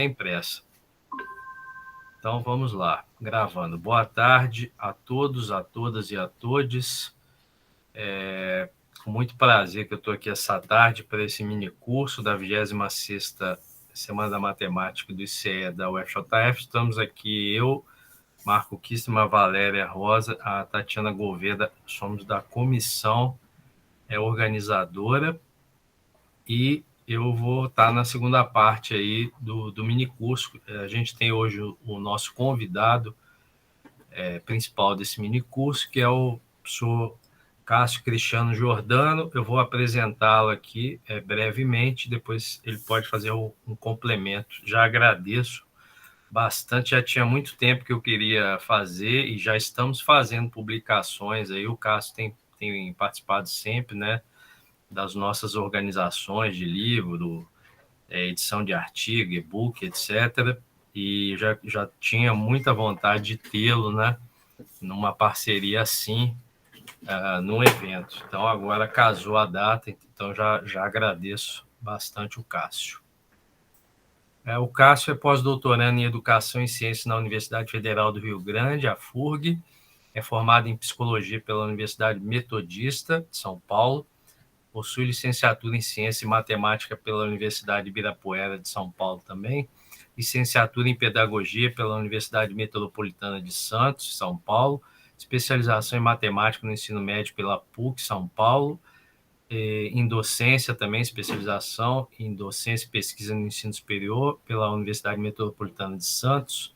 Sem pressa. Então vamos lá, gravando. Boa tarde a todos, a todas e a todes. Com muito prazer que eu estou aqui essa tarde para esse mini curso da 26ª Semana da Matemática do ICE da UFJF. Estamos aqui eu, Marco Kistema, a Valéria Rosa, a Tatiana Gouveia, somos da comissão organizadora, e eu vou estar na segunda parte aí do mini curso. A gente tem hoje o nosso convidado principal desse mini curso, que é o professor Cássio Cristiano Giordano. Eu vou apresentá-lo aqui brevemente, depois ele pode fazer um complemento. Já agradeço bastante, já tinha muito tempo que eu queria fazer e já estamos fazendo publicações aí. O Cássio tem participado sempre, né, das nossas organizações de livro, edição de artigo, e-book, etc. E já tinha muita vontade de tê-lo, né, numa parceria assim, num evento. Então, agora casou a data, então já agradeço bastante o Cássio. O Cássio é pós-doutorando em Educação e Ciências na Universidade Federal do Rio Grande, a FURG, é formado em Psicologia pela Universidade Metodista de São Paulo, possui licenciatura em Ciência e Matemática pela Universidade Ibirapuera de São Paulo também, licenciatura em Pedagogia pela Universidade Metropolitana de Santos, São Paulo, especialização em Matemática no Ensino Médio pela PUC, São Paulo, em docência também, especialização em Docência e Pesquisa no Ensino Superior pela Universidade Metropolitana de Santos,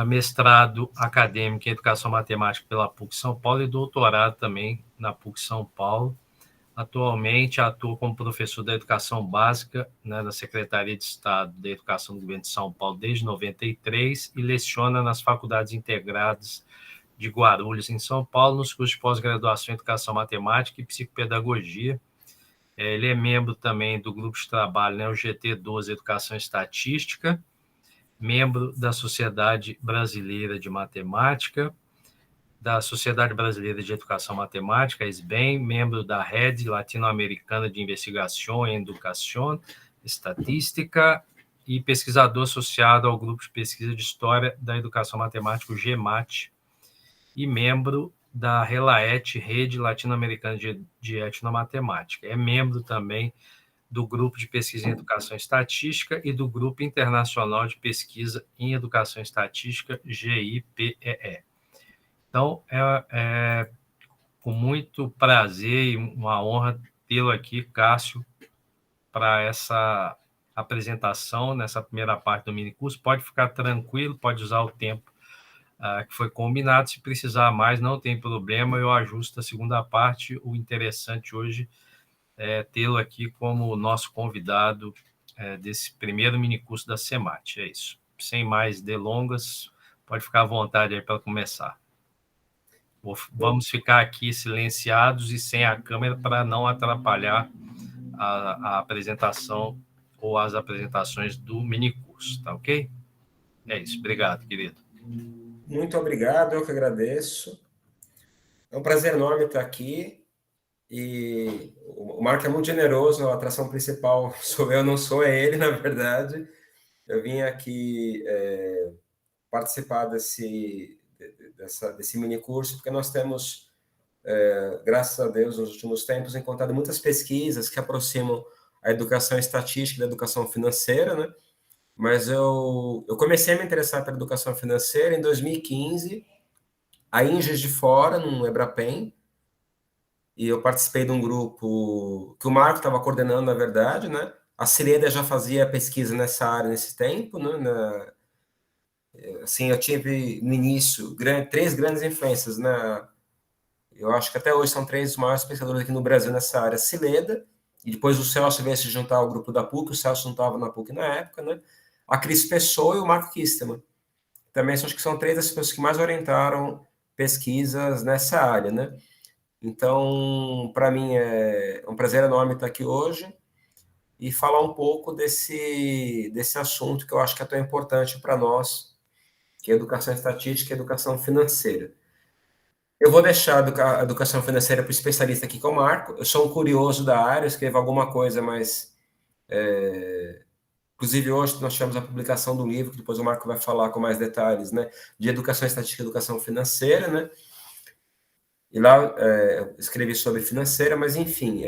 mestrado acadêmico em Educação Matemática pela PUC São Paulo e doutorado também na PUC São Paulo. Atualmente atua como professor da Educação Básica, né, da Secretaria de Estado da Educação do Governo de São Paulo desde 93 e leciona nas Faculdades Integradas de Guarulhos, em São Paulo, nos cursos de pós-graduação em Educação Matemática e Psicopedagogia. Ele é membro também do grupo de trabalho, né, o GT12 Educação Estatística, membro da Sociedade Brasileira de Matemática, da Sociedade Brasileira de Educação Matemática, SBEM, membro da Rede Latino-Americana de Investigação em Educação Estatística e pesquisador associado ao Grupo de Pesquisa de História da Educação Matemática, o GEMAT, e membro da RELAET, Rede Latino-Americana de Etnomatemática. É membro também do Grupo de Pesquisa em Educação Estatística e do Grupo Internacional de Pesquisa em Educação Estatística, GIPEE. Então, é com muito prazer e uma honra tê-lo aqui, Cássio, para essa apresentação, nessa primeira parte do minicurso. Pode ficar tranquilo, pode usar o tempo que foi combinado. Se precisar mais, não tem problema, eu ajusto a segunda parte. O interessante hoje é tê-lo aqui como nosso convidado desse primeiro minicurso da CEMAT. É isso. Sem mais delongas, pode ficar à vontade aí para começar. Vamos ficar aqui silenciados e sem a câmera para não atrapalhar a apresentação ou as apresentações do minicurso, tá ok? É isso. Obrigado, querido. Muito obrigado, eu que agradeço. É um prazer enorme estar aqui. E o Marco é muito generoso, a atração principal sou eu, não sou ele, na verdade. Eu vim aqui participar desse mini curso, porque nós temos, graças a Deus, nos últimos tempos, encontrado muitas pesquisas que aproximam a educação estatística da educação financeira, né? Mas eu comecei a me interessar pela educação financeira em 2015, aí em Juiz de Fora, no Ebrapem, e eu participei de um grupo que o Marco estava coordenando, na verdade, né? A Cireda já fazia pesquisa nessa área nesse tempo, né? Assim, eu tive no início três grandes influências, né? Eu acho que até hoje são três dos maiores pesquisadores aqui no Brasil nessa área: Cireda, e depois o Celso veio se juntar ao grupo da PUC, o Celso não estava na PUC na época, né? A Cris Pessoa e o Marco Kistema. Também acho que são três das pessoas que mais orientaram pesquisas nessa área, né? Então, para mim é um prazer enorme estar aqui hoje e falar um pouco desse assunto que eu acho que é tão importante para nós, que é a educação estatística e a educação financeira. Eu vou deixar a educação financeira para o especialista aqui, que é o Marco. Eu sou um curioso da área, escrevo alguma coisa, mas Inclusive, hoje nós tivemos a publicação do livro, que depois o Marco vai falar com mais detalhes, né, de educação estatística e educação financeira, né? E lá eu escrevi sobre financeira, mas, enfim,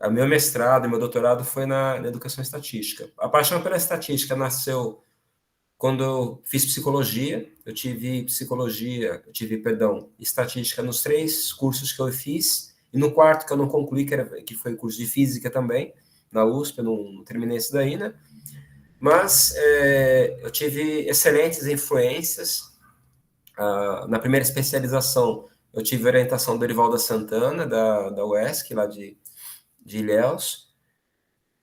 o meu mestrado e meu doutorado foi na educação estatística. A paixão pela estatística nasceu quando eu fiz psicologia. Eu tive estatística nos 3 cursos que eu fiz, e no quarto que eu não concluí, que foi o curso de física também, na USP, eu não terminei isso daí, né? Mas eu tive excelentes influências. Na primeira especialização, eu tive orientação do Erivaldo Santana, da UESC, lá de Ilhéus,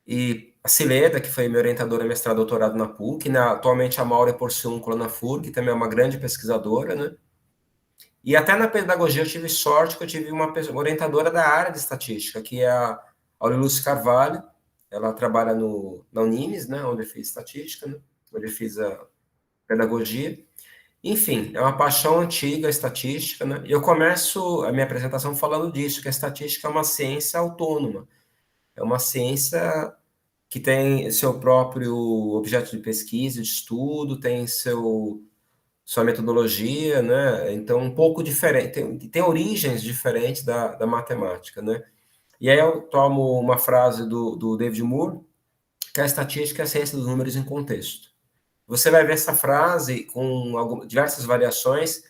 e a Cileda, que foi minha orientadora mestrado e doutorado na PUC, né? Atualmente a Maura Porciúncula na FURG, que também é uma grande pesquisadora, né? E até na pedagogia eu tive sorte que eu tive uma orientadora da área de estatística, que é a Aurelúcia Carvalho. Ela trabalha na Unimes, né? Onde eu fiz estatística, né? Onde eu fiz a pedagogia. Enfim, é uma paixão antiga a estatística, né? E eu começo a minha apresentação falando disso, que a estatística é uma ciência autônoma. É uma ciência que tem seu próprio objeto de pesquisa, de estudo, tem sua metodologia, né? Então, um pouco diferente, tem origens diferentes da matemática, né? E aí eu tomo uma frase do David Moore, que a estatística é a ciência dos números em contexto. Você vai ver essa frase com diversas variações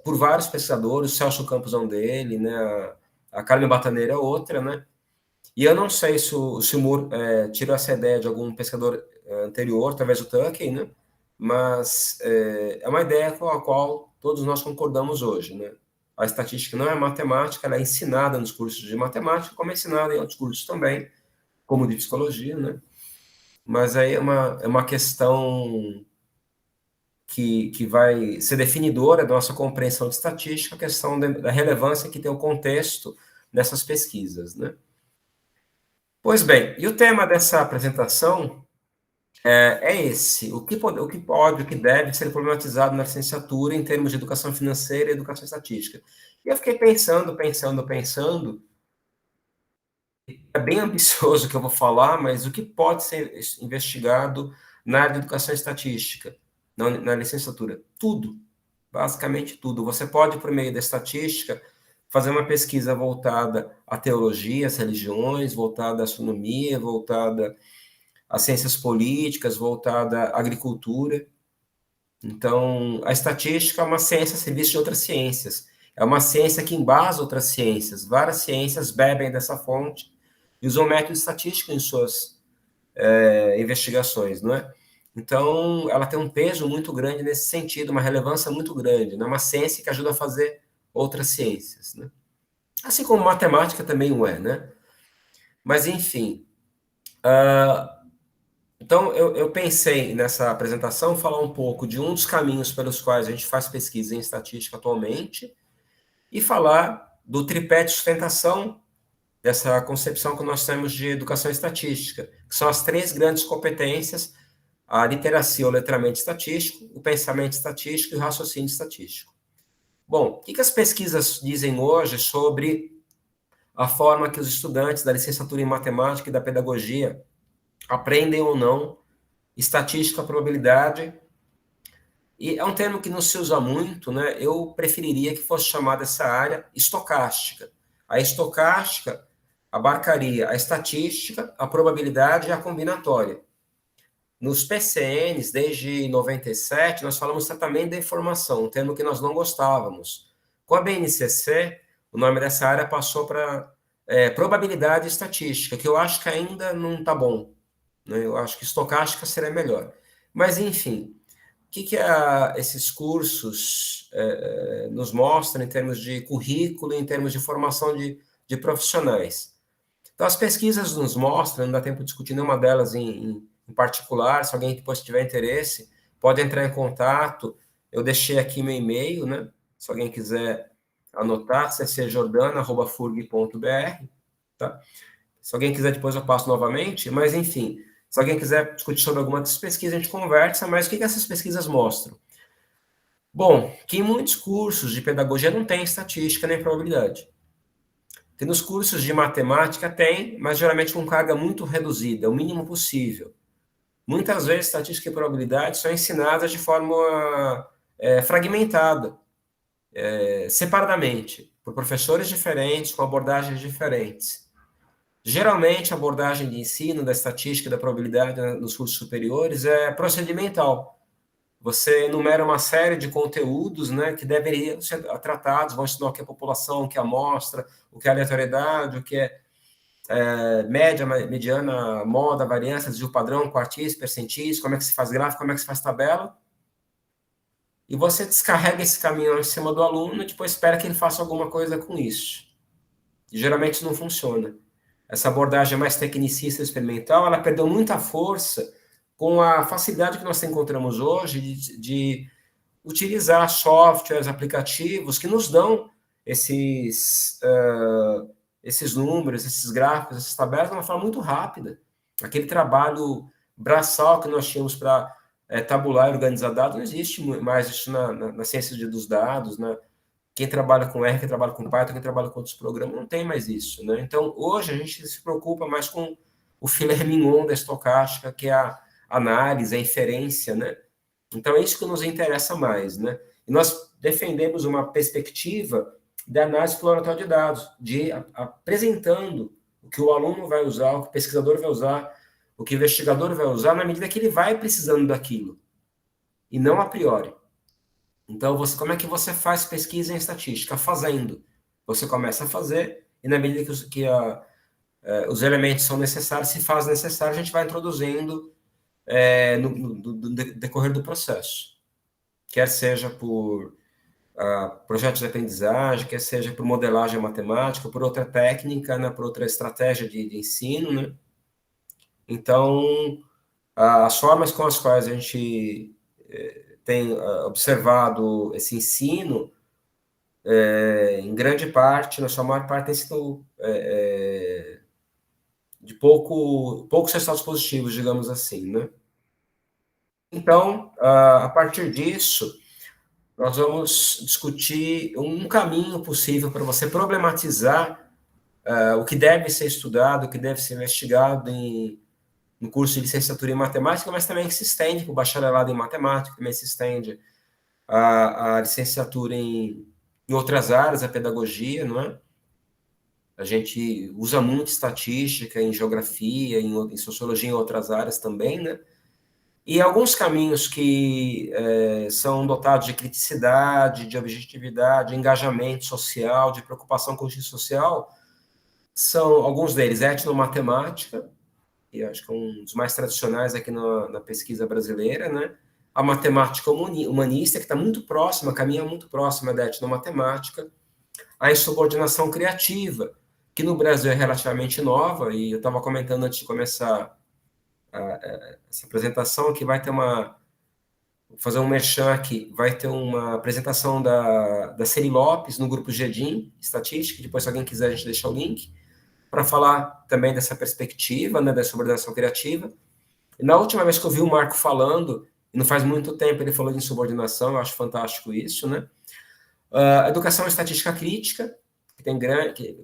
por vários pesquisadores. O Celso Campos é um dele, né? A Carmen Bataneira é outra, né? E eu não sei se o Moore tirou essa ideia de algum pesquisador anterior, talvez o Tukey, né? Mas é uma ideia com a qual todos nós concordamos hoje, né? A estatística não é matemática, ela é ensinada nos cursos de matemática, como é ensinada em outros cursos também, como de psicologia, né? Mas aí é uma questão que vai ser definidora da nossa compreensão de estatística, a questão da relevância que tem o contexto nessas pesquisas, né? Pois bem, e o tema dessa apresentação é esse: o que pode, o que deve ser problematizado na licenciatura em termos de educação financeira e educação estatística. E eu fiquei pensando, é bem ambicioso o que eu vou falar, mas o que pode ser investigado na área de educação estatística, na licenciatura? Tudo, basicamente tudo. Você pode, por meio da estatística, fazer uma pesquisa voltada à teologia, às religiões, voltada à astronomia, voltada às ciências políticas, voltada à agricultura. Então, a estatística é uma ciência a serviço de outras ciências. É uma ciência que embasa outras ciências. Várias ciências bebem dessa fonte e usam método estatístico em suas investigações, não é? Então, ela tem um peso muito grande nesse sentido, uma relevância muito grande, né? Uma ciência que ajuda a fazer outras ciências, né? Assim como matemática também o é, né? Mas, enfim. Então, eu pensei nessa apresentação falar um pouco de um dos caminhos pelos quais a gente faz pesquisa em estatística atualmente e falar do tripé de sustentação dessa concepção que nós temos de educação estatística, que são as 3 grandes competências: a literacia ou letramento estatístico, o pensamento estatístico e o raciocínio estatístico. Bom, o que as pesquisas dizem hoje sobre a forma que os estudantes da licenciatura em matemática e da pedagogia aprendem ou não estatística, probabilidade? E é um termo que não se usa muito, né? Eu preferiria que fosse chamada essa área estocástica. A estocástica abarcaria a estatística, a probabilidade e a combinatória. Nos PCNs, desde 97, nós falamos tratamento da informação, um termo que nós não gostávamos. Com a BNCC, o nome dessa área passou para probabilidade estatística, que eu acho que ainda não está bom, né? Eu acho que estocástica seria melhor. Mas, enfim, o que esses cursos nos mostram em termos de currículo, em termos de formação de profissionais? Então, as pesquisas nos mostram, não dá tempo de discutir nenhuma delas em particular. Se alguém depois tiver interesse, pode entrar em contato. Eu deixei aqui meu e-mail, né? Se alguém quiser anotar, ccjordana@furg.br, tá? Se alguém quiser, depois eu passo novamente, mas, enfim, se alguém quiser discutir sobre alguma dessas pesquisas, a gente conversa. Mas o que essas pesquisas mostram? Bom, que em muitos cursos de pedagogia não tem estatística nem probabilidade. que nos cursos de matemática tem, mas geralmente com carga muito reduzida, o mínimo possível. Muitas vezes, estatística e probabilidade são ensinadas de forma fragmentada, separadamente, por professores diferentes, com abordagens diferentes. Geralmente, a abordagem de ensino da estatística e da probabilidade nos cursos superiores é procedimental. Você enumera uma série de conteúdos, né, que deveriam ser tratados, vão estudar o que é população, o que é amostra, o que é aleatoriedade, o que é média, mediana, moda, variância, desvio padrão, quartis, percentis, como é que se faz gráfico, como é que se faz tabela. E você descarrega esse caminhão em cima do aluno e depois espera que ele faça alguma coisa com isso. E geralmente não funciona. Essa abordagem mais tecnicista experimental, ela perdeu muita força com a facilidade que nós encontramos hoje de utilizar softwares, aplicativos que nos dão esses números, esses gráficos, essas tabelas de uma forma muito rápida. Aquele trabalho braçal que nós tínhamos para tabular e organizar dados, não existe mais isso na ciência dos dados, né? Quem trabalha com R, quem trabalha com Python, quem trabalha com outros programas, não tem mais isso, né? Então, hoje, a gente se preocupa mais com o filé mignon da estocástica, que é a análise, a inferência, né? Então, é isso que nos interessa mais, né? E nós defendemos uma perspectiva da análise exploratória de dados, de apresentando o que o aluno vai usar, o que o pesquisador vai usar, o que o investigador vai usar, na medida que ele vai precisando daquilo, e não a priori. Então, como é que você faz pesquisa em estatística? Fazendo. Você começa a fazer, e na medida que os elementos são necessários, se faz necessário, a gente vai introduzindo no decorrer do processo. Quer seja por projetos de aprendizagem, quer seja por modelagem matemática, por outra técnica, né, por outra estratégia de ensino, né? Então, as formas com as quais a gente tem observado esse ensino, em grande parte, na sua maior parte, tem sido de poucos resultados positivos, digamos assim, né? Então, a partir disso, nós vamos discutir um caminho possível para você problematizar o que deve ser estudado, o que deve ser investigado no curso de licenciatura em matemática, mas também que se estende para o bacharelado em matemática, também se estende a licenciatura em outras áreas, a pedagogia, não é? A gente usa muito estatística em geografia, em sociologia, em outras áreas também, né? E alguns caminhos que são dotados de criticidade, de objetividade, de engajamento social, de preocupação com justiça social, são alguns deles etnomatemática, que acho que é um dos mais tradicionais aqui na pesquisa brasileira, né? A matemática humanista, que está muito próxima, caminha muito próxima da etnomatemática, a insubordinação criativa, que no Brasil é relativamente nova, e eu estava comentando antes de começar essa apresentação, que vai ter vou fazer um merchan aqui, vai ter uma apresentação da Celi Lopes no grupo GEDIM, Estatística, depois se alguém quiser a gente deixa o link, para falar também dessa perspectiva, né, da subordinação criativa. E na última vez que eu vi o Marco falando, e não faz muito tempo, ele falou de insubordinação, eu acho fantástico isso, né? A educação estatística crítica,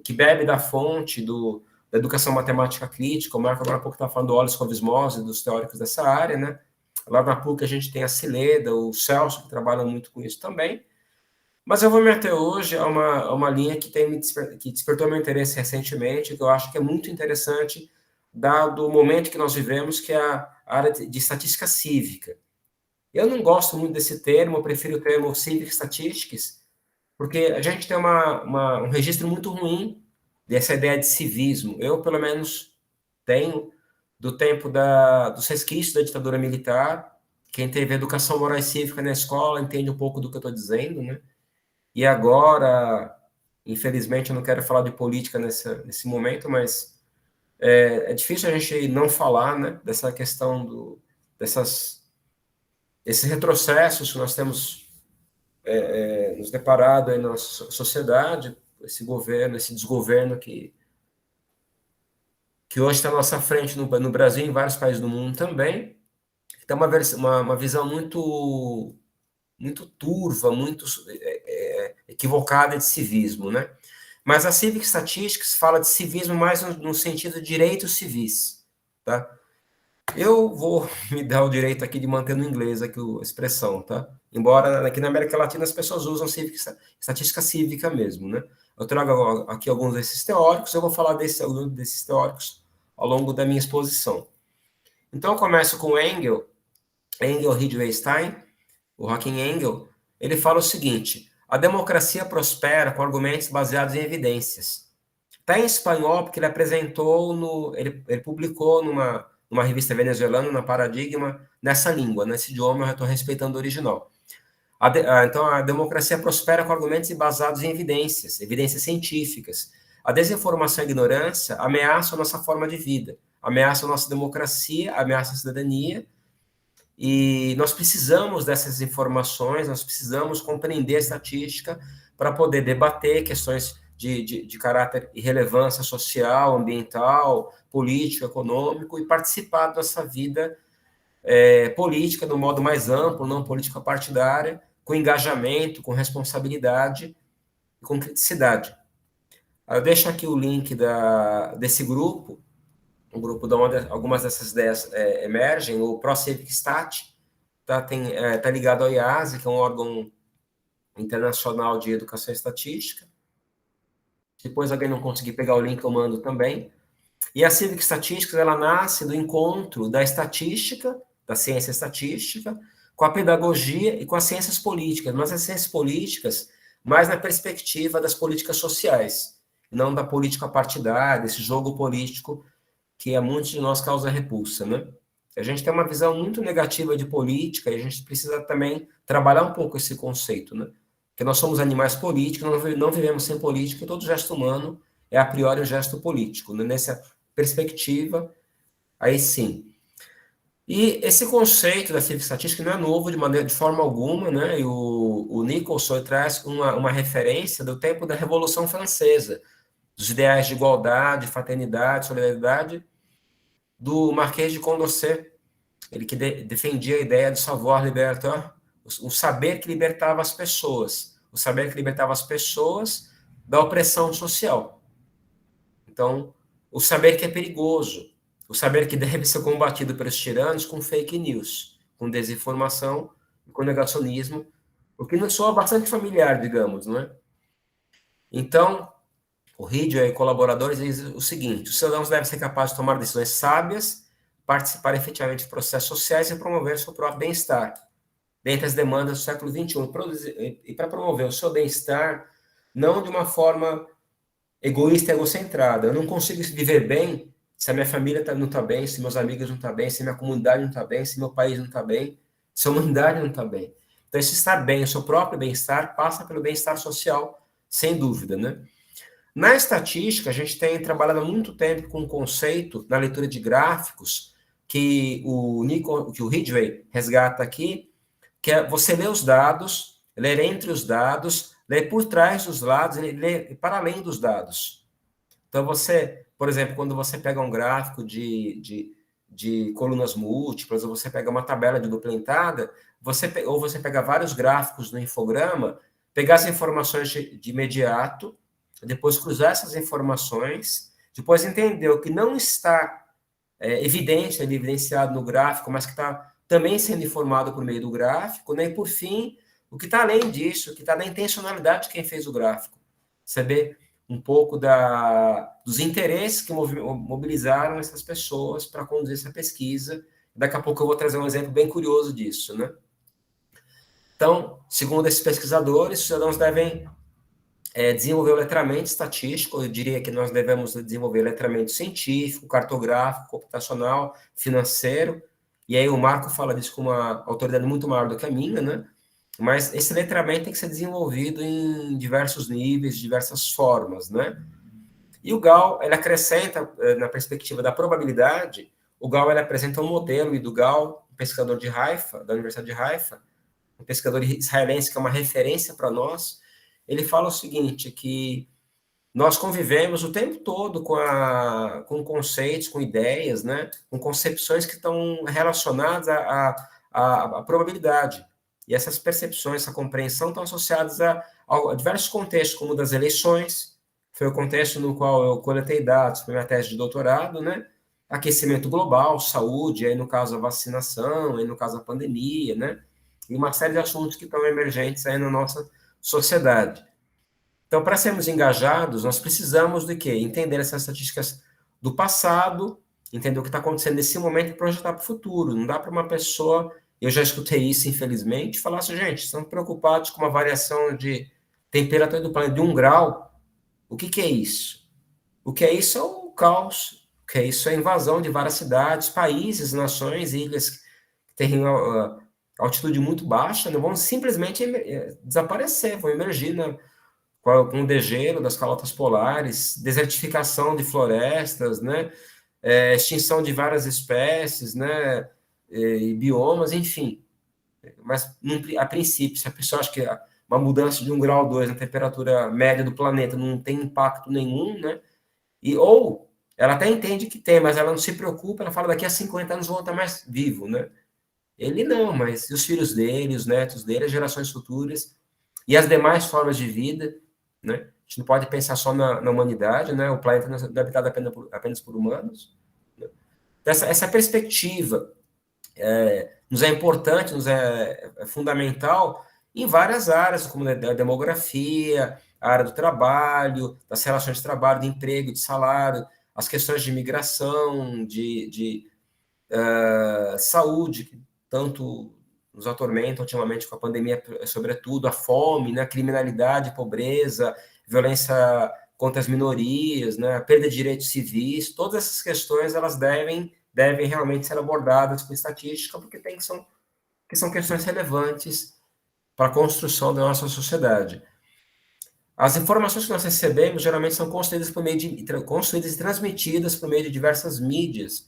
que bebe da fonte da educação matemática crítica. O Marco agora há pouco estava falando do Wallace Covesmose, dos teóricos dessa área, né? Lá na PUC a gente tem a Cileda, o Celso, que trabalham muito com isso também. Mas eu vou me ater hoje a uma linha que despertou meu interesse recentemente, que eu acho que é muito interessante, dado o momento que nós vivemos, que é a área de estatística cívica. Eu não gosto muito desse termo, eu prefiro o termo Civic Statistics, porque a gente tem um registro muito ruim dessa ideia de civismo. Eu, pelo menos, tenho do tempo dos resquícios da ditadura militar. Quem teve educação moral e cívica na escola entende um pouco do que eu estou dizendo, né? E agora, infelizmente, eu não quero falar de política nesse momento, mas é difícil a gente não falar, né, dessa questão esses retrocessos que nós temos nos deparado aí na nossa sociedade, esse governo, esse desgoverno que hoje está à nossa frente no Brasil e em vários países do mundo também, tem uma visão muito turva, muito equivocada de civismo, né? Mas a Civic Statistics fala de civismo mais no sentido de direitos civis, tá? Eu vou me dar o direito aqui de manter no inglês aqui a expressão, tá? Embora aqui na América Latina as pessoas usam estatística cívica mesmo, né? Eu trago aqui alguns desses teóricos, eu vou falar desses teóricos ao longo da minha exposição. Então, eu começo com Engel, Ridgway, Stein, o Joachim Engel. Ele fala o seguinte: a democracia prospera com argumentos baseados em evidências. Está em espanhol porque ele apresentou, ele publicou numa revista venezuelana, na Paradigma, nessa língua, nesse idioma, eu estou respeitando o original. Então, a democracia prospera com argumentos baseados em evidências científicas. A desinformação e a ignorância ameaçam a nossa forma de vida, ameaçam a nossa democracia, ameaçam a cidadania, e nós precisamos dessas informações, nós precisamos compreender a estatística para poder debater questões de caráter e relevância social, ambiental, político, econômico, e participar da nossa vida política do modo mais amplo, não política partidária, com engajamento, com responsabilidade e com criticidade. Eu deixo aqui o link desse grupo, um grupo de onde algumas dessas ideias emergem, o ProCivic Stat, tá ligado ao IASE, que é um órgão internacional de educação e estatística. Depois alguém não conseguir pegar o link, eu mando também. E a Civic Statistics, ela nasce do encontro da estatística, da ciência estatística, com a pedagogia e com as ciências políticas, mas as ciências políticas mais na perspectiva das políticas sociais, não da política partidária, desse jogo político que a muitos de nós causa repulsa, né? A gente tem uma visão muito negativa de política e a gente precisa também trabalhar um pouco esse conceito, né? Porque nós somos animais políticos, não vivemos sem política, e todo gesto humano é a priori um gesto político, né? Nessa perspectiva, aí sim. E esse conceito da ciência estatística não é novo de forma alguma, né? E o Nicholson traz uma referência do tempo da Revolução Francesa, dos ideais de igualdade, fraternidade, solidariedade, do Marquês de Condorcet, ele que defendia a ideia do savoir liberateur, o saber que libertava as pessoas, o saber que libertava as pessoas da opressão social. Então, o saber que é perigoso, o saber que deve ser combatido pelos tiranos com fake news, com desinformação, com negacionismo, o que nos soa bastante familiar, digamos, não é? Então, o Ridgway e colaboradores dizem o seguinte: os cidadãos devem ser capazes de tomar decisões sábias, participar efetivamente de processos sociais e promover seu próprio bem-estar, dentre as demandas do século XXI, e para promover o seu bem-estar, não de uma forma egoísta e egocentrada. Eu não consigo viver bem se a minha família não está bem, se meus amigos não estão bem, se minha comunidade não está bem, se meu país não está bem, se a humanidade não está bem. Então, esse estar bem, o seu próprio bem-estar, passa pelo bem-estar social, sem dúvida, né? Na estatística, a gente tem trabalhado há muito tempo com um conceito, na leitura de gráficos, que o Ridgway resgata aqui, que é você ler os dados, ler entre os dados, ler por trás dos dados, ler para além dos dados. Então, você, por exemplo, quando você pega um gráfico de colunas múltiplas, ou você pega uma tabela de dupla entrada, ou você pega vários gráficos no infograma, pegar as informações de imediato, depois cruzar essas informações, depois entender o que não está evidenciado no gráfico, mas que está também sendo informado por meio do gráfico, né? E, por fim, o que está além disso, o que está na intencionalidade de quem fez o gráfico. Saber um pouco dos interesses que mobilizaram essas pessoas para conduzir essa pesquisa. Daqui a pouco eu vou trazer um exemplo bem curioso disso, né? Então, segundo esses pesquisadores, os cidadãos devem desenvolver o letramento estatístico. Eu diria que nós devemos desenvolver letramento científico, cartográfico, computacional, financeiro, e aí o Marco fala disso com uma autoridade muito maior do que a minha, né? Mas esse letramento tem que ser desenvolvido em diversos níveis, diversas formas, né? E o Gall, ele acrescenta, na perspectiva da probabilidade, o Gall, ele apresenta um modelo, e do Gall, um pesquisador de Haifa, da Universidade de Haifa, um pesquisador israelense que é uma referência para nós, ele fala o seguinte, que nós convivemos o tempo todo com conceitos, com ideias, né? Com concepções que estão relacionadas à probabilidade. E essas percepções, essa compreensão estão associadas a diversos contextos, como das eleições, foi o contexto no qual eu coletei dados para minha tese de doutorado, né? Aquecimento global, saúde, aí no caso a vacinação, aí no caso a pandemia, né? E uma série de assuntos que estão emergentes aí na nossa sociedade. Então, para sermos engajados, nós precisamos de quê? Entender essas estatísticas do passado, entender o que está acontecendo nesse momento e projetar para o futuro. Não dá para uma pessoa, eu já escutei isso, infelizmente, falar assim, gente, estamos preocupados com uma variação de temperatura do planeta de 1 grau. O que é isso? O que é isso é o caos. O que é isso é a invasão de várias cidades, países, nações, ilhas que têm altitude muito baixa, não vão simplesmente desaparecer, vão emergir com o degelo das calotas polares, desertificação de florestas, né? Extinção de várias espécies, né? E biomas, enfim. Mas, a princípio, se a pessoa acha que uma mudança de 1,2 grau na temperatura média do planeta não tem impacto nenhum, né? Ou ela até entende que tem, mas ela não se preocupa, ela fala daqui a 50 anos vou estar mais vivo, né? Ele não, mas os filhos dele, os netos dele, as gerações futuras e as demais formas de vida, né? A gente não pode pensar só na humanidade, né? O planeta não é habitado apenas por humanos. Né? Essa perspectiva nos é importante, nos é fundamental em várias áreas, como a demografia, a área do trabalho, das relações de trabalho, de emprego, de salário, as questões de imigração, de saúde, que tanto nos atormentam ultimamente com a pandemia, sobretudo a fome, né, a criminalidade, a pobreza, violência contra as minorias, né, a perda de direitos civis, todas essas questões elas devem realmente ser abordadas com estatística, porque são questões relevantes para a construção da nossa sociedade. As informações que nós recebemos geralmente são construídas e transmitidas por meio de diversas mídias,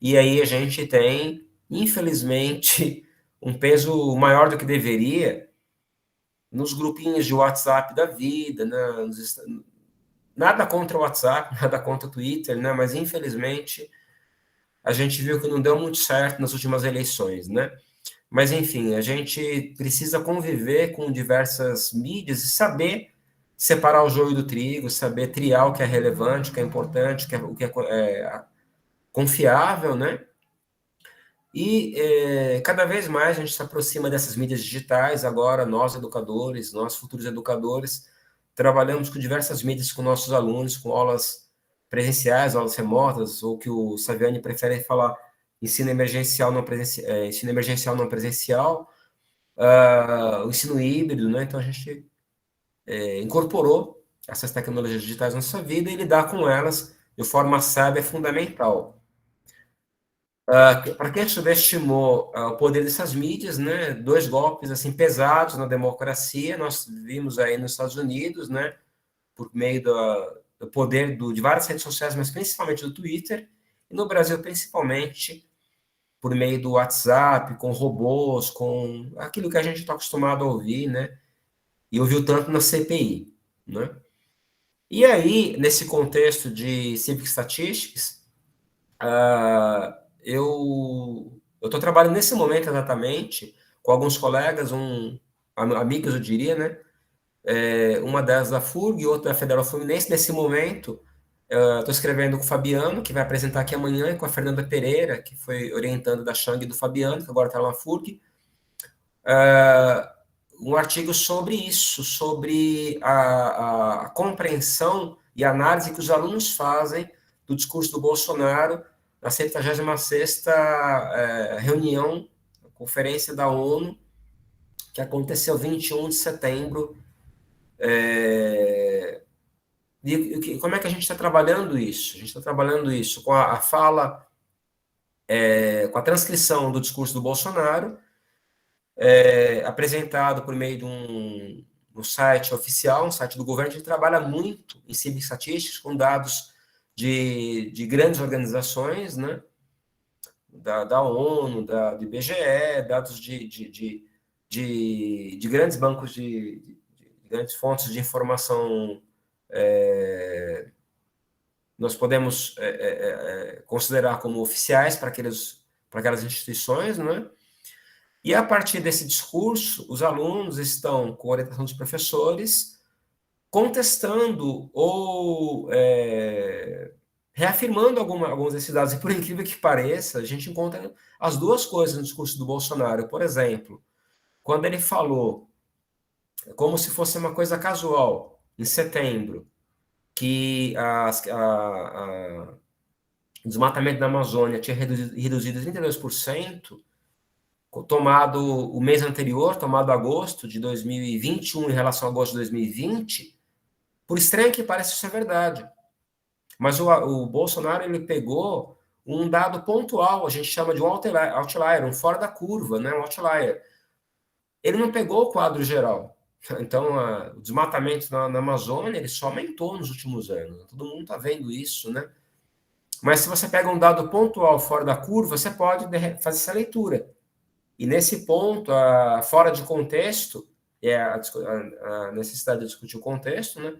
e aí a gente tem, infelizmente, um peso maior do que deveria nos grupinhos de WhatsApp da vida, né? Nada contra o WhatsApp, nada contra o Twitter, né? Mas infelizmente a gente viu que não deu muito certo nas últimas eleições, né? Mas enfim, a gente precisa conviver com diversas mídias e saber separar o joio do trigo, saber triar o que é relevante, o que é importante, o que é confiável, né? E cada vez mais a gente se aproxima dessas mídias digitais. Agora, nós educadores, nós futuros educadores, trabalhamos com diversas mídias com nossos alunos, com aulas presenciais, aulas remotas, ou que o Saviani prefere falar ensino emergencial não presencial, o ensino híbrido, né? Então a gente incorporou essas tecnologias digitais na nossa vida e lidar com elas de forma sábia é fundamental. Para quem subestimou o poder dessas mídias, né, 2 golpes assim pesados na democracia, nós vimos aí nos Estados Unidos, né, por meio do poder de várias redes sociais, mas principalmente do Twitter, e no Brasil principalmente por meio do WhatsApp, com robôs, com aquilo que a gente está acostumado a ouvir, né, e ouviu tanto na CPI, né. E aí, nesse contexto de Civic Statistics, eu estou trabalhando nesse momento exatamente com alguns colegas, amigos eu diria, né? Uma delas da FURG e outra da Federal Fluminense. Nesse momento, estou escrevendo com o Fabiano, que vai apresentar aqui amanhã, e com a Fernanda Pereira, que foi orientando da Shang do Fabiano, que agora está lá na FURG, um artigo sobre isso, sobre a compreensão e análise que os alunos fazem do discurso do Bolsonaro na 76ª reunião, conferência da ONU, que aconteceu 21 de setembro. E como é que a gente está trabalhando isso? A gente está trabalhando isso com a fala, com a transcrição do discurso do Bolsonaro, apresentado por meio de um site oficial, um site do governo. A gente trabalha muito em Civic Statistics, com dados de grandes organizações, né? Da ONU, do IBGE, dados de grandes bancos, de grandes fontes de informação, nós podemos considerar como oficiais para aquelas instituições, não é? E a partir desse discurso, os alunos estão com orientação dos professores, contestando ou reafirmando algumas desses dados. E por incrível que pareça, a gente encontra as duas coisas no discurso do Bolsonaro. Por exemplo, quando ele falou, como se fosse uma coisa casual, em setembro, que o desmatamento da Amazônia tinha reduzido 32%, tomado o mês anterior, tomado agosto de 2021 em relação a agosto de 2020, por estranho que pareça, isso é verdade. Mas o Bolsonaro, ele pegou um dado pontual, a gente chama de um outlier, um fora da curva, né? Um outlier. Ele não pegou o quadro geral. Então, o desmatamento na Amazônia, ele só aumentou nos últimos anos. Todo mundo está vendo isso, né? Mas se você pega um dado pontual fora da curva, você pode fazer essa leitura. E nesse ponto, fora de contexto, a necessidade de discutir o contexto, né?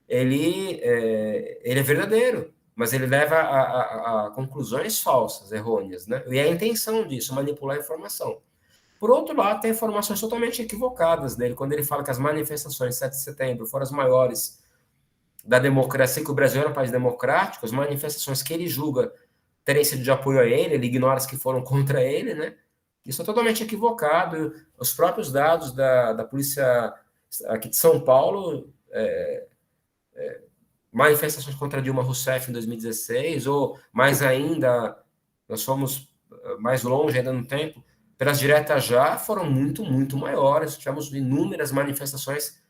Ele é verdadeiro, mas ele leva a conclusões falsas, errôneas, né? E a intenção disso, manipular a informação. Por outro lado, tem informações totalmente equivocadas dele, quando ele fala que as manifestações de 7 de setembro foram as maiores da democracia, que o Brasil era um país democrático, as manifestações que ele julga terem sido de apoio a ele ignora as que foram contra ele, né? Isso é totalmente equivocado. Os próprios dados da polícia aqui de São Paulo, manifestações contra Dilma Rousseff em 2016, ou mais ainda, nós fomos mais longe ainda no tempo, pelas diretas já foram muito, muito maiores. Tivemos inúmeras manifestações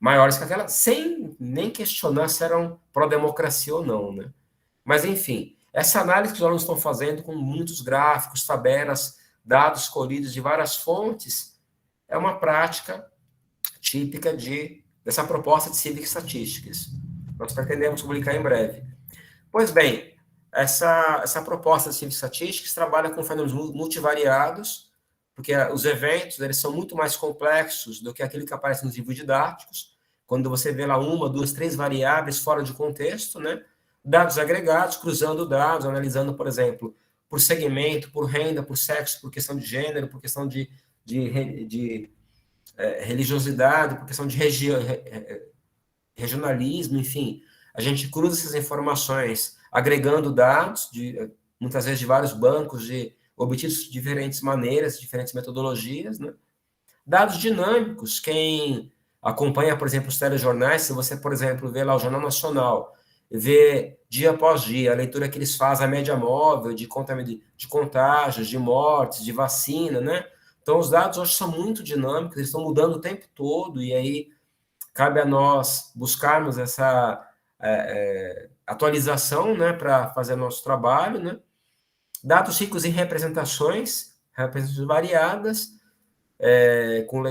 maiores que aquela, sem nem questionar se eram pró-democracia ou não, né? Mas, enfim, essa análise que os alunos estão fazendo com muitos gráficos, tabelas, dados colhidos de várias fontes, é uma prática típica dessa proposta de Civic Statistics. Nós pretendemos publicar em breve. Pois bem, essa proposta de Civic Statistics trabalha com fenômenos multivariados, porque os eventos eles são muito mais complexos do que aquele que aparece nos livros didáticos, quando você vê lá uma, duas, três variáveis fora de contexto, né? Dados agregados, cruzando dados, analisando, por exemplo, por segmento, por renda, por sexo, por questão de gênero, por questão de religiosidade, por questão de regionalismo, enfim. A gente cruza essas informações agregando dados, muitas vezes de vários bancos, obtidos de diferentes maneiras, diferentes metodologias, né? Dados dinâmicos, quem acompanha, por exemplo, os telejornais, se você, por exemplo, vê lá o Jornal Nacional, vê dia após dia a leitura que eles fazem, a média móvel de contágios, de mortes, de vacina, né? Então, os dados hoje são muito dinâmicos, eles estão mudando o tempo todo, e aí cabe a nós buscarmos essa atualização, né, para fazer nosso trabalho, né? Dados ricos em representações variadas, com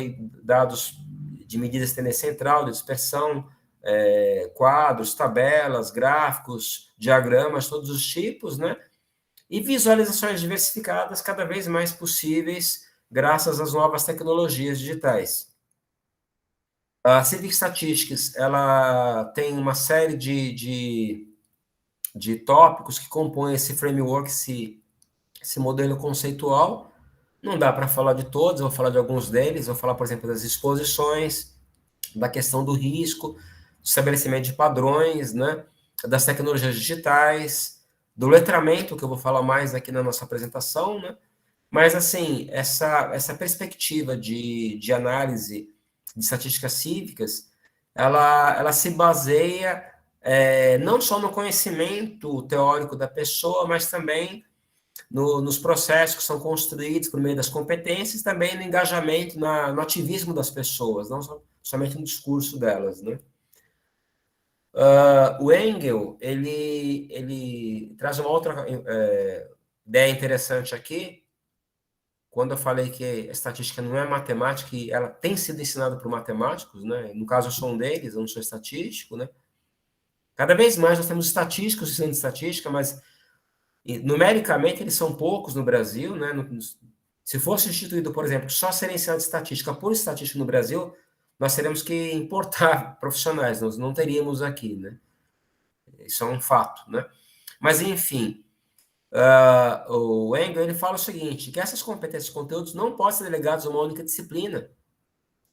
dados de medidas de tendência central, de dispersão, quadros, tabelas, gráficos, diagramas, todos os tipos, né? E visualizações diversificadas cada vez mais possíveis graças às novas tecnologias digitais. A Civic Statistics, ela tem uma série de tópicos que compõem esse framework, esse modelo conceitual. Não dá para falar de todos, eu vou falar de alguns deles. Vou falar, por exemplo, das exposições, da questão do risco, do estabelecimento de padrões, né? Das tecnologias digitais, do letramento, que eu vou falar mais aqui na nossa apresentação, né? Mas, assim, essa perspectiva de análise de estatísticas cívicas, ela se baseia não só no conhecimento teórico da pessoa, mas também nos processos que são construídos por meio das competências, também no engajamento, no ativismo das pessoas, não somente no discurso delas, né? O Engel, ele traz uma outra ideia interessante aqui, quando eu falei que a estatística não é matemática, e ela tem sido ensinada por matemáticos, né? No caso, eu sou um deles, eu não sou estatístico, né? Cada vez mais nós temos estatísticos ensinando estatística, mas numericamente eles são poucos no Brasil, né? Se fosse instituído, por exemplo, só ser ensinado estatística por estatístico no Brasil, nós teríamos que importar profissionais, nós não teríamos aqui, né? Isso é um fato, né? Mas, enfim, o Engel, ele fala o seguinte, que essas competências e conteúdos não podem ser delegados a uma única disciplina.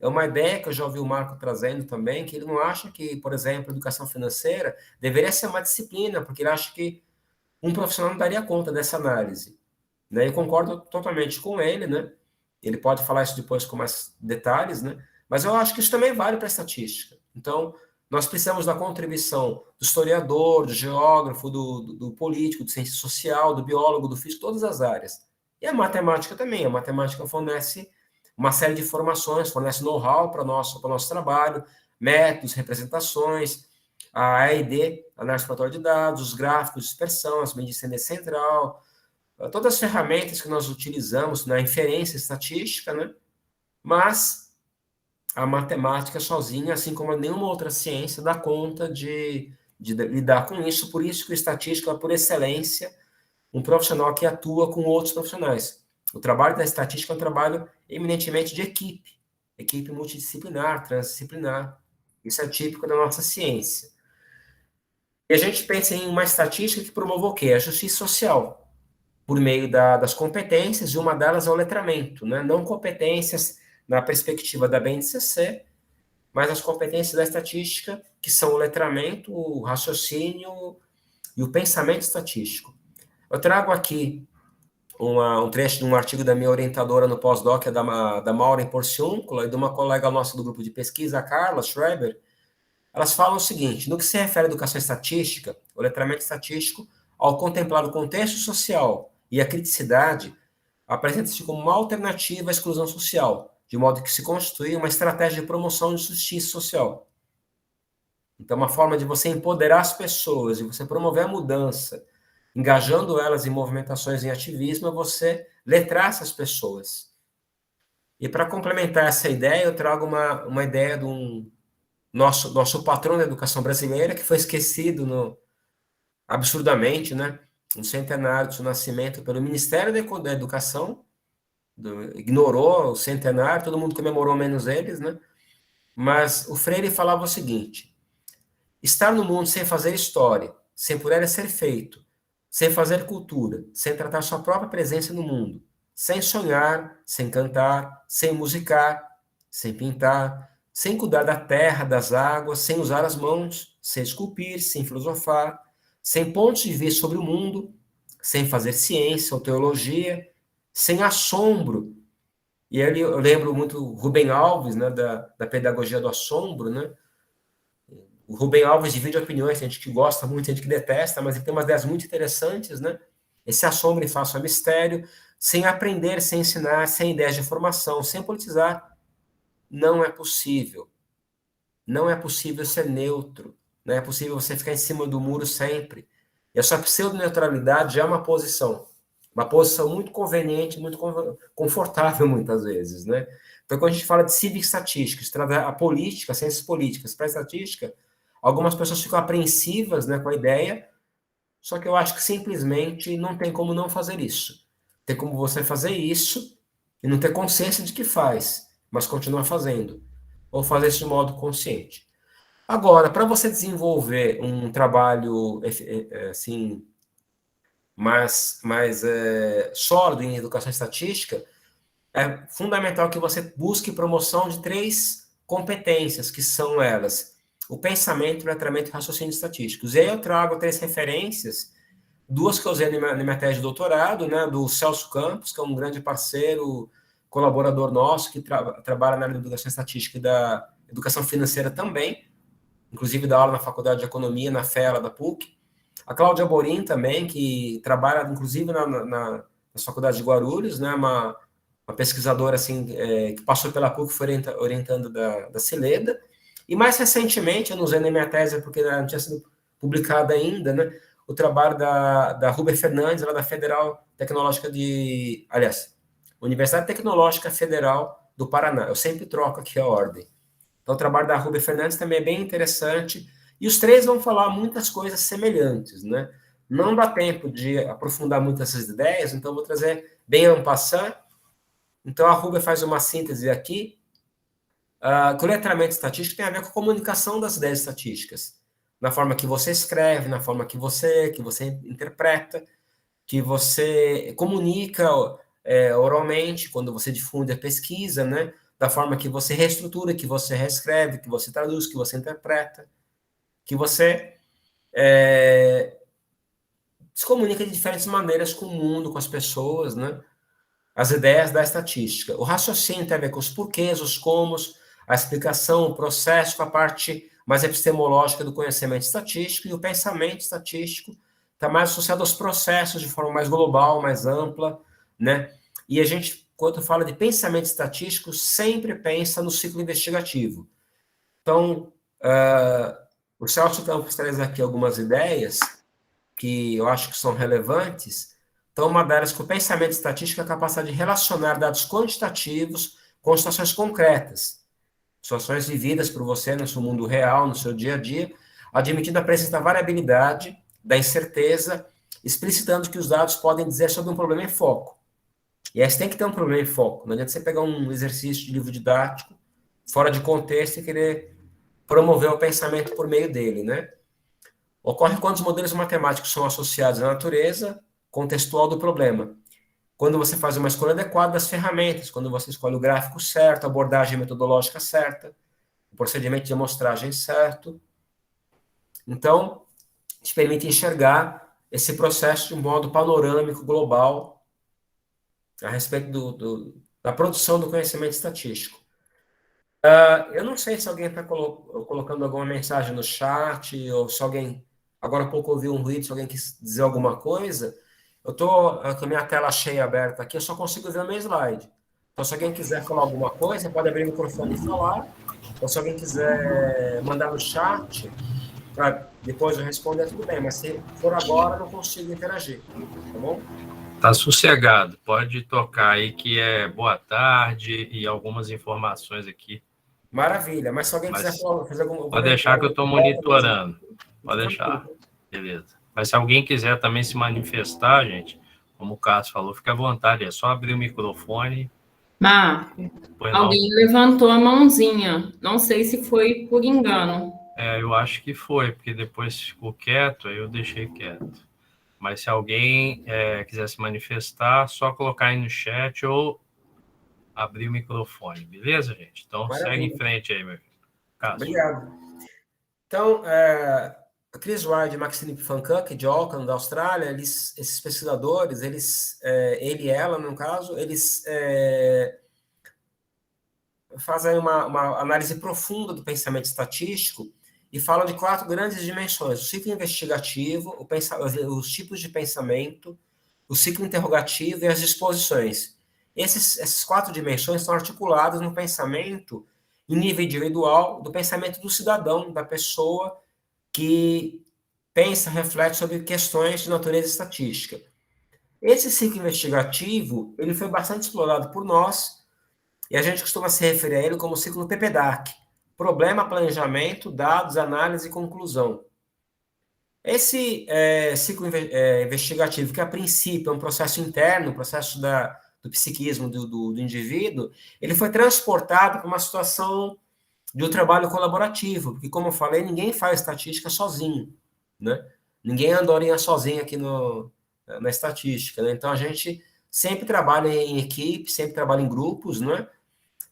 é uma ideia que eu já ouvi o Marco trazendo também, que ele não acha que, por exemplo, educação financeira deveria ser uma disciplina, porque ele acha que um profissional não daria conta dessa análise. Né? Eu concordo totalmente com ele, né? Ele pode falar isso depois com mais detalhes, né? Mas eu acho que isso também vale para a estatística. Então, nós precisamos da contribuição do historiador, do geógrafo, do político, do ciência social, do biólogo, do físico, todas as áreas. E a matemática também. A matemática fornece uma série de informações, fornece know-how para o nosso trabalho, métodos, representações, a AID, análise exploratória de dados, os gráficos de dispersão, as medidas de tendência central, todas as ferramentas que nós utilizamos na inferência estatística, né? Mas a matemática sozinha, assim como nenhuma outra ciência, dá conta de lidar com isso. Por isso que o estatístico é, por excelência, um profissional que atua com outros profissionais. O trabalho da estatística é um trabalho eminentemente de equipe multidisciplinar, transdisciplinar. Isso é típico da nossa ciência. E a gente pensa em uma estatística que promova o quê? A justiça social, por meio das competências, e uma delas é o letramento, né? Não competências na perspectiva da BNCC, mas as competências da estatística, que são o letramento, o raciocínio e o pensamento estatístico. Eu trago aqui um trecho de um artigo da minha orientadora no pós-doc, da Maureen Porciúncula, e de uma colega nossa do grupo de pesquisa, a Carla Schreber. Elas falam o seguinte: no que se refere à educação estatística, o letramento estatístico, ao contemplar o contexto social e a criticidade, apresenta-se como uma alternativa à exclusão social, de modo que se constitui uma estratégia de promoção de justiça social. Então, uma forma de você empoderar as pessoas e você promover a mudança, engajando elas em movimentações em ativismo, é você letrar essas pessoas. E para complementar essa ideia, eu trago uma ideia de um nosso patrão da educação brasileira, que foi esquecido absurdamente, né? No centenário do seu nascimento pelo Ministério da Educação, ignorou o centenário, todo mundo comemorou menos eles, né? Mas o Freire falava o seguinte: estar no mundo sem fazer história, sem por ela ser feito, sem fazer cultura, sem tratar sua própria presença no mundo, sem sonhar, sem cantar, sem musicar, sem pintar, sem cuidar da terra, das águas, sem usar as mãos, sem esculpir, sem filosofar, sem pontos de vista sobre o mundo, sem fazer ciência ou teologia, sem assombro. E ali eu lembro muito Rubem Alves, né, da pedagogia do assombro, né? O Rubem Alves divide opiniões, tem gente que gosta muito, tem gente que detesta, mas ele tem umas ideias muito interessantes, né? Esse assombro e faço a mistério, sem aprender, sem ensinar, sem ideias de formação, sem politizar, não é possível. Não é possível ser neutro. Não é possível você ficar em cima do muro sempre. E essa pseudo-neutralidade é uma posição muito conveniente, muito confortável muitas vezes, né? Então, quando a gente fala de cívica estatística, a política, ciências políticas para a estatística, algumas pessoas ficam apreensivas, né, com a ideia, só que eu acho que simplesmente não tem como não fazer isso. Tem como você fazer isso e não ter consciência de que faz, mas continuar fazendo, ou fazer isso de modo consciente. Agora, para você desenvolver um trabalho assim mais sólido em educação estatística, é fundamental que você busque promoção de 3 competências, que são elas: o pensamento, o letramento e o raciocínio estatísticos. E aí eu trago 3 referências, 2 que eu usei na minha tese de doutorado, né, do Celso Campos, que é um grande parceiro, colaborador nosso, que trabalha na área de educação estatística e da educação financeira também, inclusive dá aula na Faculdade de Economia, na FEA da PUC. A Cláudia Borim também, que trabalha, inclusive, nas faculdades de Guarulhos, né, uma pesquisadora assim, que passou pela PUC, foi orientando da Celeda. E mais recentemente, eu não usei na minha tese porque não tinha sido publicada ainda, né, o trabalho da Ruber Fernandes, lá da Federal Tecnológica Universidade Tecnológica Federal do Paraná. Eu sempre troco aqui a ordem. Então, o trabalho da Ruber Fernandes também é bem interessante. E os 3 vão falar muitas coisas semelhantes, né? Não dá tempo de aprofundar muito essas ideias, então eu vou trazer bem en passant. Então, a Ruber faz uma síntese aqui, que o letramento estatístico tem a ver com a comunicação das ideias estatísticas, na forma que você escreve, na forma que você interpreta, que você comunica oralmente, quando você difunde a pesquisa, né? da forma que você reestrutura, que você reescreve, que você traduz, que você interpreta, que você se comunica de diferentes maneiras com o mundo, com as pessoas, né? As ideias da estatística. O raciocínio tem a ver com os porquês, os comos, a explicação, o processo, com a parte mais epistemológica do conhecimento estatístico, e o pensamento estatístico está mais associado aos processos de forma mais global, mais ampla, né? E a gente, quando fala de pensamento estatístico, sempre pensa no ciclo investigativo. Então, o Celso Campos traz aqui algumas ideias que eu acho que são relevantes. Então, uma delas é que o pensamento estatístico é a capacidade de relacionar dados quantitativos com situações concretas, situações vividas por você no seu mundo real, no seu dia a dia, admitindo a presença da variabilidade, da incerteza, explicitando que os dados podem dizer sobre um problema em foco. E aí você tem que ter um problema em foco. Não adianta você pegar um exercício de livro didático, fora de contexto, e querer promover o pensamento por meio dele, né? Ocorre quando os modelos matemáticos são associados à natureza contextual do problema. Quando você faz uma escolha adequada das ferramentas, quando você escolhe o gráfico certo, a abordagem metodológica certa, o procedimento de amostragem certo. Então, te permite enxergar esse processo de um modo panorâmico, global, a respeito da produção do conhecimento estatístico. Eu não sei se alguém está colocando alguma mensagem no chat, ou se alguém, agora há pouco ouviu um ruído, se alguém quis dizer alguma coisa. Eu estou com a minha tela cheia aberta aqui, eu só consigo ver o meu slide. Então, se alguém quiser falar alguma coisa, pode abrir o microfone e falar. Ou se alguém quiser mandar no chat, para depois eu responder, tudo bem. Mas se for agora, eu não consigo interagir. Tá bom? Tá sossegado. Pode tocar aí que é boa tarde e algumas informações aqui. Maravilha. Mas se alguém quiser fazer algum pode deixar que eu estou monitorando. Pode deixar. Beleza. Mas se alguém quiser também se manifestar, gente, como o Cássio falou, fica à vontade. É só abrir o microfone. Marco, alguém levantou a mãozinha. Não sei se foi por engano. Eu acho que foi, porque depois ficou quieto, aí eu deixei quieto. Mas se alguém quiser se manifestar, só colocar aí no chat ou abrir o microfone, beleza, gente? Então, segue em frente aí, meu Cássio. Obrigado. Então, Chris Ward e Maxine Pfannkuch, de Auckland, da Austrália, esses pesquisadores, ele e ela, no caso, eles fazem uma análise profunda do pensamento estatístico e falam de 4 grandes dimensões: o ciclo investigativo, os tipos de pensamento, o ciclo interrogativo e as disposições. Essas 4 dimensões estão articuladas no pensamento em nível individual, do pensamento do cidadão, da pessoa que pensa, reflete sobre questões de natureza estatística. Esse ciclo investigativo, ele foi bastante explorado por nós, e a gente costuma se referir a ele como ciclo PPDAC: problema, planejamento, dados, análise e conclusão. Esse ciclo investigativo, que a princípio é um processo interno, um processo do psiquismo do indivíduo, ele foi transportado para uma situação de um trabalho colaborativo, porque, como eu falei, ninguém faz estatística sozinho, né? Ninguém anda horinha sozinho aqui na estatística, né? Então, a gente sempre trabalha em equipe, sempre trabalha em grupos, né?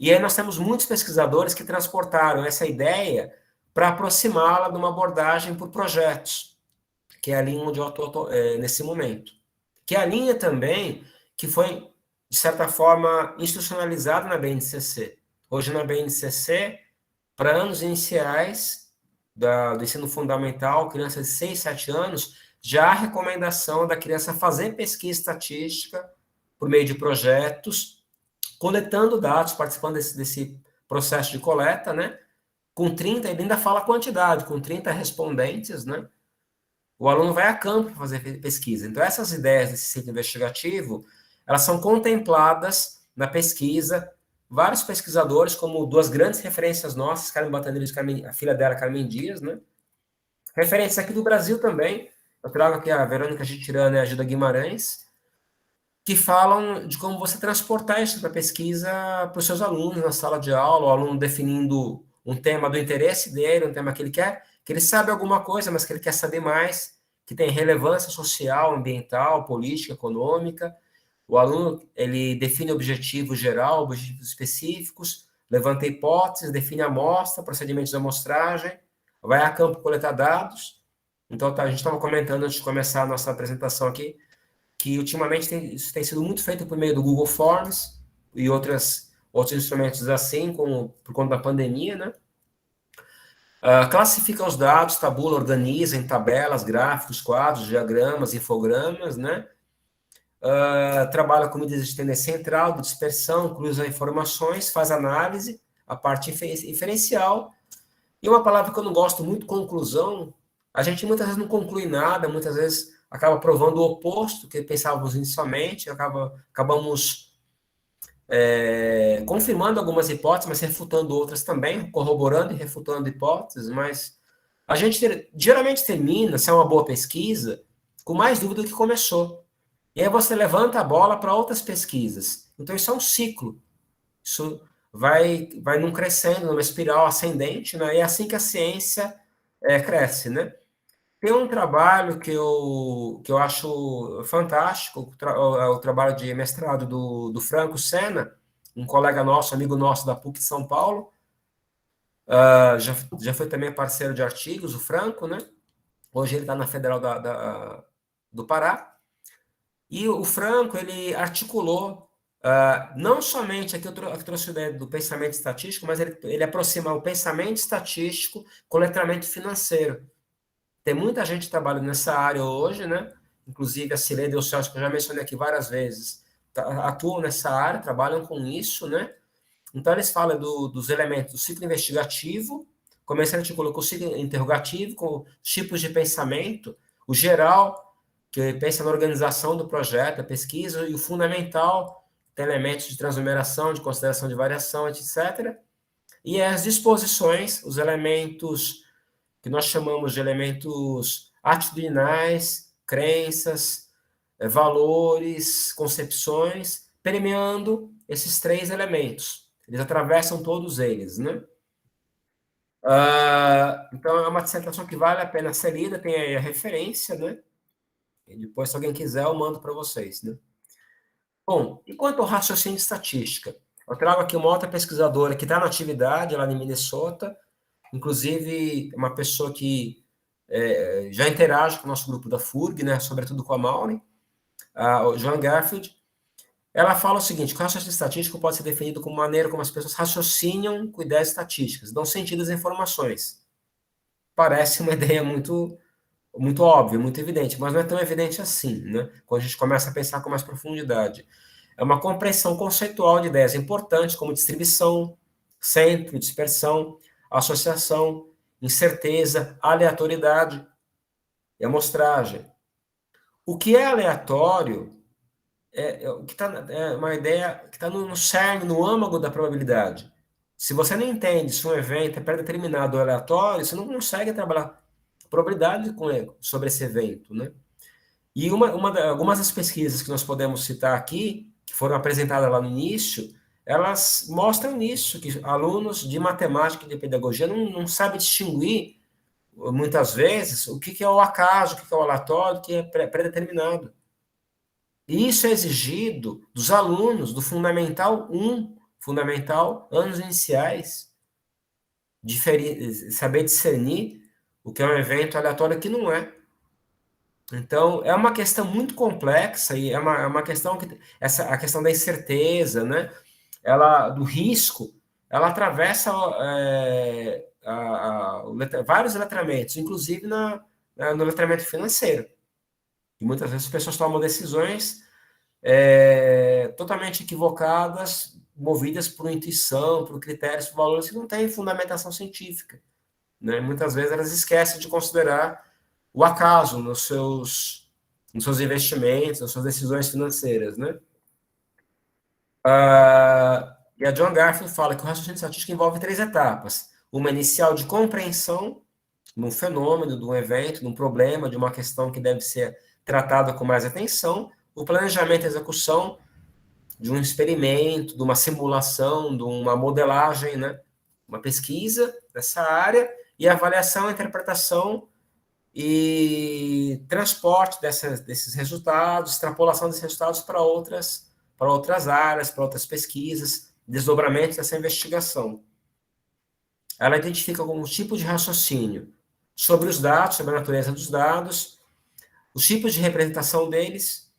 E aí nós temos muitos pesquisadores que transportaram essa ideia para aproximá-la de uma abordagem por projetos, que é a linha onde eu estou nesse momento. Que é a linha também que foi, de certa forma, institucionalizada na BNCC. Hoje, na BNCC, para anos iniciais do ensino fundamental, crianças de 6, 7 anos, já há recomendação da criança fazer pesquisa estatística por meio de projetos, coletando dados, participando desse processo de coleta, né? Com 30, ele ainda fala a quantidade, com 30 respondentes, né? O aluno vai a campo para fazer pesquisa. Então, essas ideias desse ciclo investigativo, elas são contempladas na pesquisa. Vários pesquisadores, como 2 grandes referências nossas, Carmen Batanilha e a filha dela, Carmen Dias, né? Referências aqui do Brasil também. Eu trago aqui a Verônica Gitirana e a Gilda Guimarães, que falam de como você transportar isso para pesquisa para os seus alunos na sala de aula, o aluno definindo um tema do interesse dele, um tema que ele quer, que ele sabe alguma coisa, mas que ele quer saber mais, que tem relevância social, ambiental, política, econômica. O aluno, ele define objetivo geral, objetivos específicos, levanta hipóteses, define a amostra, procedimentos de amostragem, vai a campo coletar dados. Então, a gente estava comentando antes de começar a nossa apresentação aqui, que ultimamente isso tem sido muito feito por meio do Google Forms e outros instrumentos assim, por conta da pandemia, né? Classifica os dados, tabula, organiza em tabelas, gráficos, quadros, diagramas, infogramas, né? Trabalha com medidas de tendência central, de dispersão, cruza informações, faz análise, a parte inferencial. E uma palavra que eu não gosto muito, conclusão. A gente muitas vezes não conclui nada, muitas vezes acaba provando o oposto que pensávamos inicialmente, acabamos confirmando algumas hipóteses, mas refutando outras também, corroborando e refutando hipóteses, mas a gente geralmente termina, se é uma boa pesquisa, com mais dúvida do que começou. E aí você levanta a bola para outras pesquisas. Então isso é um ciclo. Isso vai num crescendo, numa espiral ascendente, né? E é assim que a ciência cresce, né? Tem um trabalho que eu acho fantástico, o trabalho de mestrado do Franco Senna, um colega nosso, amigo nosso da PUC de São Paulo, já foi também parceiro de artigos, o Franco, né? Hoje ele está na Federal do Pará. E o Franco, ele articulou, não somente, aqui eu trouxe a ideia do pensamento estatístico, mas ele aproxima o pensamento estatístico com o letramento financeiro. Tem muita gente trabalhando nessa área hoje, né? Inclusive a Cirene e o Celso, que eu já mencionei aqui várias vezes, atuam nessa área, trabalham com isso, né? Então, eles falam dos elementos do ciclo investigativo, começando a articular com o ciclo interrogativo, com tipos de pensamento, o geral, que pensa na organização do projeto, a pesquisa, e o fundamental, tem elementos de transnumeração, de consideração de variação, etc. E as disposições, os elementos que nós chamamos de elementos atitudinais, crenças, valores, concepções, permeando esses 3 elementos. Eles atravessam todos eles, né? Então, é uma dissertação que vale a pena ser lida, tem aí a referência, né? E depois, se alguém quiser, eu mando para vocês, né? Bom, e quanto ao raciocínio de estatística? Eu trago aqui uma outra pesquisadora que está na atividade, lá em Minnesota, inclusive uma pessoa que já interage com o nosso grupo da FURG, né, sobretudo com a Maureen, o Joan Garfield. Ela fala o seguinte, que o raciocínio estatístico pode ser definido como maneira como as pessoas raciocinam com ideias estatísticas, dão sentido às informações. Parece uma ideia muito óbvia, muito evidente, mas não é tão evidente assim, né? Quando a gente começa a pensar com mais profundidade. É uma compreensão conceitual de ideias importantes, como distribuição, centro, dispersão, associação, incerteza, aleatoriedade e amostragem. O que é aleatório é uma ideia que está no cerne, no âmago da probabilidade. Se você não entende se um evento é pré-determinado ou aleatório, você não consegue trabalhar probabilidade sobre esse evento, né? E algumas das pesquisas que nós podemos citar aqui, que foram apresentadas lá no início, elas mostram isso, que alunos de matemática e de pedagogia não sabem distinguir, muitas vezes, o que é o acaso, o que é o aleatório, o que é pré-determinado. E isso é exigido dos alunos do Fundamental 1, Fundamental, anos iniciais, saber discernir o que é um evento aleatório e o que não é. Então, é uma questão muito complexa e é uma questão que a questão da incerteza, né? Do risco, ela atravessa vários letramentos, inclusive no letramento financeiro. E muitas vezes as pessoas tomam decisões totalmente equivocadas, movidas por intuição, por critérios, por valores que não têm fundamentação científica, né? Muitas vezes elas esquecem de considerar o acaso nos seus investimentos, nas suas decisões financeiras, né? E a Joan Garfield fala que o raciocínio estatístico envolve 3 etapas. Uma inicial de compreensão de um fenômeno, de um evento, de um problema, de uma questão que deve ser tratada com mais atenção. O planejamento e execução de um experimento, de uma simulação, de uma modelagem, né? Uma pesquisa nessa área. E a avaliação, a interpretação e transporte desses resultados, extrapolação desses resultados para outras áreas, para outras pesquisas, desdobramentos dessa investigação. Ela identifica alguns tipos de raciocínio sobre os dados, sobre a natureza dos dados, os tipos de representação deles.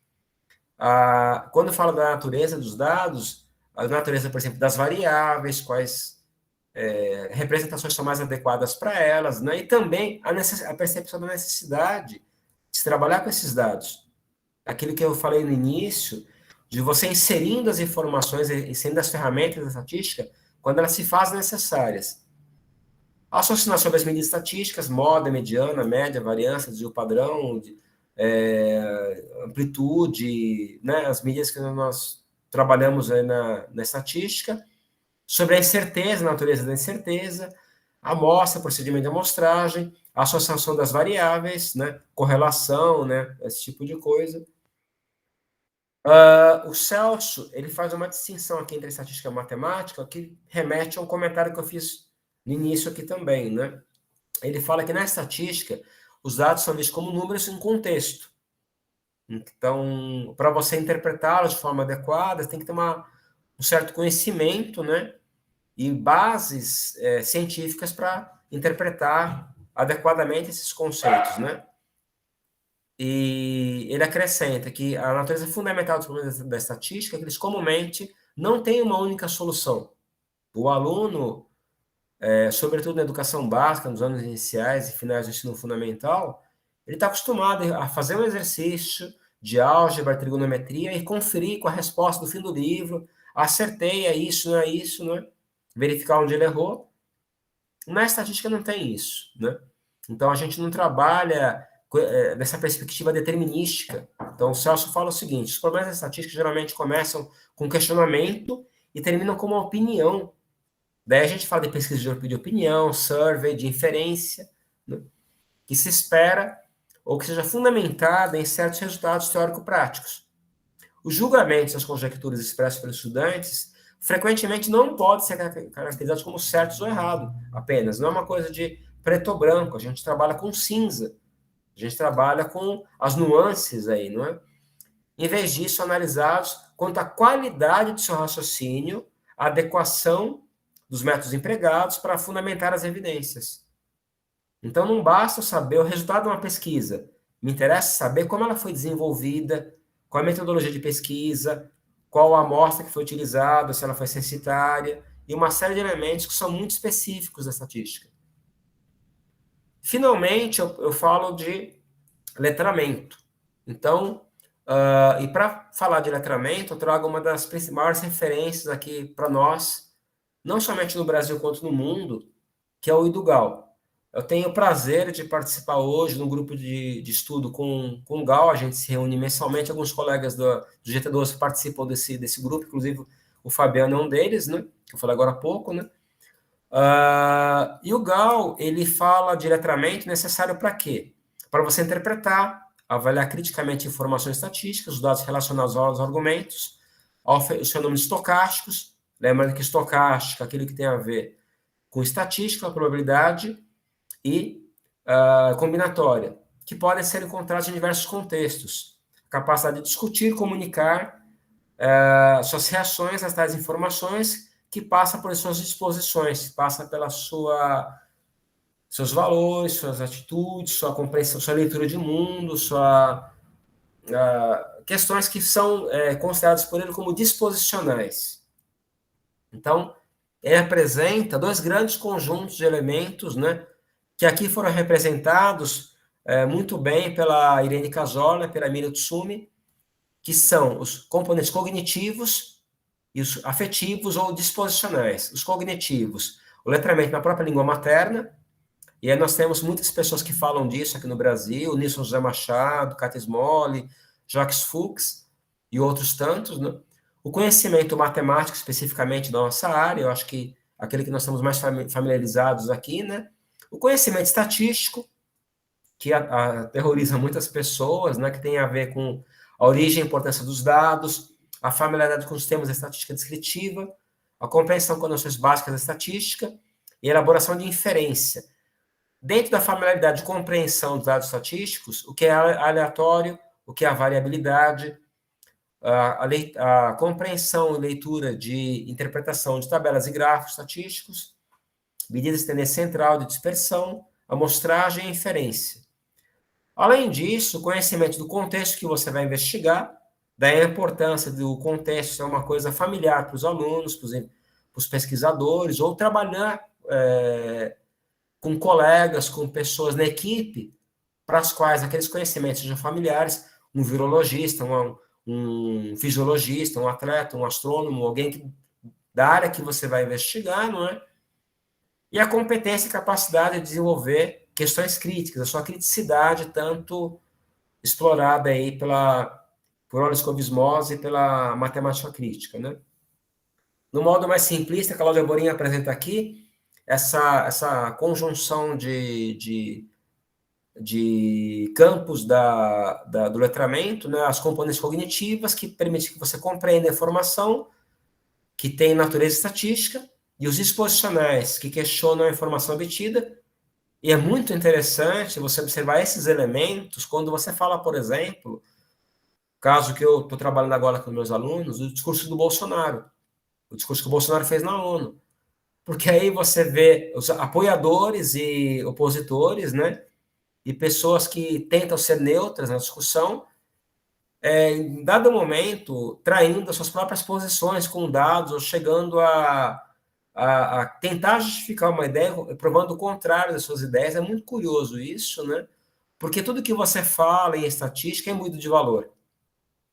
Quando eu falo da natureza dos dados, a natureza, por exemplo, das variáveis, quais representações são mais adequadas para elas, né? E também a percepção da necessidade de se trabalhar com esses dados. Aquilo que eu falei no início, de você inserindo as informações, inserindo as ferramentas da estatística, quando elas se fazem necessárias. Raciocinar sobre as medidas estatísticas, moda, mediana, média, variância, desvio padrão, amplitude, né, as medidas que nós trabalhamos aí na estatística, sobre a incerteza, a natureza da incerteza, a amostra, procedimento de amostragem, a associação das variáveis, né, correlação, né, esse tipo de coisa. O Celso, ele faz uma distinção aqui entre a estatística e a matemática, que remete a um comentário que eu fiz no início aqui também, né? Ele fala que na estatística, os dados são vistos como números em contexto. Então, para você interpretá-los de forma adequada, tem que ter um certo conhecimento, né? E bases científicas para interpretar adequadamente esses conceitos, né? E ele acrescenta que a natureza fundamental dos problemas da estatística é que eles comumente não têm uma única solução. O aluno, sobretudo na educação básica, nos anos iniciais e finais do ensino fundamental, ele está acostumado a fazer um exercício de álgebra, trigonometria e conferir com a resposta do fim do livro, acertei, é isso, não é isso, né? Verificar onde ele errou. Na estatística não tem isso, né? Então a gente não trabalha nessa perspectiva determinística. Então o Celso fala o seguinte: os problemas da estatística geralmente começam com questionamento e terminam com uma opinião. Daí a gente fala de pesquisa de opinião, survey, de inferência, né? Que se espera ou que seja fundamentada em certos resultados teórico-práticos. Os julgamentos, as conjecturas expressas pelos estudantes frequentemente não podem ser caracterizados como certos ou errados apenas. Não é uma coisa de preto ou branco. A gente trabalha com cinza. A gente trabalha com as nuances aí, não é? Em vez disso, analisados quanto à qualidade do seu raciocínio, a adequação dos métodos empregados para fundamentar as evidências. Então, não basta saber o resultado de uma pesquisa. Me interessa saber como ela foi desenvolvida, qual a metodologia de pesquisa, qual a amostra que foi utilizada, se ela foi censitária, e uma série de elementos que são muito específicos da estatística. Finalmente, eu falo de letramento. Então, e para falar de letramento, eu trago uma das maiores referências aqui para nós, não somente no Brasil quanto no mundo, que é o Idugal. Eu tenho o prazer de participar hoje num grupo de estudo com o Gal. A gente se reúne mensalmente, alguns colegas do GT12 participam desse grupo, inclusive o Fabiano é um deles, né? Que eu falei agora há pouco, né? E o Gal, ele fala de letramento necessário para quê? Para você interpretar, avaliar criticamente informações estatísticas, os dados relacionados aos argumentos, os fenômenos estocásticos. Lembrando que estocástica é aquilo que tem a ver com estatística, a probabilidade, e combinatória, que podem ser encontrados em diversos contextos. Capacidade de discutir, comunicar suas reações às tais informações, que passa por suas disposições, passa pela seus valores, suas atitudes, sua compreensão, sua leitura de mundo, questões que são consideradas por ele como disposicionais. Então, ele apresenta dois grandes conjuntos de elementos, né, que aqui foram representados muito bem pela Irene Casola, pela Miriam Tsumi, que são os componentes cognitivos e os afetivos ou disposicionais. Os cognitivos, o letramento na própria língua materna, e aí nós temos muitas pessoas que falam disso aqui no Brasil, Nilson José Machado, Cátia Smolli, Jacques Fuchs e outros tantos, né? O conhecimento matemático, especificamente da nossa área, eu acho que aquele que nós estamos mais familiarizados aqui, né? O conhecimento estatístico, que aterroriza muitas pessoas, né? Que tem a ver com a origem e importância dos dados, a familiaridade com os termos da estatística descritiva, a compreensão com noções básicas da estatística e a elaboração de inferência. Dentro da familiaridade de compreensão dos dados estatísticos, o que é aleatório, o que é a variabilidade, a compreensão e leitura de interpretação de tabelas e gráficos estatísticos, medidas de tendência central de dispersão, amostragem e inferência. Além disso, conhecimento do contexto que você vai investigar, daí a importância do contexto ser uma coisa familiar para os alunos, para os pesquisadores, ou trabalhar com colegas, com pessoas na equipe, para as quais aqueles conhecimentos sejam familiares, um virologista, um fisiologista, um atleta, um astrônomo, alguém da área que você vai investigar, não é? E a competência e capacidade de desenvolver questões críticas, a sua criticidade, tanto explorada aí por Wallace Cobismose e pela matemática crítica, né? No modo mais simplista, que a Cláudia Borin apresenta aqui, essa conjunção de campos do letramento, né, as componentes cognitivas que permitem que você compreenda a informação que tem natureza estatística e os disposicionais que questionam a informação obtida. E é muito interessante você observar esses elementos quando você fala, por exemplo, caso que eu estou trabalhando agora com meus alunos, o discurso do Bolsonaro, o discurso que o Bolsonaro fez na ONU. Porque aí você vê os apoiadores e opositores, né? E pessoas que tentam ser neutras na discussão, em dado momento, traindo as suas próprias posições com dados, ou chegando a tentar justificar uma ideia, provando o contrário das suas ideias. É muito curioso isso, né? Porque tudo que você fala em estatística é muito de valor.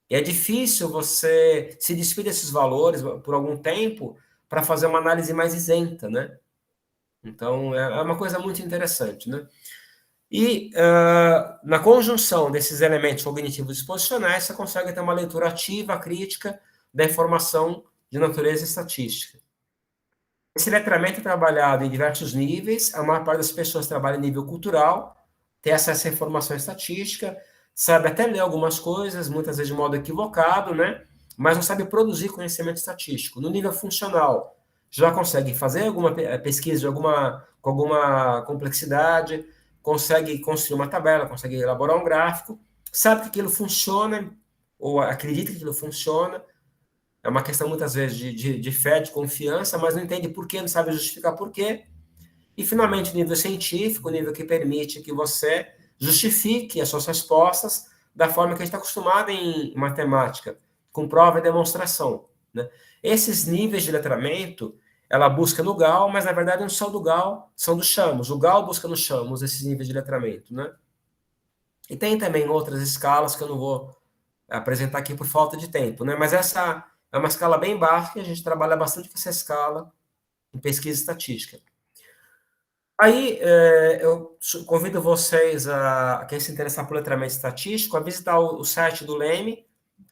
E é difícil você se despir desses valores por algum tempo para fazer uma análise mais isenta, né? Então, é uma coisa muito interessante, né? E na conjunção desses elementos cognitivos disposicionais, você consegue ter uma leitura ativa, crítica da informação de natureza estatística. Esse letramento é trabalhado em diversos níveis, a maior parte das pessoas trabalha em nível cultural, tem acesso à informação estatística, sabe até ler algumas coisas, muitas vezes de modo equivocado, né? Mas não sabe produzir conhecimento estatístico. No nível funcional, já consegue fazer alguma pesquisa com alguma complexidade, consegue construir uma tabela, consegue elaborar um gráfico, sabe que aquilo funciona, ou acredita que aquilo funciona. É uma questão, muitas vezes, de fé, de confiança, mas não entende por quê, não sabe justificar por quê. E, finalmente, o nível científico, o nível que permite que você justifique as suas respostas da forma que a gente está acostumado em matemática, com prova e demonstração, né? Esses níveis de letramento, ela busca no GAL, mas, na verdade, não são do GAL, são do Chamos. O GAL busca no Chamos esses níveis de letramento, né? E tem também outras escalas que eu não vou apresentar aqui por falta de tempo, né? Mas essa é uma escala bem básica e a gente trabalha bastante com essa escala em pesquisa estatística. Aí, eu convido vocês, quem se interessar por letramento estatístico, a visitar o site do LEME,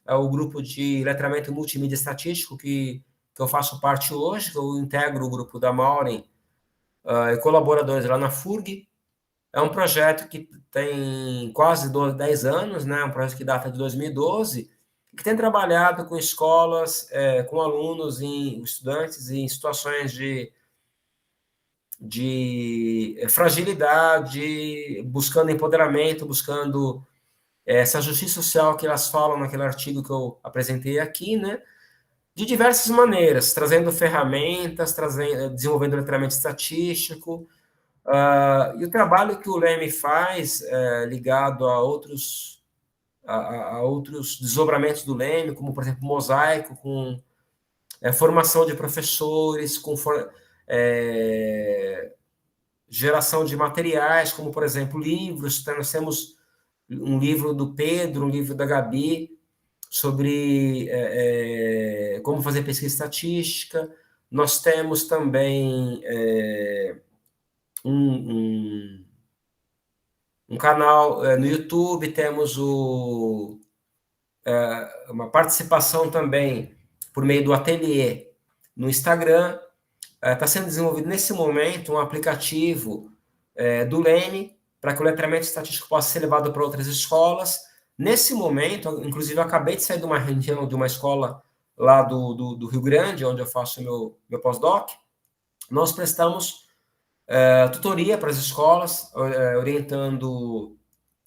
o grupo de letramento multimídia estatístico que eu faço parte hoje, que eu integro o grupo da Maureen e colaboradores lá na FURG. É um projeto que tem quase 10 anos, né? Um projeto que data de 2012, que tem trabalhado com escolas, com alunos, estudantes em situações de fragilidade, buscando empoderamento, buscando essa justiça social que elas falam naquele artigo que eu apresentei aqui, né? De diversas maneiras, trazendo ferramentas, desenvolvendo letramento estatístico, e o trabalho que o LEME faz, ligado a outros desdobramentos do LEME, como, por exemplo, mosaico, com formação de professores, com geração de materiais, como, por exemplo, livros. Nós temos um livro do Pedro, um livro da Gabi, sobre como fazer pesquisa estatística. Nós temos também um canal no YouTube, temos uma participação também por meio do ateliê no Instagram. Está sendo desenvolvido nesse momento um aplicativo do LEME para que o letramento estatístico possa ser levado para outras escolas. Nesse momento, inclusive, eu acabei de sair de uma reunião de uma escola lá do Rio Grande, onde eu faço meu pós-doc. Nós prestamos tutoria para as escolas, orientando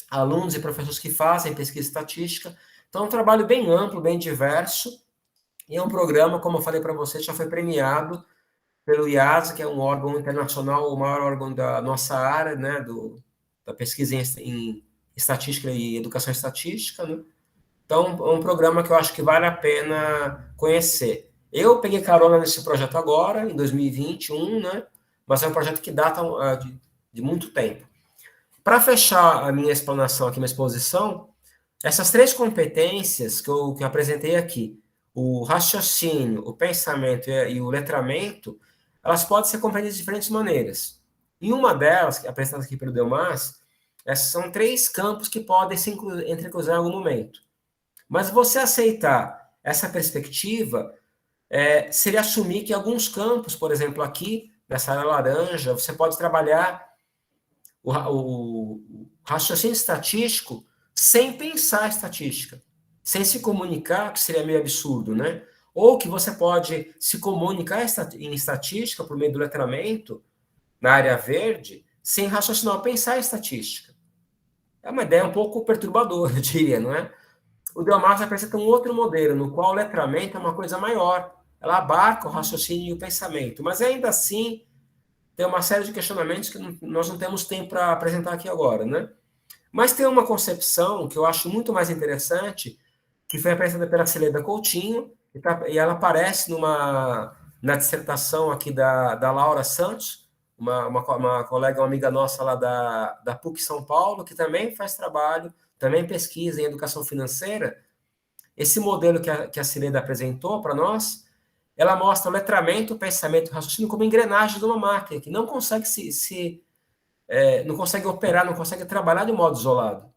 alunos e professores que fazem pesquisa estatística, Então, é um trabalho bem amplo, bem diverso, e é um programa, como eu falei para você, já foi premiado pelo IASA, que é um órgão internacional, o maior órgão da nossa área, né, da pesquisa em estatística e educação estatística, né? Então, é um programa que eu acho que vale a pena conhecer. Eu peguei carona nesse projeto agora, em 2021, né? Mas é um projeto que data de muito tempo. Para fechar a minha explanação aqui, minha exposição, essas 3 competências que eu apresentei aqui, o raciocínio, o pensamento e o letramento, elas podem ser compreendidas de diferentes maneiras. Em uma delas, que é apresentada aqui pelo Delmas, essas são 3 campos que podem se entrecruzar em algum momento. Mas você aceitar essa perspectiva seria assumir que alguns campos, por exemplo, aqui, nessa área laranja, você pode trabalhar o raciocínio estatístico sem pensar estatística, sem se comunicar, que seria meio absurdo, né? Ou que você pode se comunicar em estatística por meio do letramento, na área verde, sem raciocinar, pensar em estatística. É uma ideia um pouco perturbadora, eu diria, não é? O Delmas apresenta um outro modelo, no qual o letramento é uma coisa maior. Ela abarca o raciocínio e o pensamento, mas ainda assim tem uma série de questionamentos que nós não temos tempo para apresentar aqui agora, né? Mas tem uma concepção que eu acho muito mais interessante, que foi apresentada pela Celeda Coutinho, e ela aparece na dissertação aqui da Laura Santos, uma colega, uma amiga nossa lá da PUC São Paulo, que também faz trabalho, também pesquisa em educação financeira. Esse modelo que a Celeda apresentou para nós, ela mostra o letramento, o pensamento, o raciocínio como engrenagem de uma máquina, que não consegue não consegue operar, não consegue trabalhar de modo isolado.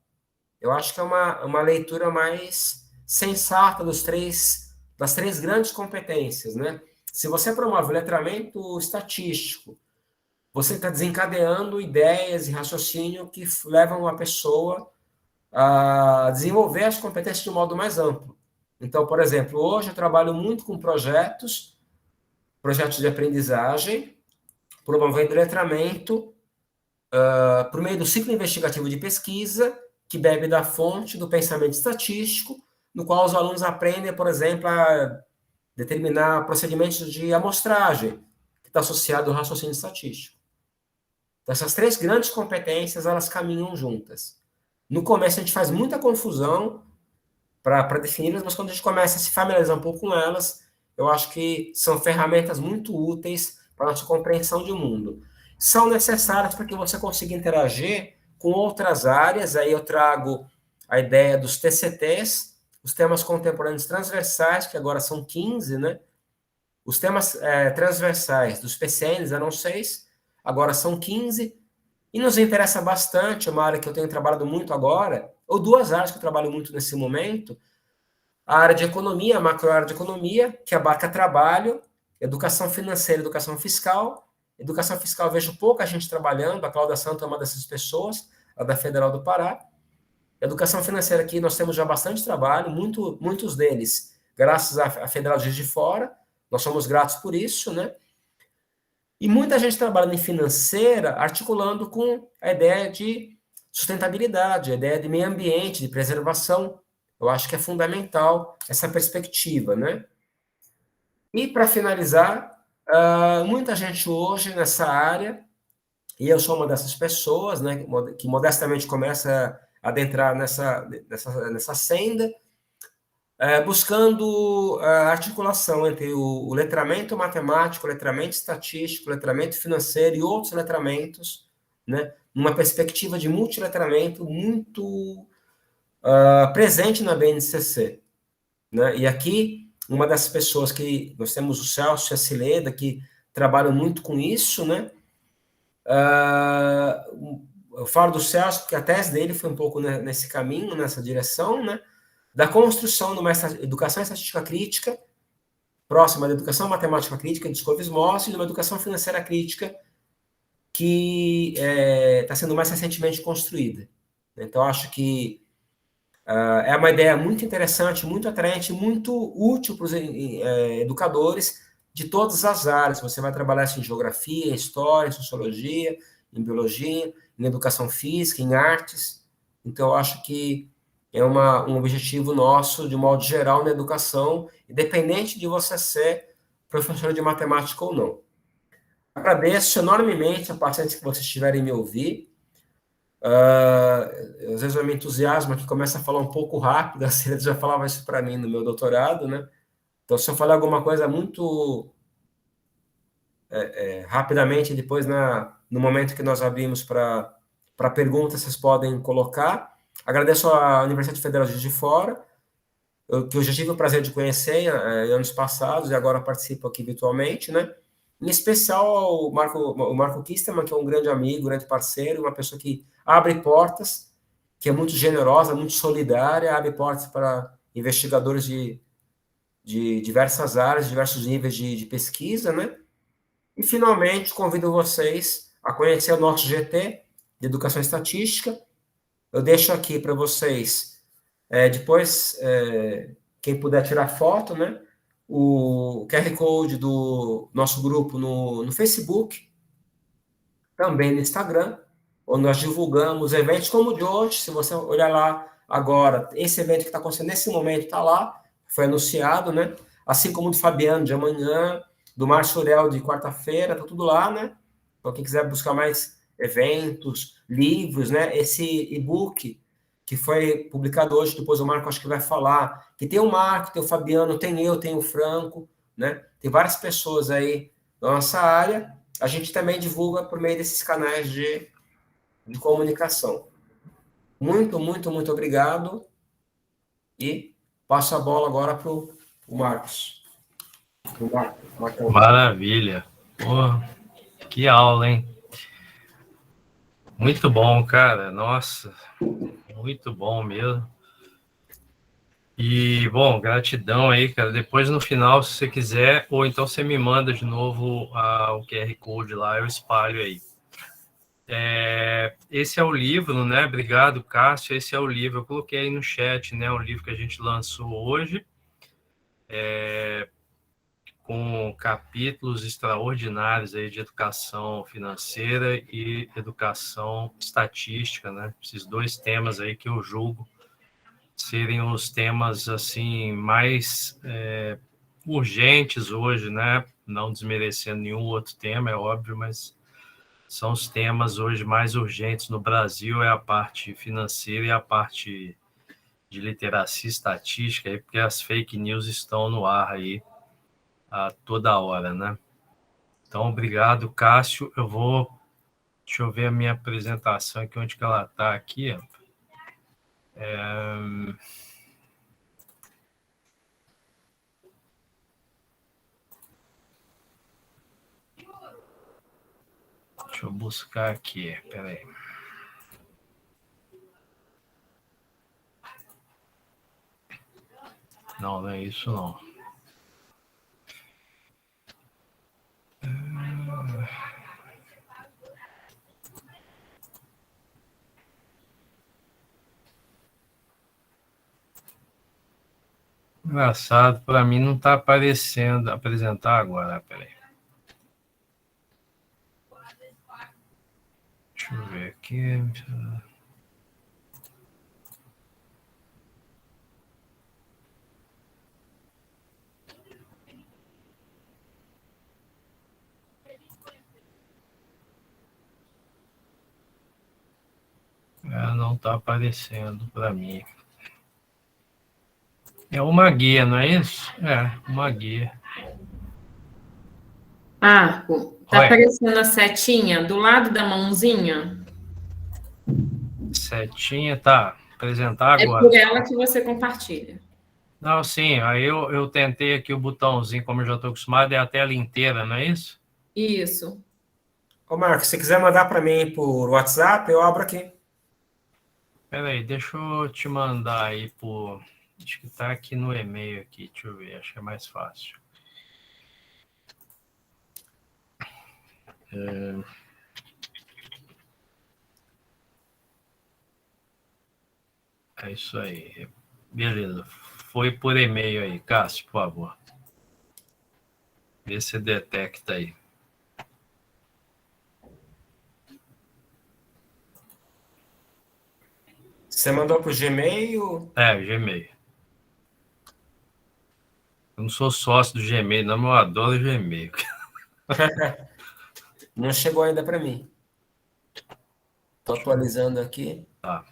Eu acho que é uma leitura mais sensata das 3 grandes competências, né? Se você promove o letramento estatístico, você está desencadeando ideias e raciocínio que levam a pessoa a desenvolver as competências de um modo mais amplo. Então, por exemplo, hoje eu trabalho muito com projetos de aprendizagem, promovendo letramento por meio do ciclo investigativo de pesquisa, que bebe da fonte do pensamento estatístico, no qual os alunos aprendem, por exemplo, a determinar procedimentos de amostragem, que está associado ao raciocínio estatístico. Então, essas 3 grandes competências, elas caminham juntas. No começo, a gente faz muita confusão para defini-las, mas quando a gente começa a se familiarizar um pouco com elas, eu acho que são ferramentas muito úteis para a nossa compreensão de mundo. São necessárias para que você consiga interagir com outras áreas. Aí eu trago a ideia dos TCTs, os temas contemporâneos transversais, que agora são 15, né? Os temas transversais dos PCNs eram 6, agora são 15, e nos interessa bastante, uma área que eu tenho trabalhado muito agora, ou 2 áreas que eu trabalho muito nesse momento, a área de economia, a macro-área de economia, que abarca trabalho, educação financeira, educação fiscal. Educação fiscal, eu vejo pouca gente trabalhando, a Cláudia Santos é uma dessas pessoas, a da Federal do Pará. Educação financeira aqui, nós temos já bastante trabalho, muitos deles, graças à Federal de Juiz de Fora, nós somos gratos por isso, né? E muita gente trabalhando em financeira, articulando com a ideia de sustentabilidade, a ideia de meio ambiente, de preservação. Eu acho que é fundamental essa perspectiva, né? E, para finalizar, muita gente hoje nessa área, e eu sou uma dessas pessoas, né, que modestamente começa a adentrar nessa senda, buscando a articulação entre o letramento matemático, o letramento estatístico, o letramento financeiro e outros letramentos, né, numa perspectiva de multiletramento muito presente na BNCC. Né? E aqui, uma das pessoas que nós temos, o Celso e a Cileda, que trabalham muito com isso, né? Eu falo do Celso porque a tese dele foi um pouco nesse caminho, nessa direção, né? Da construção de uma educação estatística crítica, próxima da educação matemática crítica, de Scoville-Mosse, e de uma educação financeira crítica que está sendo mais recentemente construída. Então, acho que é uma ideia muito interessante, muito atraente, muito útil para os educadores de todas as áreas. Você vai trabalhar em geografia, em história, em sociologia, em biologia, em educação física, em artes. Então, eu acho que é um objetivo nosso, de modo geral, na educação, independente de você ser professor de matemática ou não. Agradeço enormemente a paciência que vocês tiverem em me ouvir. Às vezes eu me entusiasmo aqui, começa a falar um pouco rápido, a Cida já falava isso para mim no meu doutorado, né? Então, se eu falar alguma coisa muito rapidamente, depois no momento que nós abrimos para perguntas, vocês podem colocar. Agradeço à Universidade Federal de Juiz de Fora, que eu já tive o prazer de conhecer em anos passados e agora participo aqui virtualmente, né? Em especial o Marco Kisterman, que é um grande amigo, grande parceiro, uma pessoa que abre portas, que é muito generosa, muito solidária, abre portas para investigadores de diversas áreas, diversos níveis de pesquisa, né? E, finalmente, convido vocês a conhecer o nosso GT de Educação Estatística. Eu deixo aqui para vocês, depois, quem puder tirar foto, né? O QR Code do nosso grupo no Facebook, também no Instagram, onde nós divulgamos eventos como o de hoje. Se você olhar lá agora, esse evento que está acontecendo nesse momento está lá, foi anunciado, né? Assim como o do Fabiano de amanhã, do Márcio Urel de quarta-feira, está tudo lá, né? Então, quem quiser buscar mais eventos, livros, né? Esse e-book que foi publicado hoje, depois o Marco acho que vai falar, que tem o Marco, tem o Fabiano, tem eu, tem o Franco, né? Tem várias pessoas aí da nossa área. A gente também divulga por meio desses canais de comunicação. Muito, muito, muito obrigado. E passo a bola agora para o Marcos. Maravilha. Pô, que aula, hein? Muito bom, cara. Nossa, muito bom mesmo. E, bom, gratidão aí, cara. Depois, no final, se você quiser, ou então você me manda de novo o QR Code lá, eu espalho aí. Esse é o livro, né? Obrigado, Cássio. Esse é o livro. Eu coloquei aí no chat, né? O livro que a gente lançou hoje, com capítulos extraordinários aí de educação financeira e educação estatística, né? Esses dois temas aí que eu julgo serem os temas assim mais urgentes hoje, né? Não desmerecendo nenhum outro tema, é óbvio, mas são os temas hoje mais urgentes no Brasil, é a parte financeira e a parte de literacia estatística, aí, porque as fake news estão no ar aí a toda hora, né? Então, obrigado, Cássio. Deixa eu ver a minha apresentação aqui, onde que ela está aqui. Deixa eu buscar aqui, peraí. Não, não é isso, não. Engraçado, para mim não está aparecendo. Apresentar agora, peraí. Deixa eu ver aqui. Não está aparecendo para mim. É uma guia, não é isso? É, uma guia. Marco, tá aparecendo a setinha do lado da mãozinha? Setinha, tá. Apresentar agora. É por ela que você compartilha. Não, sim, aí eu tentei aqui o botãozinho, como eu já estou acostumado, é a tela inteira, não é isso? Isso. Ô, Marcos, se quiser mandar para mim por WhatsApp, eu abro aqui. Peraí, deixa eu te mandar aí por... Acho que está aqui no e-mail aqui, deixa eu ver, acho que é mais fácil. É isso aí. Beleza. Foi por e-mail aí, Cássio, por favor. Vê se detecta aí. Você mandou para o Gmail? É, Gmail. Eu não sou sócio do Gmail, não, mas eu adoro o Gmail. Não chegou ainda para mim. Estou atualizando aqui. Tá,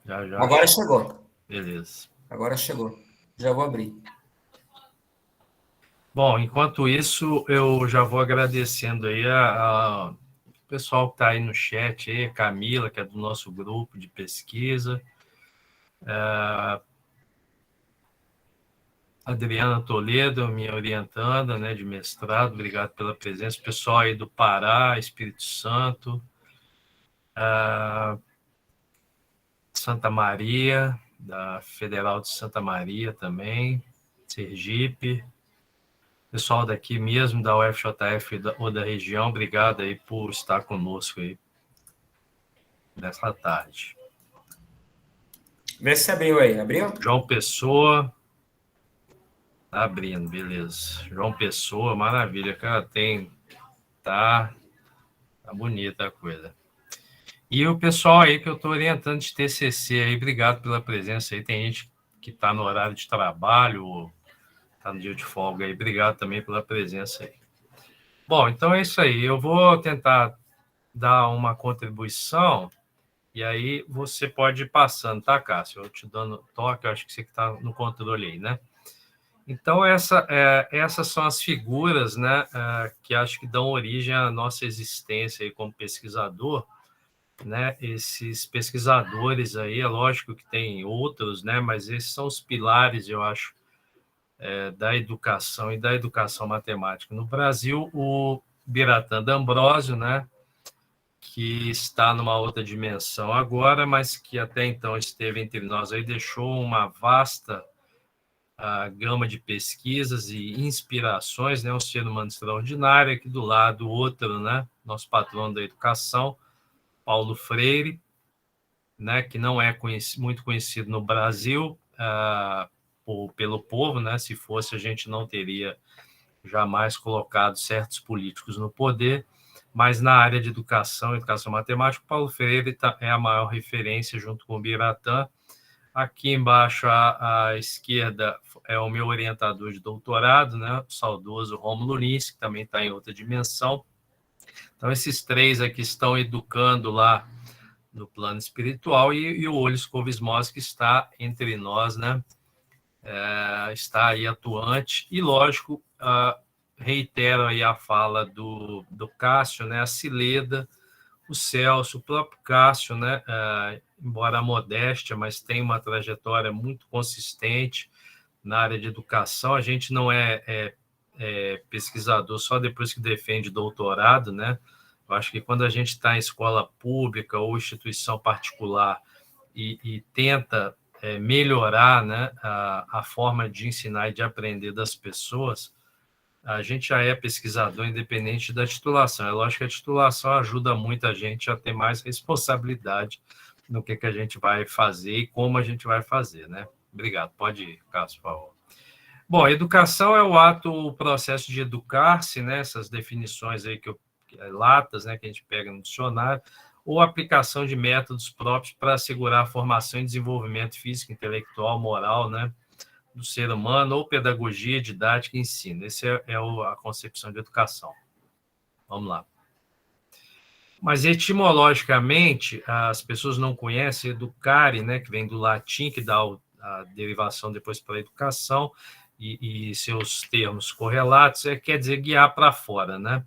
já. Agora chegou. Beleza. Agora chegou. Já vou abrir. Bom, enquanto isso, eu já vou agradecendo aí o pessoal que está aí no chat, aí, a Camila, que é do nosso grupo de pesquisa, Adriana Toledo, minha orientanda, né, de mestrado, obrigado pela presença, o pessoal aí do Pará, Espírito Santo, Santa Maria, da Federal de Santa Maria também, Sergipe, pessoal daqui mesmo, da UFJF ou da região, obrigado aí por estar conosco aí nessa tarde. Vê se abriu aí. Abriu? João Pessoa, tá abrindo, beleza. João Pessoa, maravilha, cara, tá bonita a coisa. E o pessoal aí que eu estou orientando de TCC aí, obrigado pela presença aí, tem gente que está no horário de trabalho ou está no dia de folga aí, obrigado também pela presença aí. Bom, então é isso aí, eu vou tentar dar uma contribuição e aí você pode ir passando, tá, Cássio? Eu te dando toque, eu acho que você que está no controle aí, né? Então, essas são as figuras, né, que acho que dão origem à nossa existência aí como pesquisador, né? Esses pesquisadores aí, é lógico que tem outros, né, mas esses são os pilares, eu acho, da educação e da educação matemática. No Brasil, o Biratan D'Ambrosio, né, que está numa outra dimensão agora, mas que até então esteve entre nós aí, deixou uma vasta gama de pesquisas e inspirações, né, um ser humano extraordinário. Aqui do lado, outro, né, nosso patrono da educação, Paulo Freire, né, que não é muito conhecido no Brasil pelo povo, né? Se fosse, a gente não teria jamais colocado certos políticos no poder, mas na área de educação matemática, Paulo Freire é a maior referência junto com o Biratan. Aqui embaixo, à esquerda, é o meu orientador de doutorado, né, o saudoso Rômulo Lins, que também está em outra dimensão. Então, esses três aqui estão educando lá no plano espiritual, e o Olis Kovismos, que está entre nós, né? Está aí atuante, e lógico, reitero aí a fala do Cássio, né? A Cileda, o Celso, o próprio Cássio, né? Embora a modéstia, mas tem uma trajetória muito consistente na área de educação. A gente não é pesquisador só depois que defende doutorado, né? Eu acho que quando a gente está em escola pública ou instituição particular e tenta melhorar, né, a forma de ensinar e de aprender das pessoas, a gente já é pesquisador independente da titulação. É lógico que a titulação ajuda muito a gente a ter mais responsabilidade no que a gente vai fazer e como a gente vai fazer, né? Obrigado. Pode ir, Cássio, por favor. Bom, educação é o processo de educar-se, né? Essas definições aí latas, né, que a gente pega no dicionário, ou aplicação de métodos próprios para assegurar a formação e desenvolvimento físico, intelectual, moral, né, do ser humano, ou pedagogia, didática e ensino. Essa é a concepção de educação. Vamos lá. Mas, etimologicamente, as pessoas não conhecem educare, né, que vem do latim, que dá a derivação depois para a educação, e seus termos correlatos, quer dizer guiar para fora, né?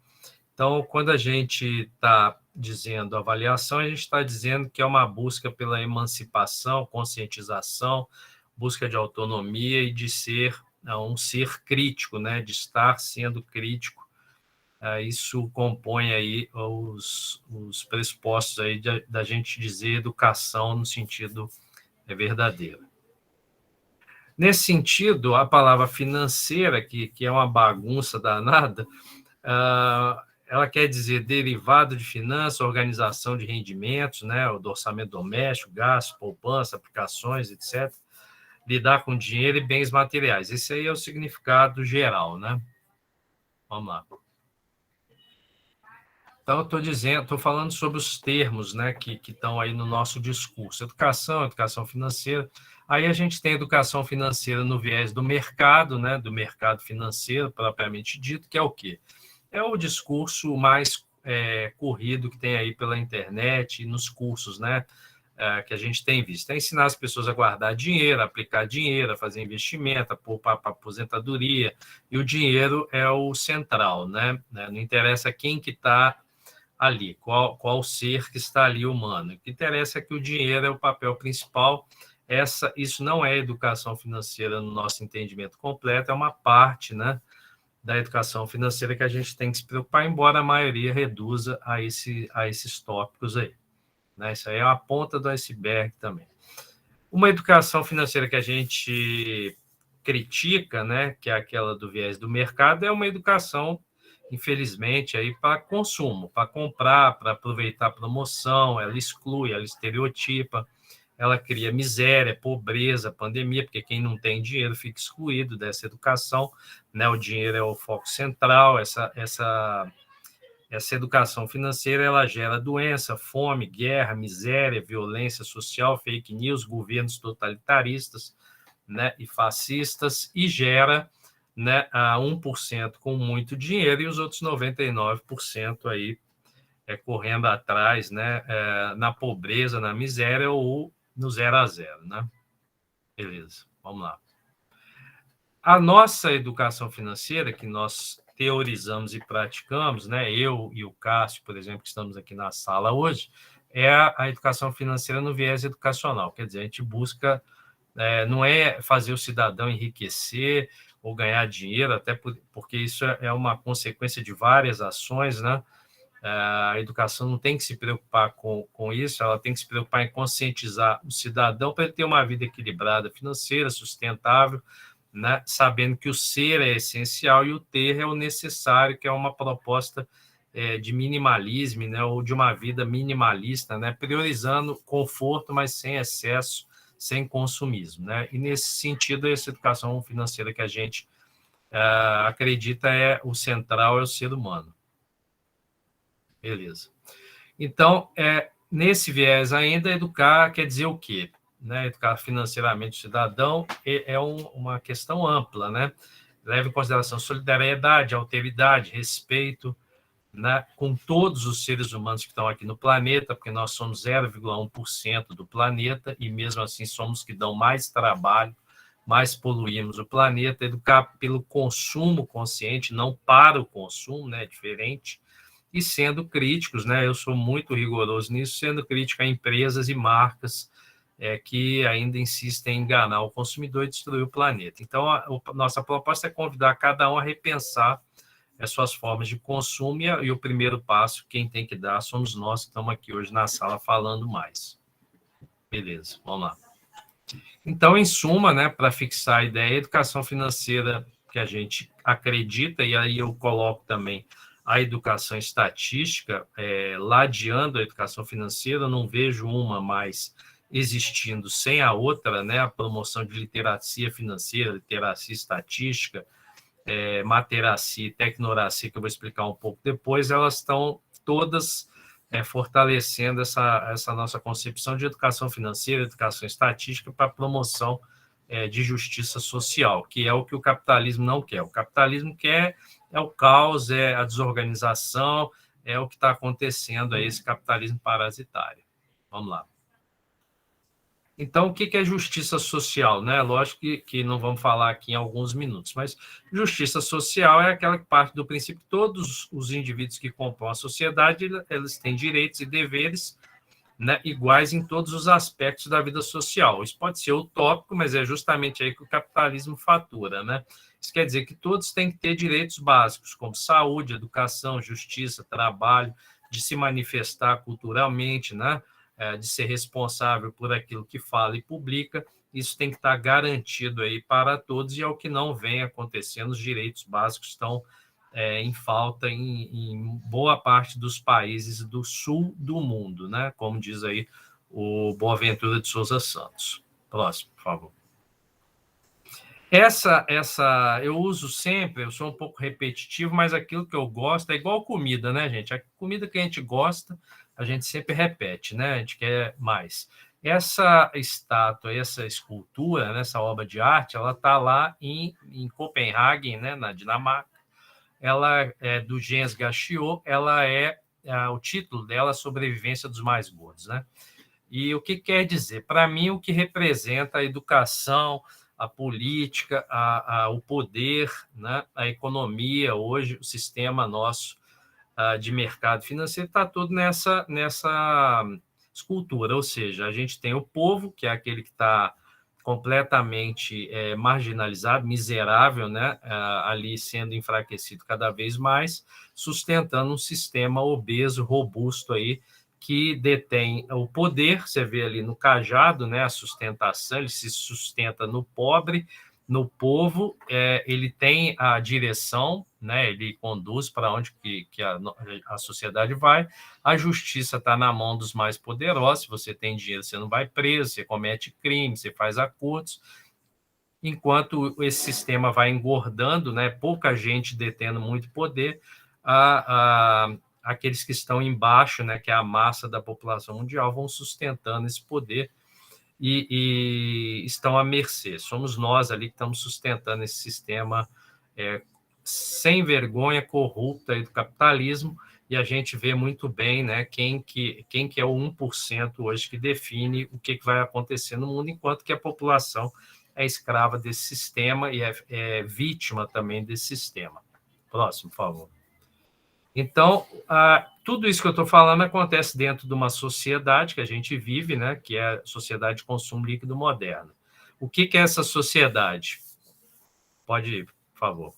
Então, quando a gente está dizendo avaliação, a gente está dizendo que é uma busca pela emancipação, conscientização, busca de autonomia e de ser um ser crítico, né? De estar sendo crítico. Isso compõe aí os pressupostos aí da gente dizer educação no sentido verdadeiro. Nesse sentido, a palavra financeira, que é uma bagunça danada, ela quer dizer derivado de finanças, organização de rendimentos, né, o do orçamento doméstico, gastos, poupança, aplicações, etc. Lidar com dinheiro e bens materiais. Esse aí é o significado geral, né? Vamos lá. Então, estou falando sobre os termos, né, que estão aí no nosso discurso. Educação financeira. Aí a gente tem educação financeira no viés do mercado, né, do mercado financeiro, propriamente dito, que é o quê? É o discurso mais corrido que tem aí pela internet e nos cursos, né, que a gente tem visto. É ensinar as pessoas a guardar dinheiro, a aplicar dinheiro, a fazer investimento, a poupar para aposentadoria, e o dinheiro é o central, né? Não interessa quem que está ali, qual ser que está ali humano. O que interessa é que o dinheiro é o papel principal. Isso não é educação financeira no nosso entendimento completo, é uma parte, né, da educação financeira que a gente tem que se preocupar, embora a maioria reduza a esses tópicos aí. Né? Isso aí é a ponta do iceberg também. Uma educação financeira que a gente critica, né, que é aquela do viés do mercado, é uma educação, infelizmente, aí para consumo, para comprar, para aproveitar a promoção. Ela exclui, ela estereotipa, ela cria miséria, pobreza, pandemia, porque quem não tem dinheiro fica excluído dessa educação, né? O dinheiro é o foco central. Essa educação financeira, ela gera doença, fome, guerra, miséria, violência social, fake news, governos totalitaristas, né, e fascistas, e gera, né, a 1% com muito dinheiro e os outros 99% aí correndo atrás, né, na pobreza, na miséria ou no 0 a 0, né? Beleza, vamos lá. A nossa educação financeira, que nós teorizamos e praticamos, né? Eu e o Cássio, por exemplo, que estamos aqui na sala hoje, é a educação financeira no viés educacional. Quer dizer, a gente busca, não é fazer o cidadão enriquecer ou ganhar dinheiro, até porque isso é uma consequência de várias ações, né? A educação não tem que se preocupar com isso, ela tem que se preocupar em conscientizar o cidadão para ele ter uma vida equilibrada, financeira, sustentável, né? Sabendo que o ser é essencial e o ter é o necessário, que é uma proposta de minimalismo, né? Ou de uma vida minimalista, né? Priorizando conforto, mas sem excesso, sem consumismo, né? E nesse sentido, essa educação financeira que a gente acredita o central é o ser humano. Beleza. Então, nesse viés ainda, educar quer dizer o quê? Né? Educar financeiramente o cidadão uma questão ampla, né? Leva em consideração solidariedade, alteridade, respeito, né, com todos os seres humanos que estão aqui no planeta, porque nós somos 0,1% do planeta e mesmo assim somos que dão mais trabalho, mais poluímos o planeta. Educar pelo consumo consciente, não para o consumo, né, diferente, e sendo críticos, né, eu sou muito rigoroso nisso, sendo crítico a empresas e marcas que ainda insistem em enganar o consumidor e destruir o planeta. Então, a nossa proposta é convidar cada um a repensar as suas formas de consumo e o primeiro passo, quem tem que dar, somos nós que estamos aqui hoje na sala falando mais. Beleza, vamos lá. Então, em suma, né, para fixar a ideia, a educação financeira que a gente acredita, e aí eu coloco também a educação estatística, ladeando a educação financeira, eu não vejo uma mais existindo sem a outra, né? A promoção de literacia financeira, literacia estatística, materacia e tecnoracia, que eu vou explicar um pouco depois, elas estão todas fortalecendo essa nossa concepção de educação financeira, educação estatística para a promoção de justiça social, que é o que o capitalismo não quer. O capitalismo quer o caos, a desorganização, é o que está acontecendo aí, esse capitalismo parasitário. Vamos lá. Então, o que é justiça social? Né? Lógico que não vamos falar aqui em alguns minutos, mas justiça social é aquela que parte do princípio que todos os indivíduos que compõem a sociedade, eles têm direitos e deveres, né, iguais em todos os aspectos da vida social. Isso pode ser utópico, mas é justamente aí que o capitalismo fatura, né? Isso quer dizer que todos têm que ter direitos básicos, como saúde, educação, justiça, trabalho, de se manifestar culturalmente, né? De ser responsável por aquilo que fala e publica. Isso tem que estar garantido aí para todos, e é o que não vem acontecendo. Os direitos básicos estão em falta em boa parte dos países do sul do mundo, né? Como diz aí o Boaventura de Souza Santos. Próximo, por favor. Eu uso sempre, eu sou um pouco repetitivo, mas aquilo que eu gosto é igual comida, né, gente? A comida que a gente gosta, a gente sempre repete, né? A gente quer mais. Essa estátua, essa escultura, né, essa obra de arte, ela está lá em Copenhague, né, na Dinamarca. Ela é do Jens Gachet, ela o título dela é Sobrevivência dos Mais Gordos, né? E o que quer dizer? Para mim, o que representa a educação, a política, o poder, né? A economia hoje, o sistema nosso de mercado financeiro está tudo nessa escultura, ou seja, a gente tem o povo, que é aquele que está completamente marginalizado, miserável, né? Ali sendo enfraquecido cada vez mais, sustentando um sistema obeso, robusto aí, que detém o poder, você vê ali no cajado, né, a sustentação, ele se sustenta no pobre, no povo, ele tem a direção, né, ele conduz para onde que a sociedade vai, a justiça está na mão dos mais poderosos, se você tem dinheiro, você não vai preso, você comete crime, você faz acordos, enquanto esse sistema vai engordando, né, pouca gente detendo muito poder, aqueles que estão embaixo, né, que é a massa da população mundial, vão sustentando esse poder e estão à mercê. Somos nós ali que estamos sustentando esse sistema sem vergonha, corrupto aí do capitalismo, e a gente vê muito bem, né, quem que é o 1% hoje que define o que vai acontecer no mundo, enquanto que a população é escrava desse sistema e é vítima também desse sistema. Próximo, por favor. Então, tudo isso que eu estou falando acontece dentro de uma sociedade que a gente vive, né, que é a sociedade de consumo líquido moderno. O que é essa sociedade? Pode ir, por favor.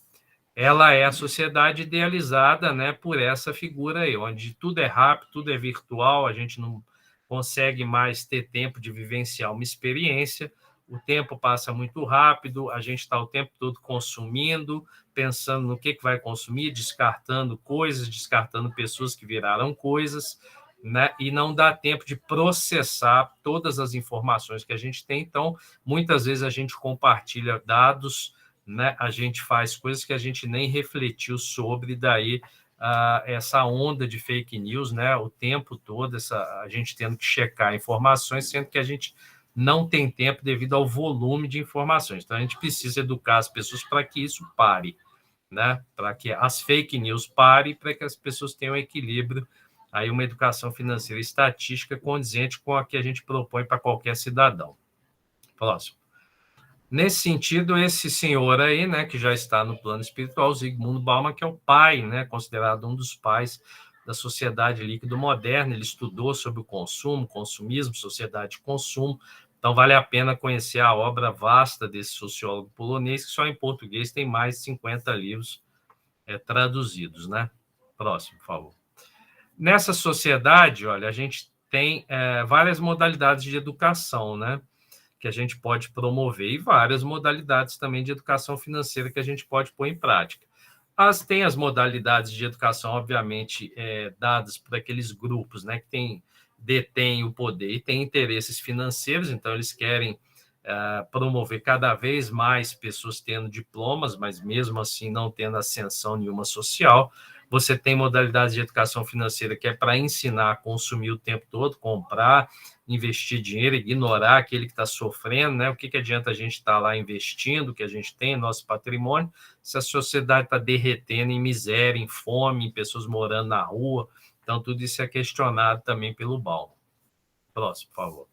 Ela é a sociedade idealizada, né, por essa figura aí, onde tudo é rápido, tudo é virtual, a gente não consegue mais ter tempo de vivenciar uma experiência, o tempo passa muito rápido, a gente está o tempo todo consumindo, pensando no que vai consumir, descartando coisas, descartando pessoas que viraram coisas, né? E não dá tempo de processar todas as informações que a gente tem. Então, muitas vezes a gente compartilha dados, né? A gente faz coisas que a gente nem refletiu sobre, daí essa onda de fake news, né? O tempo todo, a gente tendo que checar informações, sendo que a gente não tem tempo devido ao volume de informações. Então, a gente precisa educar as pessoas para que isso pare, né? Para que as fake news parem, para que as pessoas tenham equilíbrio, aí uma educação financeira e estatística condizente com a que a gente propõe para qualquer cidadão. Próximo. Nesse sentido, esse senhor aí, né, que já está no plano espiritual, Zygmunt Bauman, que é o pai, né, considerado um dos pais da sociedade líquido moderna, ele estudou sobre o consumo, consumismo, sociedade de consumo, então vale a pena conhecer a obra vasta desse sociólogo polonês, que só em português tem mais de 50 livros traduzidos, né? Próximo, por favor. Nessa sociedade, olha, a gente tem várias modalidades de educação, né, que a gente pode promover, e várias modalidades também de educação financeira que a gente pode pôr em prática. Tem as modalidades de educação, obviamente, dadas por aqueles grupos, né, que detêm o poder e têm interesses financeiros, então eles querem promover cada vez mais pessoas tendo diplomas, mas mesmo assim não tendo ascensão nenhuma social. Você tem modalidades de educação financeira que é para ensinar a consumir o tempo todo, comprar, investir dinheiro, ignorar aquele que está sofrendo, né? O que adianta a gente estar lá investindo, o que a gente tem, nosso patrimônio, se a sociedade está derretendo em miséria, em fome, em pessoas morando na rua. Então, tudo isso é questionado também pelo Bauman. Próximo, por favor.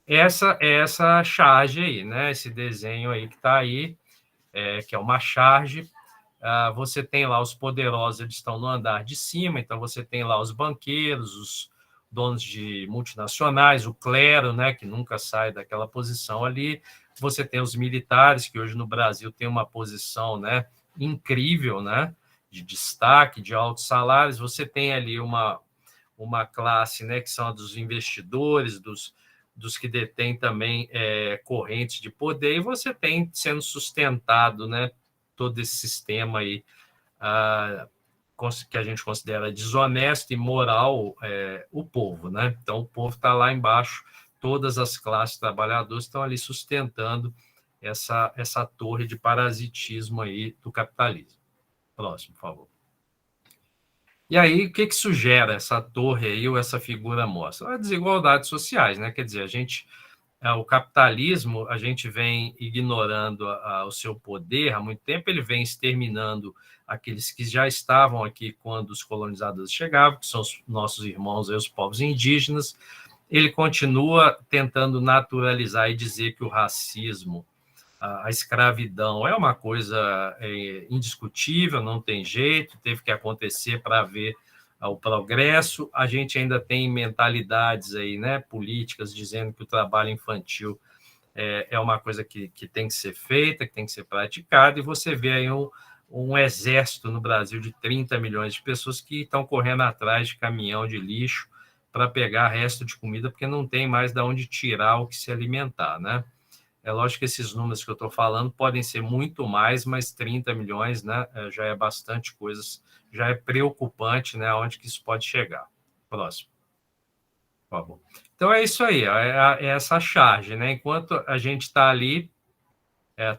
Essa charge aí, né? Esse desenho aí que está aí, que é uma charge. Você tem lá os poderosos, eles estão no andar de cima, então você tem lá os banqueiros, os donos de multinacionais, o clero, né, que nunca sai daquela posição ali. Você tem os militares, que hoje no Brasil tem uma posição, né, incrível, né, de destaque, de altos salários. Você tem ali uma classe, né, que são a dos investidores, dos que detêm também correntes de poder, e você tem sendo sustentado, né, todo esse sistema aí que a gente considera desonesto e moral, o povo, né? Então, o povo está lá embaixo, todas as classes trabalhadoras estão ali sustentando essa torre de parasitismo aí do capitalismo. Próximo, por favor. E aí, o que isso gera, essa torre aí, ou essa figura mostra? As desigualdades sociais, né? Quer dizer, o capitalismo, a gente vem ignorando o seu poder há muito tempo, ele vem exterminando aqueles que já estavam aqui quando os colonizadores chegavam, que são os nossos irmãos, os povos indígenas. Ele continua tentando naturalizar e dizer que o racismo, a escravidão é uma coisa indiscutível, não tem jeito, teve que acontecer para haver o progresso. A gente ainda tem mentalidades aí, né, políticas dizendo que o trabalho infantil é uma coisa que tem que ser feita, que tem que ser praticada, e você vê aí um exército no Brasil de 30 milhões de pessoas que estão correndo atrás de caminhão de lixo para pegar resto de comida, porque não tem mais de onde tirar o que se alimentar, né? É lógico que esses números que eu estou falando podem ser muito mais, mas 30 milhões, né, já é bastante coisa, já é preocupante, né, aonde que isso pode chegar. Próximo, por favor. Então, é isso aí, é essa charge, né? Enquanto a gente está ali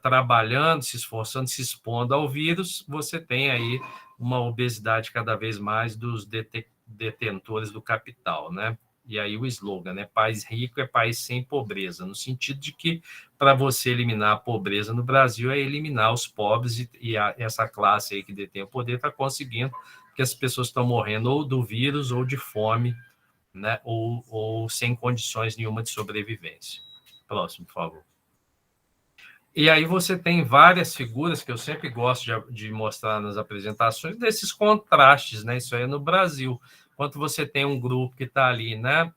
trabalhando, se esforçando, se expondo ao vírus, você tem aí uma obesidade cada vez mais dos detentores do capital, né? E aí o slogan, né? País rico é país sem pobreza, no sentido de que para você eliminar a pobreza no Brasil é eliminar os pobres, e essa classe aí que detém o poder está conseguindo, que as pessoas estão morrendo ou do vírus ou de fome, né? Ou sem condições nenhuma de sobrevivência. Próximo, por favor. E aí você tem várias figuras que eu sempre gosto de mostrar nas apresentações, desses contrastes, né? Isso aí é no Brasil. Enquanto você tem um grupo que está ali, né,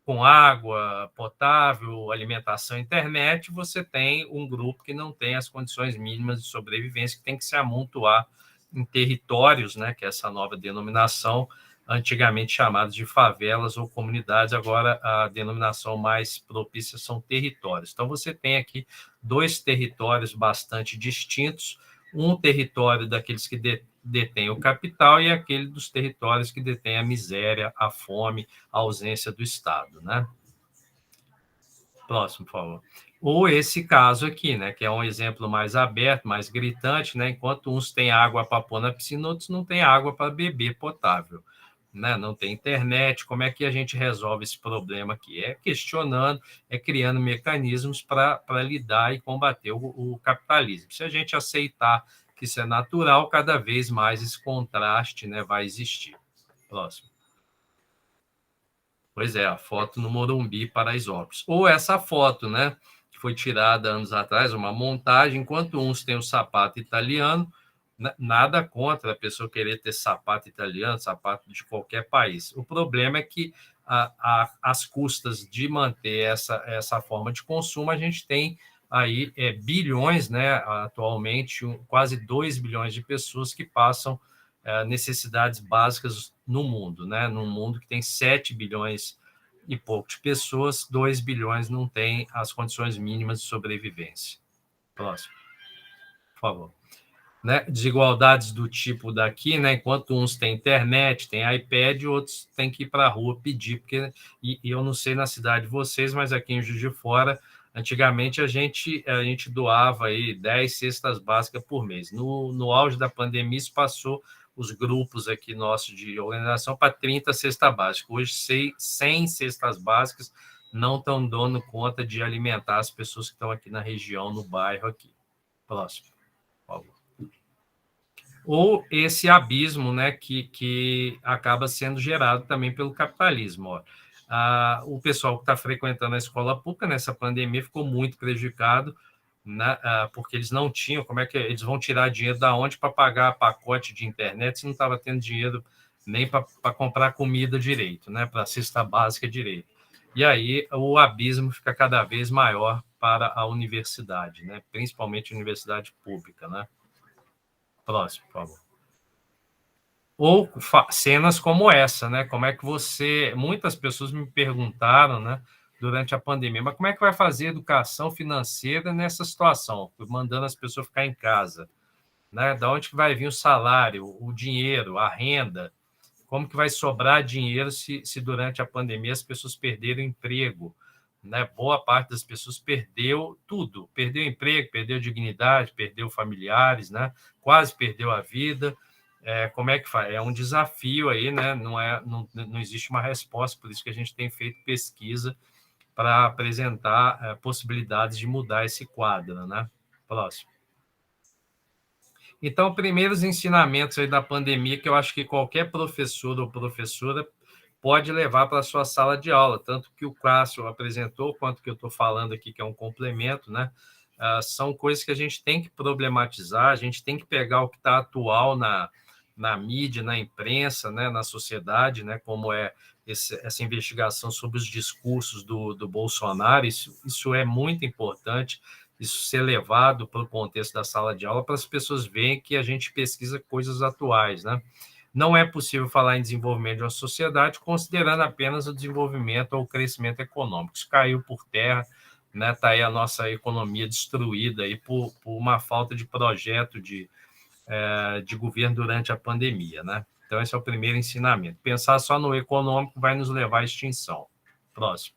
com água potável, alimentação, internet, você tem um grupo que não tem as condições mínimas de sobrevivência, que tem que se amontoar em territórios, né, que é essa nova denominação, antigamente chamadas de favelas ou comunidades, agora a denominação mais propícia são territórios. Então, você tem aqui 2 territórios bastante distintos, um território daqueles que detêm o capital e aquele dos territórios que detêm a miséria, a fome, a ausência do Estado, né? Próximo, por favor. Ou esse caso aqui, né, que é um exemplo mais aberto, mais gritante, né? Enquanto uns têm água para pôr na piscina, outros não têm água para beber potável, né? Não tem internet. Como é que a gente resolve esse problema aqui? É questionando, é criando mecanismos para lidar e combater o capitalismo. Se a gente aceitar que isso é natural, cada vez mais esse contraste, né, vai existir. Próximo. Pois é, a foto no Morumbi, Paraisópolis. Ou essa foto, né, que foi tirada anos atrás, uma montagem, enquanto uns têm o sapato italiano, nada contra a pessoa querer ter sapato italiano, sapato de qualquer país. O problema é que, às custas de manter essa forma de consumo, a gente tem aí bilhões, né, atualmente, quase 2 bilhões de pessoas que passam necessidades básicas no mundo, né? Num mundo que tem 7 bilhões e pouco de pessoas, 2 bilhões não têm as condições mínimas de sobrevivência. Próximo, por favor. Né? Desigualdades do tipo daqui, né? Enquanto uns têm internet, têm iPad, outros têm que ir para a rua pedir, porque e eu não sei na cidade de vocês, mas aqui em Juiz de Fora, antigamente a gente doava aí 10 cestas básicas por mês. No auge da pandemia, isso passou os grupos aqui nossos de organização para 30 cestas básicas. Hoje, 100 cestas básicas não estão dando conta de alimentar as pessoas que estão aqui na região, no bairro aqui. Próximo, por favor. Ou esse abismo, né, que acaba sendo gerado também pelo capitalismo. Ó. O pessoal que está frequentando a escola pública nessa pandemia ficou muito prejudicado, né, porque eles não tinham, como é que eles vão tirar dinheiro da onde para pagar pacote de internet se não estava tendo dinheiro nem para comprar comida direito, né, para a cesta básica direito. E aí o abismo fica cada vez maior para a universidade, né, principalmente a universidade pública, né. Próximo, por favor. Ou cenas como essa, né? Como é que muitas pessoas me perguntaram, né, durante a pandemia, mas como é que vai fazer educação financeira nessa situação, mandando as pessoas ficar em casa, né? Da onde que vai vir o salário, o dinheiro, a renda? Como que vai sobrar dinheiro se durante a pandemia as pessoas perderam o emprego, né? Boa parte das pessoas perdeu tudo, perdeu emprego, perdeu dignidade, perdeu familiares, né? Quase perdeu a vida. Como é que faz? É um desafio aí, né? Não existe uma resposta, por isso que a gente tem feito pesquisa para apresentar possibilidades de mudar esse quadro, né? Próximo. Então, primeiros ensinamentos aí da pandemia que eu acho que qualquer professor ou professora pode levar para a sua sala de aula, tanto que o Cássio apresentou, quanto que eu estou falando aqui, que é um complemento, né? São coisas que a gente tem que problematizar, a gente tem que pegar o que está atual na mídia, na imprensa, né? Na sociedade, né? Como é essa investigação sobre os discursos do Bolsonaro, isso é muito importante, isso ser levado para o contexto da sala de aula, para as pessoas verem que a gente pesquisa coisas atuais, né? Não é possível falar em desenvolvimento de uma sociedade considerando apenas o desenvolvimento ou o crescimento econômico. Isso caiu por terra, né? Está aí a nossa economia destruída aí por uma falta de projeto de governo durante a pandemia, né? Então, esse é o primeiro ensinamento. Pensar só no econômico vai nos levar à extinção. Próximo.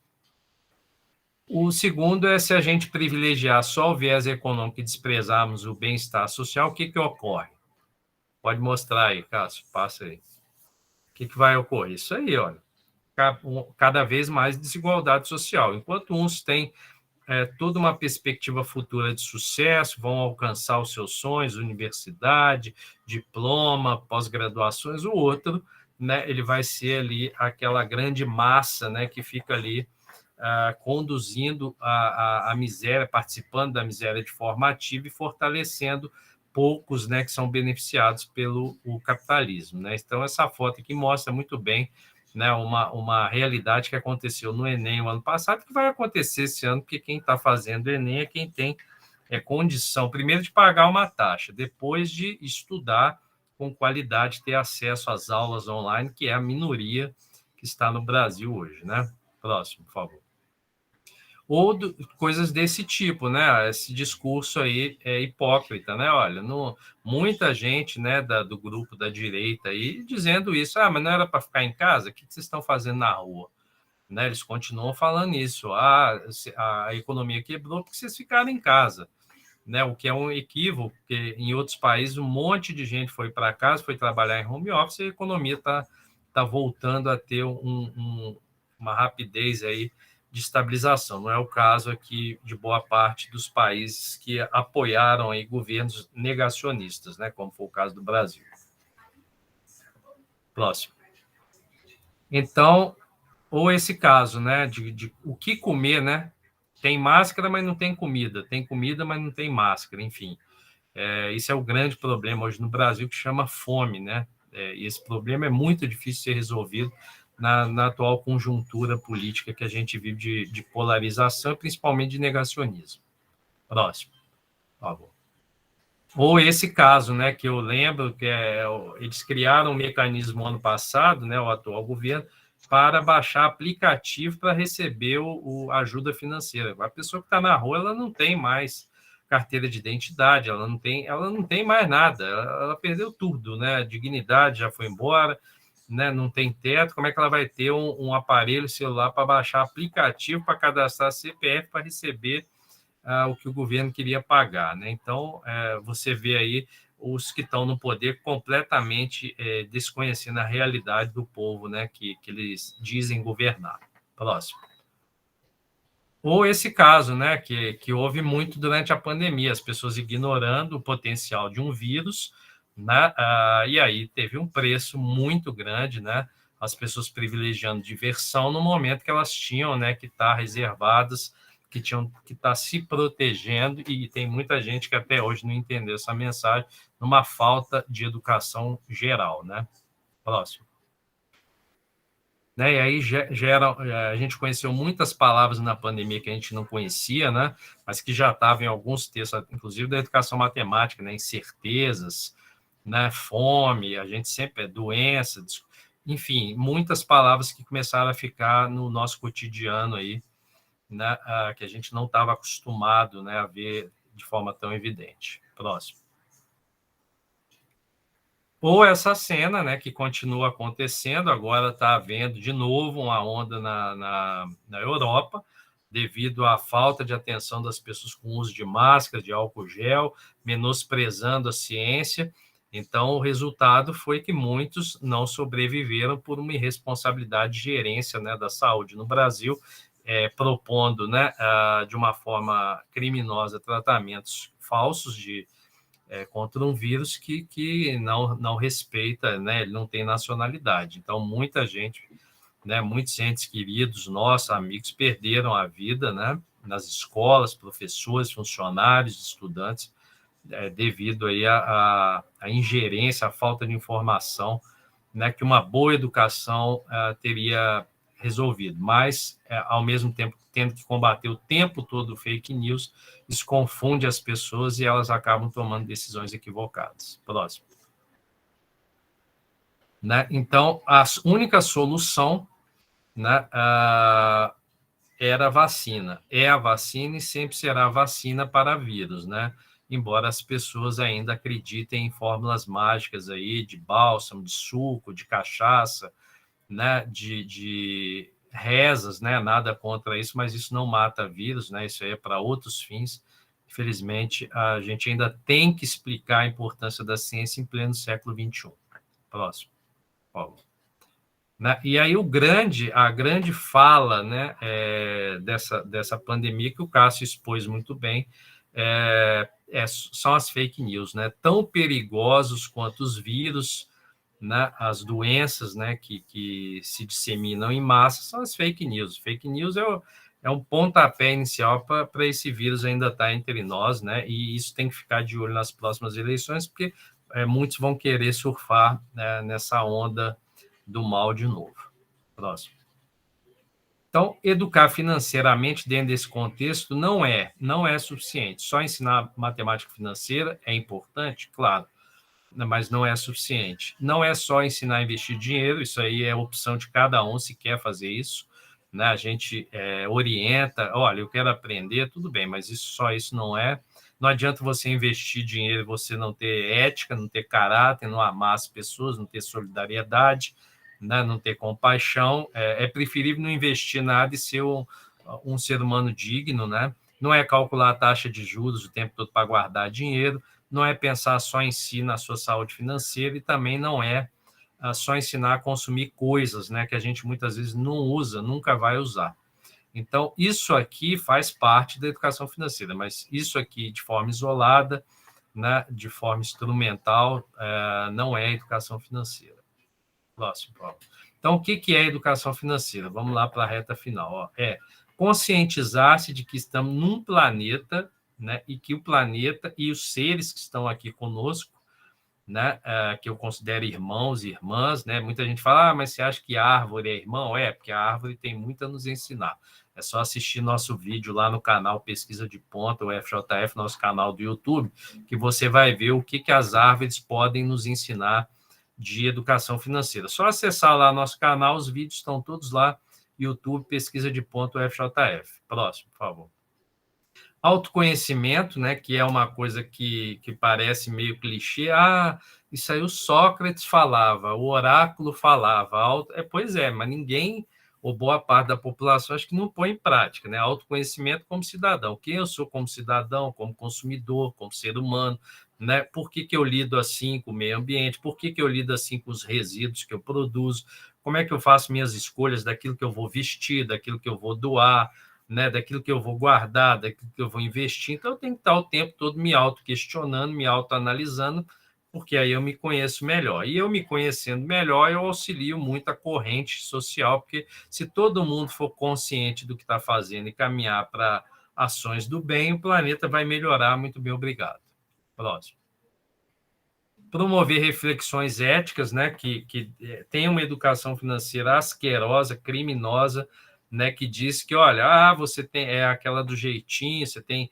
O segundo é se a gente privilegiar só o viés econômico e desprezarmos o bem-estar social, o que ocorre? Pode mostrar aí, Cássio, passa aí. O que vai ocorrer? Isso aí, olha, cada vez mais desigualdade social. Enquanto uns têm toda uma perspectiva futura de sucesso, vão alcançar os seus sonhos, universidade, diploma, pós-graduações, o outro, né, ele vai ser ali aquela grande massa, né, que fica ali conduzindo a miséria, participando da miséria de forma ativa e fortalecendo poucos, né, que são beneficiados pelo capitalismo, né? Então, essa foto aqui mostra muito bem, né, uma realidade que aconteceu no Enem o ano passado, que vai acontecer esse ano, porque quem está fazendo o Enem é quem tem condição, primeiro, de pagar uma taxa, depois de estudar com qualidade, ter acesso às aulas online, que é a minoria que está no Brasil hoje, né? Próximo, por favor. Ou coisas desse tipo, né? Esse discurso aí é hipócrita, né? Olha, muita gente, né, do grupo da direita aí dizendo isso, mas não era para ficar em casa? O que vocês estão fazendo na rua? Né? Eles continuam falando isso, a economia quebrou porque vocês ficaram em casa, né? O que é um equívoco, porque em outros países um monte de gente foi para casa, foi trabalhar em home office e a economia está voltando a ter uma rapidez aí de estabilização. Não é o caso aqui de boa parte dos países que apoiaram aí governos negacionistas, né, como foi o caso do Brasil. Próximo. Então, ou esse caso, né, de o que comer, né? Tem máscara, mas não tem comida. Tem comida, mas não tem máscara. Enfim, esse é o grande problema hoje no Brasil, que chama fome, né? E esse problema é muito difícil de ser resolvido na atual conjuntura política que a gente vive de polarização, principalmente de negacionismo. Próximo, por favor. Ou esse caso, né, que eu lembro, que eles criaram um mecanismo ano passado, né, o atual governo, para baixar aplicativo para receber ajuda financeira. A pessoa que está na rua, ela não tem mais carteira de identidade, ela não tem mais nada, ela perdeu tudo, né? A dignidade já foi embora, né? Não tem teto, como é que ela vai ter um aparelho celular para baixar aplicativo, para cadastrar CPF, para receber o que o governo queria pagar, né? Então, você vê aí os que estão no poder completamente desconhecendo a realidade do povo, né, que eles dizem governar. Próximo. Ou esse caso, né, que houve muito durante a pandemia, as pessoas ignorando o potencial de um vírus, né, e aí teve um preço muito grande, né, as pessoas privilegiando diversão no momento que elas tinham, né, que estar reservadas, que tinham que estar se protegendo, e tem muita gente que até hoje não entendeu essa mensagem, numa falta de educação geral, né? Próximo. Né? E aí a gente conheceu muitas palavras na pandemia que a gente não conhecia, né? Mas que já estavam em alguns textos, inclusive da educação matemática, né? Incertezas, né? Fome, a gente sempre doença, enfim, muitas palavras que começaram a ficar no nosso cotidiano aí, né, que a gente não estava acostumado, né, a ver de forma tão evidente. Próximo. Ou essa cena, né, que continua acontecendo, agora está havendo de novo uma onda na Europa, devido à falta de atenção das pessoas com uso de máscara, de álcool gel, menosprezando a ciência. Então, o resultado foi que muitos não sobreviveram por uma irresponsabilidade de gerência, né, da saúde no Brasil, propondo, né, de uma forma criminosa tratamentos falsos contra um vírus que não respeita, né, ele não tem nacionalidade. Então, muita gente, né, muitos entes queridos, nossos amigos, perderam a vida, né, nas escolas, professores, funcionários, estudantes, devido aí à ingerência, à falta de informação, né, que uma boa educação teria resolvido. Mas, ao mesmo tempo, tendo que combater o tempo todo o fake news, isso confunde as pessoas e elas acabam tomando decisões equivocadas. Próximo. Né? Então, a única solução, né, era a vacina. É a vacina e sempre será a vacina para vírus, né? Embora as pessoas ainda acreditem em fórmulas mágicas aí de bálsamo, de suco, de cachaça, né? de rezas, né? Nada contra isso, mas isso não mata vírus, né? Isso aí é para outros fins. Infelizmente, a gente ainda tem que explicar a importância da ciência em pleno século XXI. Próximo, Paulo. Né? E aí a grande fala, né, dessa pandemia, que o Cássio expôs muito bem, são as fake news, né? Tão perigosos quanto os vírus, né, as doenças, né, que se disseminam em massa, são as fake news. Fake news é um pontapé inicial para esse vírus ainda estar entre nós, né? E isso tem que ficar de olho nas próximas eleições, porque muitos vão querer surfar, né, nessa onda do mal de novo. Próximo. Então, educar financeiramente dentro desse contexto não é suficiente. Só ensinar matemática financeira é importante, claro, mas não é suficiente. Não é só ensinar a investir dinheiro, isso aí é opção de cada um se quer fazer isso, né? A gente orienta, olha, eu quero aprender, tudo bem, mas só isso não é. Não adianta você investir dinheiro e você não ter ética, não ter caráter, não amar as pessoas, não ter solidariedade, né? Não ter compaixão. É preferível não investir nada e ser um ser humano digno, né? Não é calcular a taxa de juros o tempo todo para guardar dinheiro, não é pensar só em si, na sua saúde financeira, e também não é só ensinar a consumir coisas, né, que a gente muitas vezes não usa, nunca vai usar. Então, isso aqui faz parte da educação financeira, mas isso aqui de forma isolada, né, de forma instrumental, não é educação financeira. Próximo, Paulo. Então, o que é educação financeira? Vamos lá para a reta final. Ó. Conscientizar-se de que estamos num planeta, né, e que o planeta e os seres que estão aqui conosco, né, que eu considero irmãos e irmãs, né? Muita gente fala, mas você acha que a árvore é irmão? Porque a árvore tem muito a nos ensinar. É só assistir nosso vídeo lá no canal Pesquisa de Ponta, o FJF, nosso canal do YouTube, que você vai ver o que as árvores podem nos ensinar de educação financeira. Só acessar lá nosso canal, os vídeos estão todos lá, YouTube, Pesquisa de Ponta, o FJF. Próximo, por favor. Autoconhecimento, né, que é uma coisa que parece meio clichê. Isso aí o Sócrates falava, o oráculo falava. Pois é, mas ninguém, ou boa parte da população, acho que não põe em prática, né? Autoconhecimento como cidadão. Quem eu sou como cidadão, como consumidor, como ser humano, né? Por que eu lido assim com o meio ambiente? Por que eu lido assim com os resíduos que eu produzo? Como é que eu faço minhas escolhas daquilo que eu vou vestir, daquilo que eu vou doar, né, daquilo que eu vou guardar, daquilo que eu vou investir? Então, eu tenho que estar o tempo todo me auto-questionando, me auto-analisando, porque aí eu me conheço melhor. E eu me conhecendo melhor, eu auxilio muito a corrente social, porque se todo mundo for consciente do que está fazendo e caminhar para ações do bem, o planeta vai melhorar. Muito bem, obrigado. Próximo. Promover reflexões éticas, né, que tem uma educação financeira asquerosa, criminosa, né, que diz que, olha, você tem aquela do jeitinho, você tem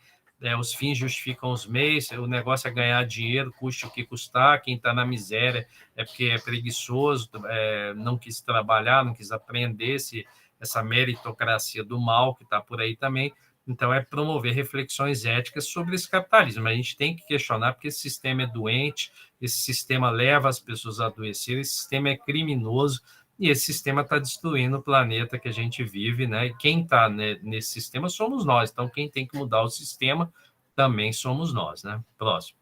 os fins justificam os meios, o negócio é ganhar dinheiro, custe o que custar, quem está na miséria é porque é preguiçoso, não quis trabalhar, não quis aprender, essa meritocracia do mal que está por aí também. Então, é promover reflexões éticas sobre esse capitalismo. A gente tem que questionar, porque esse sistema é doente, esse sistema leva as pessoas a adoecer, esse sistema é criminoso, e esse sistema está destruindo o planeta que a gente vive, né? E quem está, né, nesse sistema somos nós, então quem tem que mudar o sistema também somos nós, né? Próximo.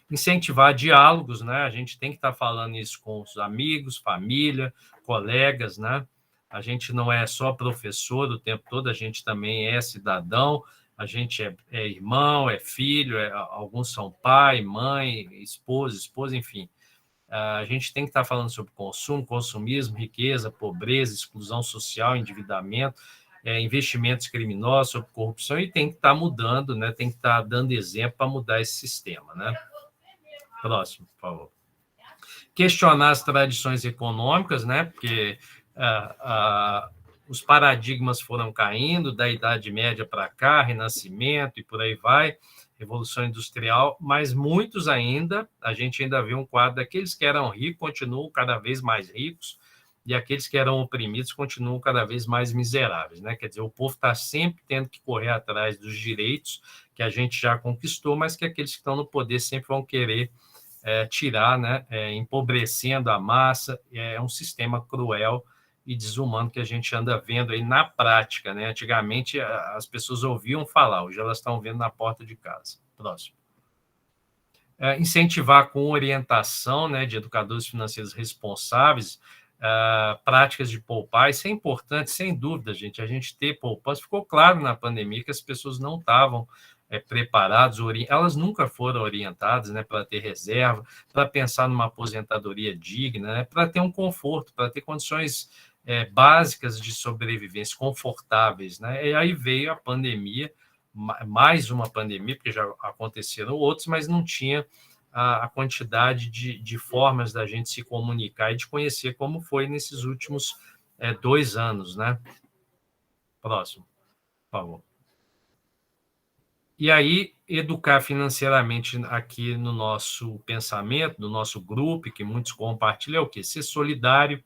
Incentivar diálogos, né? A gente tem que estar falando isso com os amigos, família, colegas, né? A gente não é só professor o tempo todo, a gente também é cidadão, a gente é irmão, é filho, alguns são pai, mãe, esposa, enfim. A gente tem que estar falando sobre consumo, consumismo, riqueza, pobreza, exclusão social, endividamento, investimentos criminosos, sobre corrupção, e tem que estar mudando, né? Tem que estar dando exemplo para mudar esse sistema, né? Próximo, por favor. Questionar as tradições econômicas, né? Porque os paradigmas foram caindo da Idade Média para cá, Renascimento e por aí vai, Revolução Industrial, mas muitos ainda, a gente ainda vê um quadro daqueles que eram ricos continuam cada vez mais ricos e aqueles que eram oprimidos continuam cada vez mais miseráveis, né? Quer dizer, o povo está sempre tendo que correr atrás dos direitos que a gente já conquistou, mas que aqueles que estão no poder sempre vão querer tirar, né? Empobrecendo a massa. É um sistema cruel e desumano que a gente anda vendo aí na prática, né? Antigamente as pessoas ouviam falar, hoje elas estão vendo na porta de casa. Próximo. Incentivar com orientação, né, de educadores financeiros responsáveis, práticas de poupar. Isso é importante, sem dúvida, gente. A gente ter poupança. Ficou claro na pandemia que as pessoas não estavam preparadas, elas nunca foram orientadas, né, para ter reserva, para pensar numa aposentadoria digna, né, para ter um conforto, para ter condições básicas de sobrevivência, confortáveis, né? E aí veio a pandemia, mais uma pandemia, porque já aconteceram outros, mas não tinha a quantidade de formas da gente se comunicar e de conhecer como foi nesses últimos 2 anos, né? Próximo, por favor. E aí, educar financeiramente aqui no nosso pensamento, no nosso grupo, que muitos compartilham, é o quê? Ser solidário,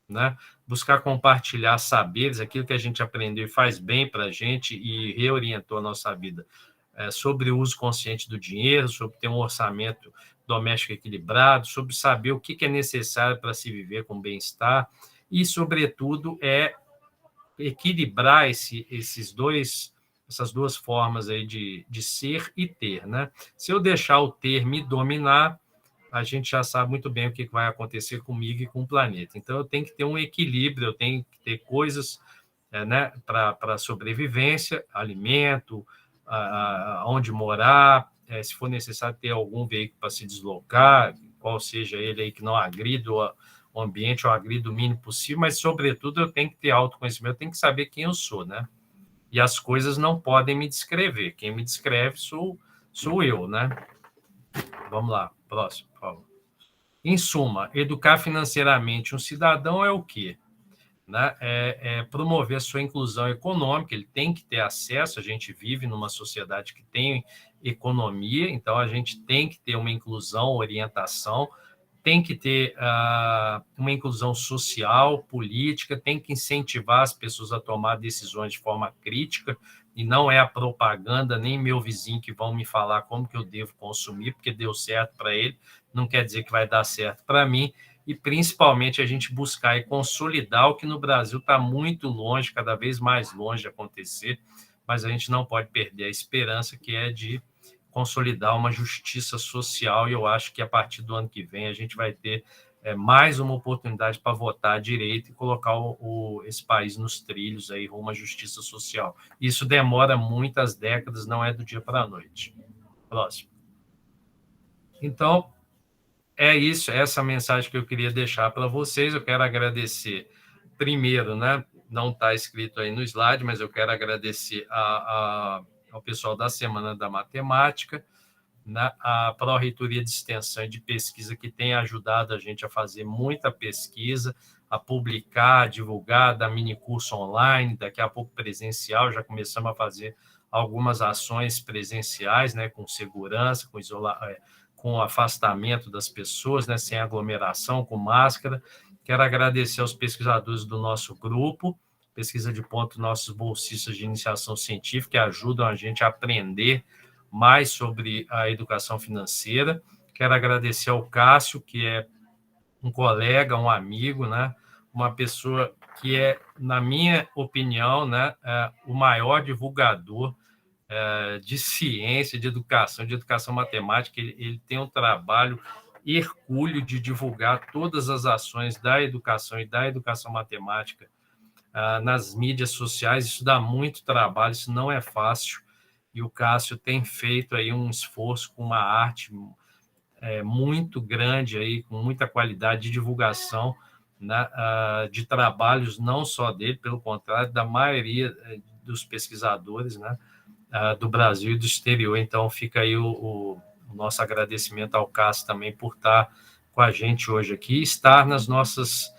né? Buscar compartilhar saberes, aquilo que a gente aprendeu e faz bem para a gente e reorientou a nossa vida, sobre o uso consciente do dinheiro, sobre ter um orçamento doméstico equilibrado, sobre saber o que é necessário para se viver com bem-estar e, sobretudo, equilibrar essas duas formas aí de ser e ter, né? Se eu deixar o ter me dominar, a gente já sabe muito bem o que vai acontecer comigo e com o planeta. Então, eu tenho que ter um equilíbrio, eu tenho que ter coisas, né, para sobrevivência, alimento, onde morar, se for necessário ter algum veículo para se deslocar, qual seja ele aí, que não agrida o ambiente ou agrida o mínimo possível, mas, sobretudo, eu tenho que ter autoconhecimento, eu tenho que saber quem eu sou, né? E as coisas não podem me descrever. Quem me descreve sou eu, né? Vamos lá, próximo, por favor. Em suma, educar financeiramente um cidadão é o quê? Né? Promover a sua inclusão econômica, ele tem que ter acesso, a gente vive numa sociedade que tem economia, então a gente tem que ter uma inclusão, orientação, tem que ter uma inclusão social, política, tem que incentivar as pessoas a tomar decisões de forma crítica, e não é a propaganda, nem meu vizinho que vão me falar como que eu devo consumir, porque deu certo para ele, não quer dizer que vai dar certo para mim, e principalmente a gente buscar e consolidar o que no Brasil está muito longe, cada vez mais longe de acontecer, mas a gente não pode perder a esperança, que é de consolidar uma justiça social, e eu acho que a partir do ano que vem a gente vai ter mais uma oportunidade para votar direito e colocar esse país nos trilhos aí rumo à justiça social. Isso demora muitas décadas, não é do dia para a noite. Próximo. Então, é isso, essa mensagem que eu queria deixar para vocês. Eu quero agradecer, primeiro, né, não está escrito aí no slide, mas eu quero agradecer ao pessoal da Semana da Matemática, né, a Pró-Reitoria de Extensão e de Pesquisa, que tem ajudado a gente a fazer muita pesquisa, a publicar, a divulgar, dar minicurso online, daqui a pouco presencial, já começamos a fazer algumas ações presenciais, né, com segurança, com afastamento das pessoas, né, sem aglomeração, com máscara. Quero agradecer aos pesquisadores do nosso grupo, Pesquisa de Ponto, nossos bolsistas de iniciação científica, que ajudam a gente a aprender mais sobre a educação financeira. Quero agradecer ao Cássio, que é um colega, um amigo, né, uma pessoa que é, na minha opinião, né, o maior divulgador de ciência, de educação matemática. Ele tem um trabalho hercúleo de divulgar todas as ações da educação e da educação matemática nas mídias sociais. Isso dá muito trabalho, isso não é fácil, e o Cássio tem feito aí um esforço com uma arte muito grande, aí, com muita qualidade de divulgação, né, de trabalhos não só dele, pelo contrário, da maioria dos pesquisadores, né, do Brasil e do exterior. Então, fica aí o nosso agradecimento ao Cássio também por estar com a gente hoje aqui, estar nas nossas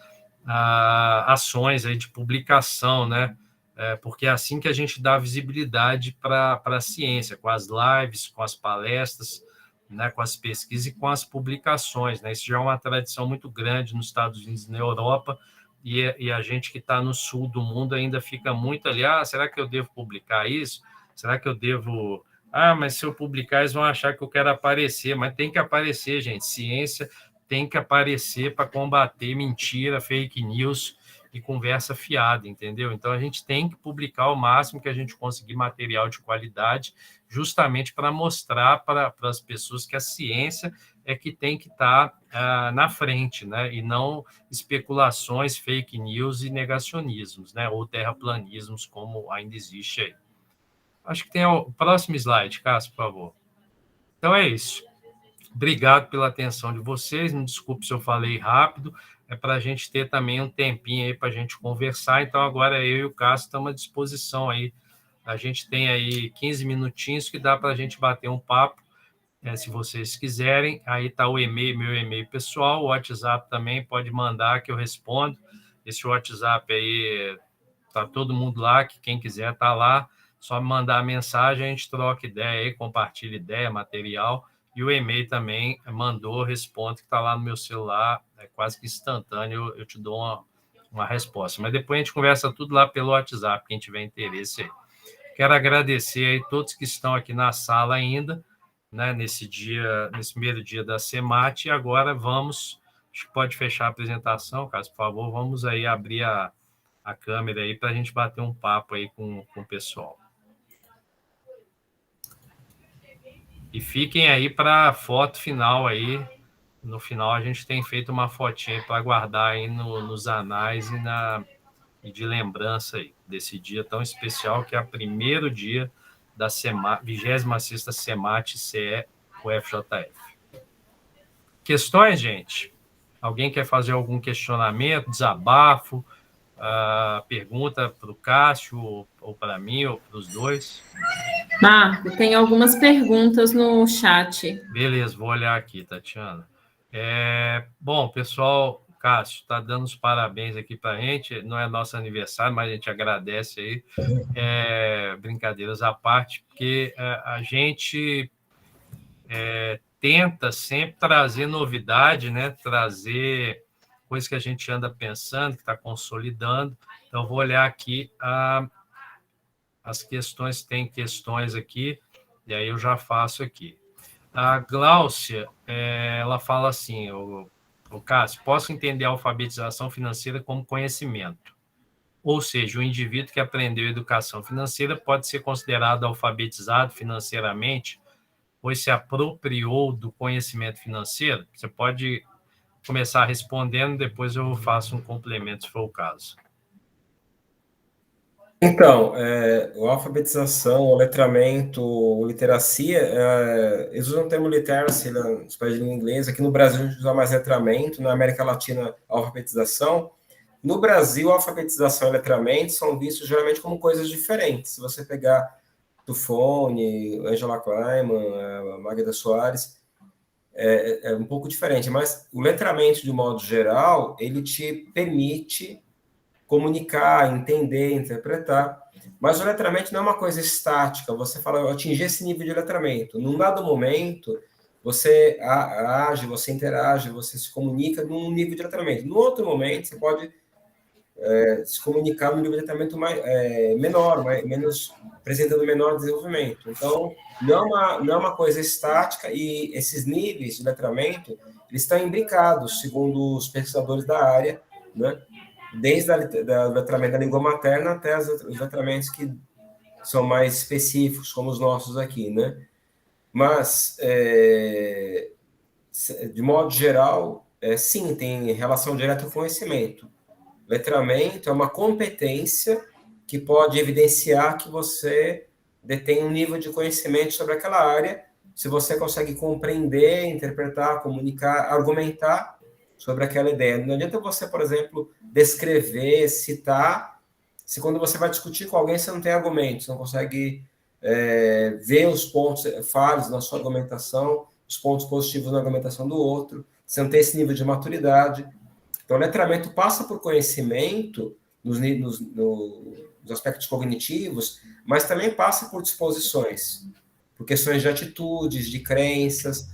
ações aí de publicação, né? Porque é assim que a gente dá visibilidade para a ciência, com as lives, com as palestras, né, com as pesquisas e com as publicações, né? Isso já é uma tradição muito grande nos Estados Unidos e na Europa, e a gente que está no sul do mundo ainda fica muito ali, será que eu devo publicar isso? Será que eu devo... mas se eu publicar, eles vão achar que eu quero aparecer. Mas tem que aparecer, gente. Ciência tem que aparecer para combater mentira, fake news e conversa fiada, entendeu? Então, a gente tem que publicar o máximo que a gente conseguir material de qualidade, justamente para mostrar para as pessoas que a ciência é que tem que estar na frente, né? E não especulações, fake news e negacionismos, né? Ou terraplanismos, como ainda existe aí. Acho que tem o próximo slide, Cássio, por favor. Então, é isso. Obrigado pela atenção de vocês. Me desculpe se eu falei rápido. É para a gente ter também um tempinho aí para a gente conversar. Então, agora eu e o Cássio estamos à disposição aí. A gente tem aí 15 minutinhos que dá para a gente bater um papo, se vocês quiserem. Aí está o e-mail, meu e-mail pessoal. O WhatsApp também pode mandar que eu respondo. Esse WhatsApp aí, está todo mundo lá, que quem quiser está lá. Só me mandar a mensagem, a gente troca ideia aí, compartilha ideia, material. E o e-mail também mandou, respondo, que está lá no meu celular, é quase que instantâneo, eu te dou uma resposta. Mas depois a gente conversa tudo lá pelo WhatsApp, quem tiver interesse aí. Quero agradecer aí todos que estão aqui na sala ainda, né, nesse primeiro dia da CEMAT, e agora vamos, acho que pode fechar a apresentação, Cássio, por favor, vamos aí abrir a câmera aí para a gente bater um papo aí com o pessoal. E fiquem aí para a foto final aí. No final a gente tem feito uma fotinha para guardar aí nos anais e de lembrança aí desse dia tão especial, que é o primeiro dia da 26ª CEMAT CE UFJF. Questões, gente? Alguém quer fazer algum questionamento, desabafo, pergunta para o Cássio, ou para mim, ou para os dois? Marco, tem algumas perguntas no chat. Beleza, vou olhar aqui, Tatiana. Bom, pessoal, Cássio está dando os parabéns aqui para a gente. Não é nosso aniversário, mas a gente agradece aí. Brincadeiras à parte, porque a gente tenta sempre trazer novidade, né? Trazer coisas que a gente anda pensando, que está consolidando. Então, vou olhar aqui as questões, tem questões aqui, e aí eu já faço aqui. A Gláucia, ela fala assim, o Cássio, posso entender a alfabetização financeira como conhecimento, ou seja, o indivíduo que aprendeu educação financeira pode ser considerado alfabetizado financeiramente, pois se apropriou do conhecimento financeiro? Você pode começar respondendo, depois eu faço um complemento, se for o caso. Então, a alfabetização, o letramento, o literacia, eles usam o termo literacy nos países de língua inglesa. Aqui no Brasil a gente usa mais letramento, na América Latina alfabetização. No Brasil, alfabetização e letramento são vistos geralmente como coisas diferentes. Se você pegar Tufone, Angela Kleiman, Magda Soares, é um pouco diferente, mas o letramento, de modo geral, ele te permite comunicar, entender, interpretar, mas o letramento não é uma coisa estática. Você fala, eu atingi esse nível de letramento. Num dado momento, você age, você interage, você se comunica num nível de letramento. No outro momento, você pode se comunicar num nível de letramento menor, menos, apresentando menor desenvolvimento. Então, não é uma coisa estática, e esses níveis de letramento eles estão imbricados, segundo os pesquisadores da área, né? desde o letramento da língua materna até os letramentos que são mais específicos, como os nossos aqui, né? Mas, de modo geral, sim, tem relação direta ao conhecimento. Letramento é uma competência que pode evidenciar que você detém um nível de conhecimento sobre aquela área, se você consegue compreender, interpretar, comunicar, argumentar sobre aquela ideia. Não adianta você, por exemplo, descrever, citar, se quando você vai discutir com alguém você não tem argumentos, não consegue ver os pontos falhos na sua argumentação, os pontos positivos na argumentação do outro, você não tem esse nível de maturidade. Então, o letramento passa por conhecimento nos aspectos cognitivos, mas também passa por disposições, por questões de atitudes, de crenças.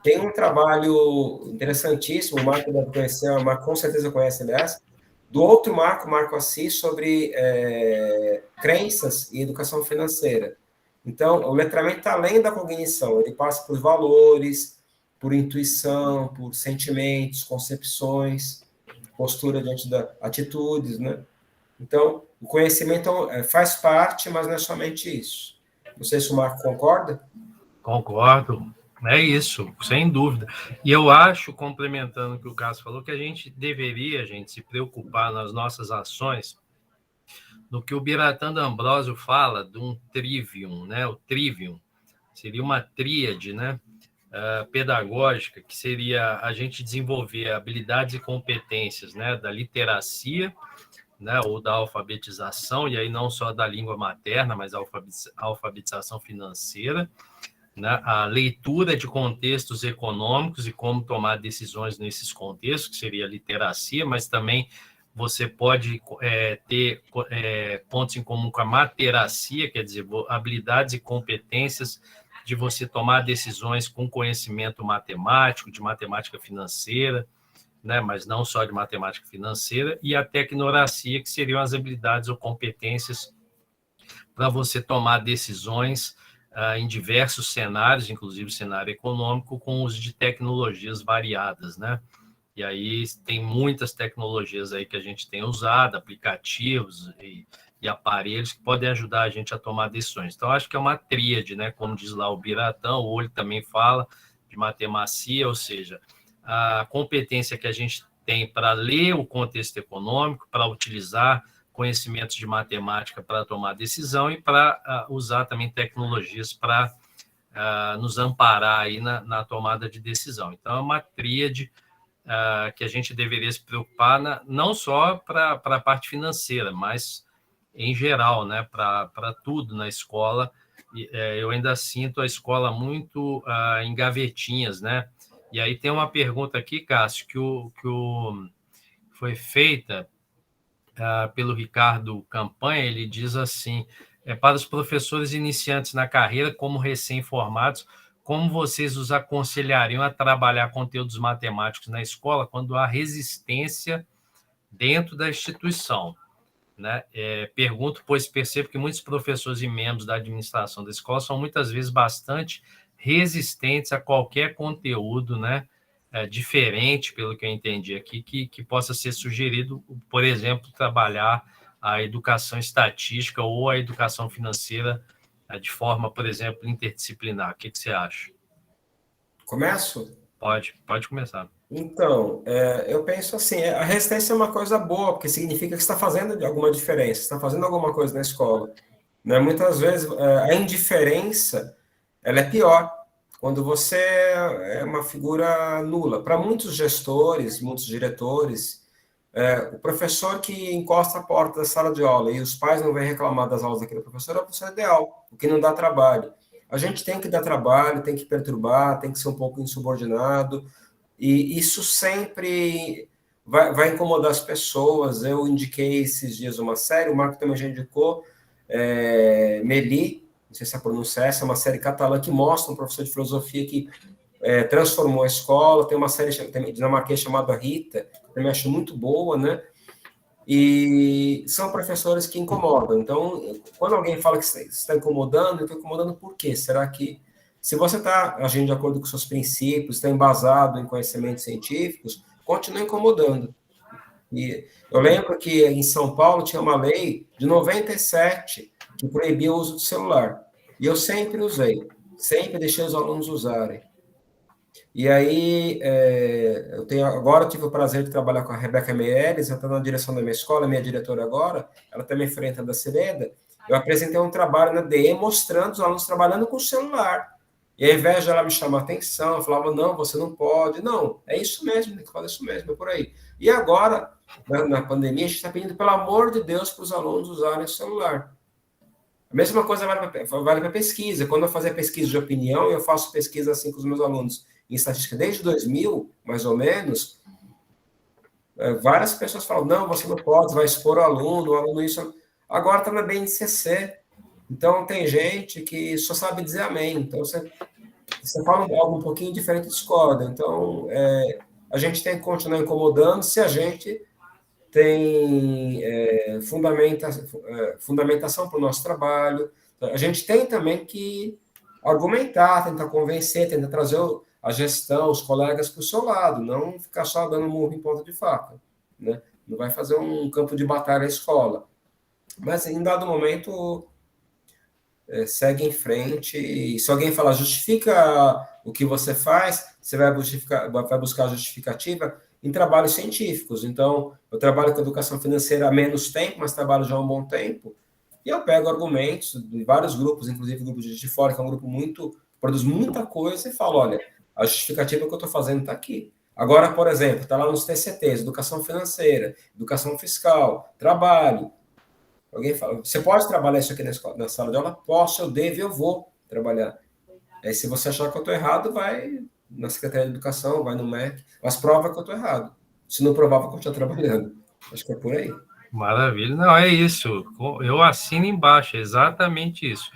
Tem um trabalho interessantíssimo, o Marco deve conhecer, o Marco com certeza conhece, aliás, do outro Marco Assis, sobre crenças e educação financeira. Então, o letramento está além da cognição, ele passa por valores, por intuição, por sentimentos, concepções, postura diante das atitudes, né? Então, o conhecimento faz parte, mas não é somente isso. Não sei se o Marco concorda. Concordo, é isso, sem dúvida. E eu acho, complementando o que o Cássio falou, que a gente deveria, se preocupar nas nossas ações no que o Biratan D'Ambrosio fala de um trivium, né? O trivium seria uma tríade, né? Pedagógica, que seria a gente desenvolver habilidades e competências, né? Da literacia, né? Ou da alfabetização, e aí não só da língua materna, mas a alfabetização financeira, né? A leitura de contextos econômicos e como tomar decisões nesses contextos, que seria a literacia, mas também você pode ter pontos em comum com a materacia, quer dizer, habilidades e competências de você tomar decisões com conhecimento matemático, de matemática financeira, né? Mas não só de matemática financeira, e a tecnoracia, que seriam as habilidades ou competências para você tomar decisões em diversos cenários, inclusive cenário econômico, com o uso de tecnologias variadas, né? E aí tem muitas tecnologias aí que a gente tem usado, aplicativos e aparelhos que podem ajudar a gente a tomar decisões. Então, acho que é uma tríade, né? Como diz lá o Biratan, o Olho também fala de matemacia, ou seja, a competência que a gente tem para ler o contexto econômico, para utilizar conhecimentos de matemática para tomar decisão e para usar também tecnologias para nos amparar aí na tomada de decisão. Então, é uma tríade que a gente deveria se preocupar não só para a parte financeira, mas em geral, né, para tudo na escola. Eu ainda sinto a escola muito em gavetinhas, né? E aí tem uma pergunta aqui, Cássio, que foi feita pelo Ricardo Campanha. Ele diz assim: para os professores iniciantes na carreira, como recém-formados, como vocês os aconselhariam a trabalhar conteúdos matemáticos na escola quando há resistência dentro da instituição? Né? Pergunto, pois percebo que muitos professores e membros da administração da escola são muitas vezes bastante resistentes a qualquer conteúdo, né? Diferente, pelo que eu entendi aqui, que possa ser sugerido, por exemplo, trabalhar a educação estatística ou a educação financeira de forma, por exemplo, interdisciplinar. O que você acha? Começo? Pode começar. Então, eu penso assim, a resistência é uma coisa boa, porque significa que você está fazendo alguma diferença, você está fazendo alguma coisa na escola. Né? Muitas vezes, a indiferença, ela é pior, quando você é uma figura nula. Para muitos gestores, muitos diretores, o professor que encosta a porta da sala de aula e os pais não vêm reclamar das aulas daquele professor é o professor ideal, o que não dá trabalho. A gente tem que dar trabalho, tem que perturbar, tem que ser um pouco insubordinado, e isso sempre vai incomodar as pessoas. Eu indiquei esses dias uma série, o Marco também já indicou, Meli, não sei se a pronúncia é essa, é uma série catalã que mostra um professor de filosofia que transformou a escola. Tem uma série dinamarquesa chamada Rita, que eu acho muito boa, né? E são professores que incomodam. Então, quando alguém fala que está incomodando, eu estou incomodando por quê? Será que, se você está agindo de acordo com seus princípios, está embasado em conhecimentos científicos, continue incomodando. E eu lembro que em São Paulo tinha uma lei de 97 que proibia o uso do celular. E eu sempre usei, sempre deixei os alunos usarem. E aí, agora eu tive o prazer de trabalhar com a Rebeca Meirelles, ela está na direção da minha escola, minha diretora agora, ela também frente da Cireda. Eu apresentei um trabalho na DE mostrando os alunos trabalhando com o celular. E ao invés de ela me chamar a atenção, eu falava, não, você não pode. Não, é isso mesmo, tem que falar isso mesmo, é por aí. E agora, na pandemia, a gente está pedindo, pelo amor de Deus, para os alunos usarem o celular. A mesma coisa vale para pesquisa. Quando eu fazia pesquisa de opinião, eu faço pesquisa assim com os meus alunos em estatística desde 2000, mais ou menos, várias pessoas falam, não, você não pode, vai expor o aluno isso. Agora está na BNCC. Então, tem gente que só sabe dizer amém. Então, você fala algo um pouquinho diferente, discorda. Então, a gente tem que continuar incomodando se a gente tem fundamentação para o nosso trabalho. A gente tem também que argumentar, tentar convencer, tentar trazer a gestão, os colegas para o seu lado, não ficar só dando murro em ponta de faca, né? Não vai fazer um campo de batalha à escola. Mas, em dado momento, segue em frente, e se alguém falar, justifica o que você faz, você vai buscar justificativa em trabalhos científicos. Então, eu trabalho com educação financeira há menos tempo, mas trabalho já há um bom tempo, e eu pego argumentos de vários grupos, inclusive o grupo de fora, que é um grupo produz muita coisa, e falo, olha, a justificativa que eu estou fazendo está aqui. Agora, por exemplo, está lá nos TCTs, educação financeira, educação fiscal, trabalho. Alguém fala, você pode trabalhar isso aqui na sala de aula? Posso, eu devo, eu vou trabalhar. Aí, se você achar que eu estou errado, vai na Secretaria de Educação, vai no MEC, mas prova que eu estou errado. Se não provar, vou continuar trabalhando. Acho que é por aí. Maravilha. Não, é isso. Eu assino embaixo, é exatamente isso.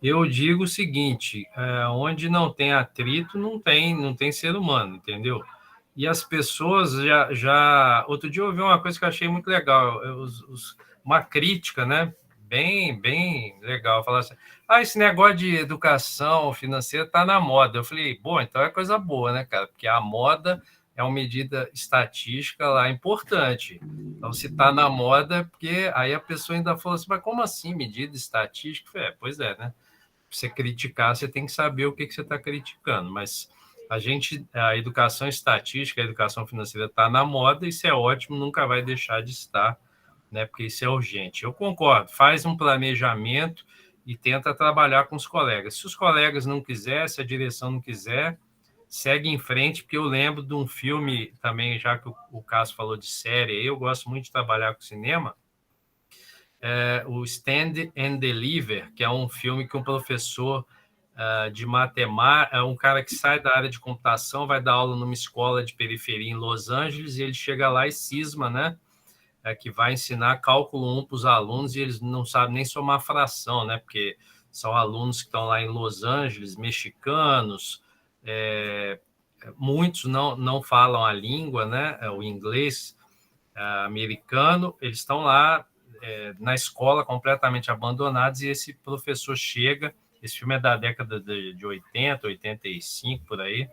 Eu digo o seguinte, onde não tem atrito, não tem ser humano, entendeu? E as pessoas Outro dia eu ouvi uma coisa que eu achei muito legal, uma crítica, né? Bem legal. Falar assim, esse negócio de educação financeira está na moda. Eu falei, bom, então é coisa boa, né, cara? Porque a moda é uma medida estatística lá importante. Então, se está na moda, porque aí a pessoa ainda falou assim, mas como assim medida estatística? Eu falei, pois é, né? Para você criticar, você tem que saber o que você está criticando, mas a educação estatística, a educação financeira está na moda, isso é ótimo, nunca vai deixar de estar, né? Porque isso é urgente. Eu concordo, faz um planejamento e tenta trabalhar com os colegas. Se os colegas não quiserem, se a direção não quiser, segue em frente, porque eu lembro de um filme também, já que o Cássio falou de série, eu gosto muito de trabalhar com cinema, o Stand and Deliver, que é um filme que um professor de matemática, é um cara que sai da área de computação, vai dar aula numa escola de periferia em Los Angeles, e ele chega lá e cisma, né? Que vai ensinar cálculo 1 para os alunos, e eles não sabem nem somar fração, né? Porque são alunos que estão lá em Los Angeles, mexicanos, muitos não falam a língua, né? O inglês americano, eles estão lá na escola completamente abandonados, e esse professor chega, esse filme é da década de 80, 85, por aí,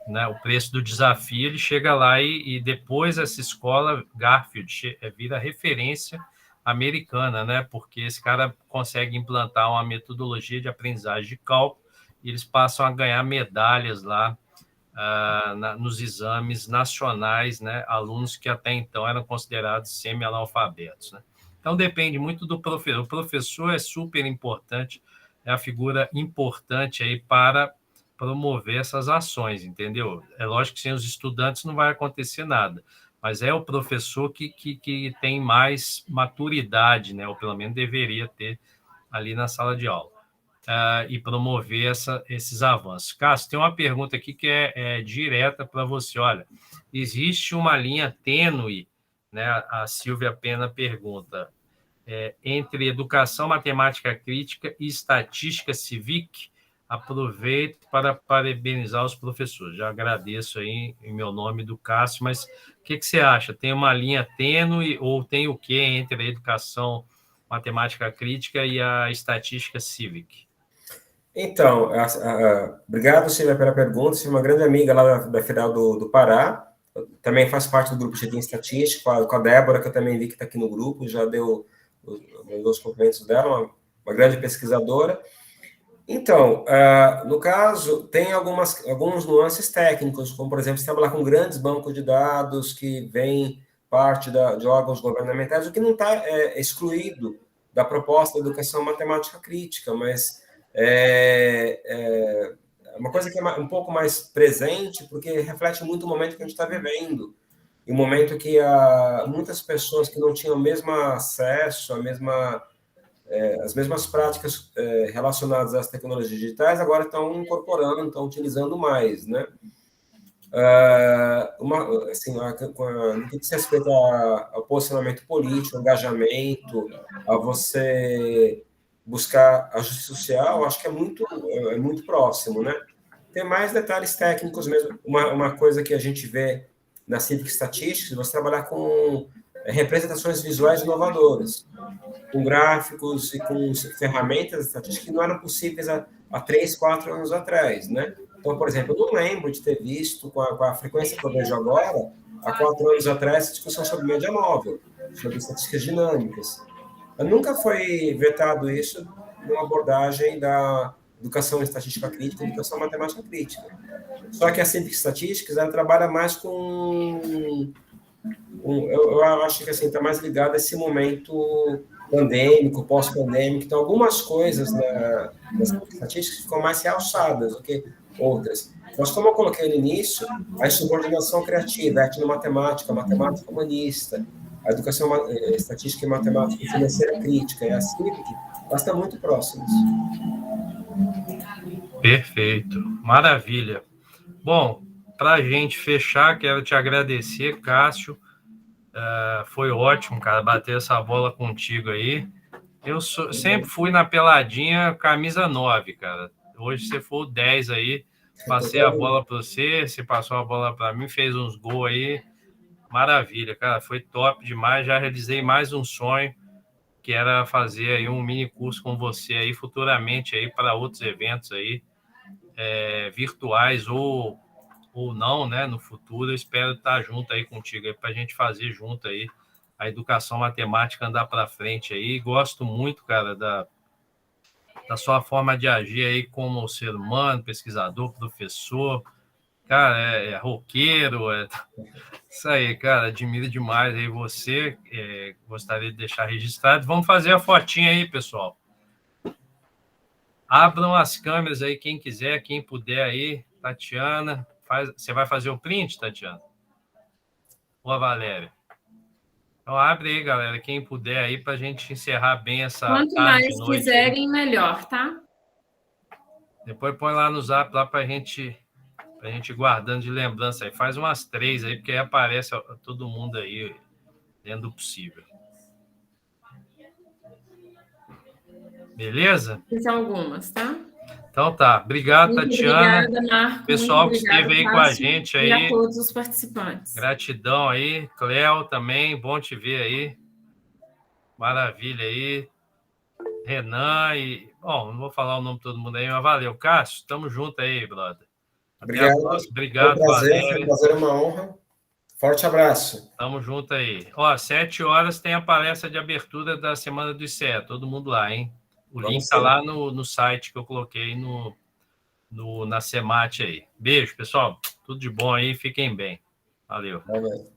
né? O Preço do Desafio, ele chega lá e depois essa escola, Garfield, vira referência americana, né? Porque esse cara consegue implantar uma metodologia de aprendizagem de cálculo e eles passam a ganhar medalhas lá nos exames nacionais, né? Alunos que até então eram considerados semi-analfabetos, né? Então, depende muito do professor. O professor é super importante, é a figura importante aí para promover essas ações, entendeu? É lógico que sem os estudantes não vai acontecer nada, mas é o professor que tem mais maturidade, né? Ou pelo menos deveria ter ali na sala de aula, e promover esses avanços. Cássio, tem uma pergunta aqui que é direta para você. Olha, existe uma linha tênue, né? A Silvia Pena pergunta, entre educação matemática crítica e estatística civic. Aproveito para parabenizar os professores. Já agradeço aí em meu nome do Cássio, mas o que você acha? Tem uma linha tênue ou tem o que entre a educação matemática crítica e a estatística civic? Então, obrigado, Silvia, pela pergunta. Você é uma grande amiga lá da Federal do Pará. também faz parte do grupo de estatística, com a Débora, que eu também vi que está aqui no grupo, já mandou os cumprimentos dela, uma grande pesquisadora. Então, no caso, tem alguns nuances técnicos, como, por exemplo, se trabalhar com grandes bancos de dados que vêm parte de órgãos governamentais, o que não está excluído da proposta da educação matemática crítica, mas é uma coisa que é um pouco mais presente, porque reflete muito o momento que a gente está vivendo, e o momento que muitas pessoas que não tinham o mesmo acesso, as mesmas práticas relacionadas às tecnologias digitais agora estão incorporando, estão utilizando mais, né? No que diz respeito ao posicionamento político, engajamento, a você buscar a justiça social, acho que é muito próximo, né? Tem mais detalhes técnicos mesmo. Uma coisa que a gente vê na Civic Statistics, você trabalhar com representações visuais inovadoras, com gráficos e com ferramentas estatísticas que não eram possíveis há 3, 4 anos atrás, né? Então, por exemplo, eu não lembro de ter visto, com a frequência que eu vejo agora, há 4 anos atrás, discussão sobre média móvel, sobre estatísticas dinâmicas. Nunca foi vetado isso numa abordagem da educação estatística crítica e educação matemática crítica. Só que a Civic Statistics, ela trabalha mais com... eu acho que assim, está mais ligado a esse momento pandêmico, pós-pandêmico. Então, algumas coisas das estatísticas ficam mais realçadas do que outras. Mas, como eu coloquei no início, a subordinação criativa, a etnomatemática, a matemática humanista, a educação estatística e matemática financeira crítica e a CIVIC, elas estão muito próximas. Perfeito, maravilha. Bom, para a gente fechar, quero te agradecer, Cássio. Foi ótimo, cara, bater essa bola contigo aí. Eu sempre fui na peladinha camisa 9, cara. Hoje você foi o 10 aí. Passei a bola para você, você passou a bola para mim, fez uns gols aí. Maravilha, cara. Foi top demais. Já realizei mais um sonho, que era fazer aí um mini curso com você aí futuramente aí para outros eventos aí, virtuais ou não, né? No futuro, eu espero estar junto aí contigo aí para a gente fazer junto aí a educação matemática andar para frente aí. Gosto muito, cara, da sua forma de agir aí como ser humano, pesquisador, professor, cara, é roqueiro, isso aí, cara, admiro demais aí você, gostaria de deixar registrado. Vamos fazer a fotinha aí, pessoal. Abram as câmeras aí, quem quiser, quem puder aí. Tatiana, você vai fazer o print, Tatiana? Ou a Valéria? Então, abre aí, galera, quem puder aí, para a gente encerrar bem essa Quanto tarde, mais noite quiserem, aí. melhor, tá? Depois põe lá no Zap, lá para a gente guardando de lembrança aí. Faz umas 3 aí, porque aí aparece todo mundo aí, dentro do possível. Beleza? Essas algumas, tá? Então tá. Obrigado, muito Tatiana. Obrigada, Marco. Pessoal muito que esteve aí com a gente aí. E a todos os participantes. Gratidão aí. Cléo também, bom te ver aí. Maravilha aí. Renan e... Bom, não vou falar o nome de todo mundo aí, mas valeu. Cássio, tamo junto aí, brother. Obrigado. Até a próxima. Obrigado, foi um prazer, uma honra. Forte abraço. Tamo junto aí. Ó, 7 horas tem a palestra de abertura da Semana do ICE. Todo mundo lá, hein? O link está lá no site que eu coloquei na Semate aí. Beijo, pessoal. Tudo de bom aí. Fiquem bem. Valeu. Valeu.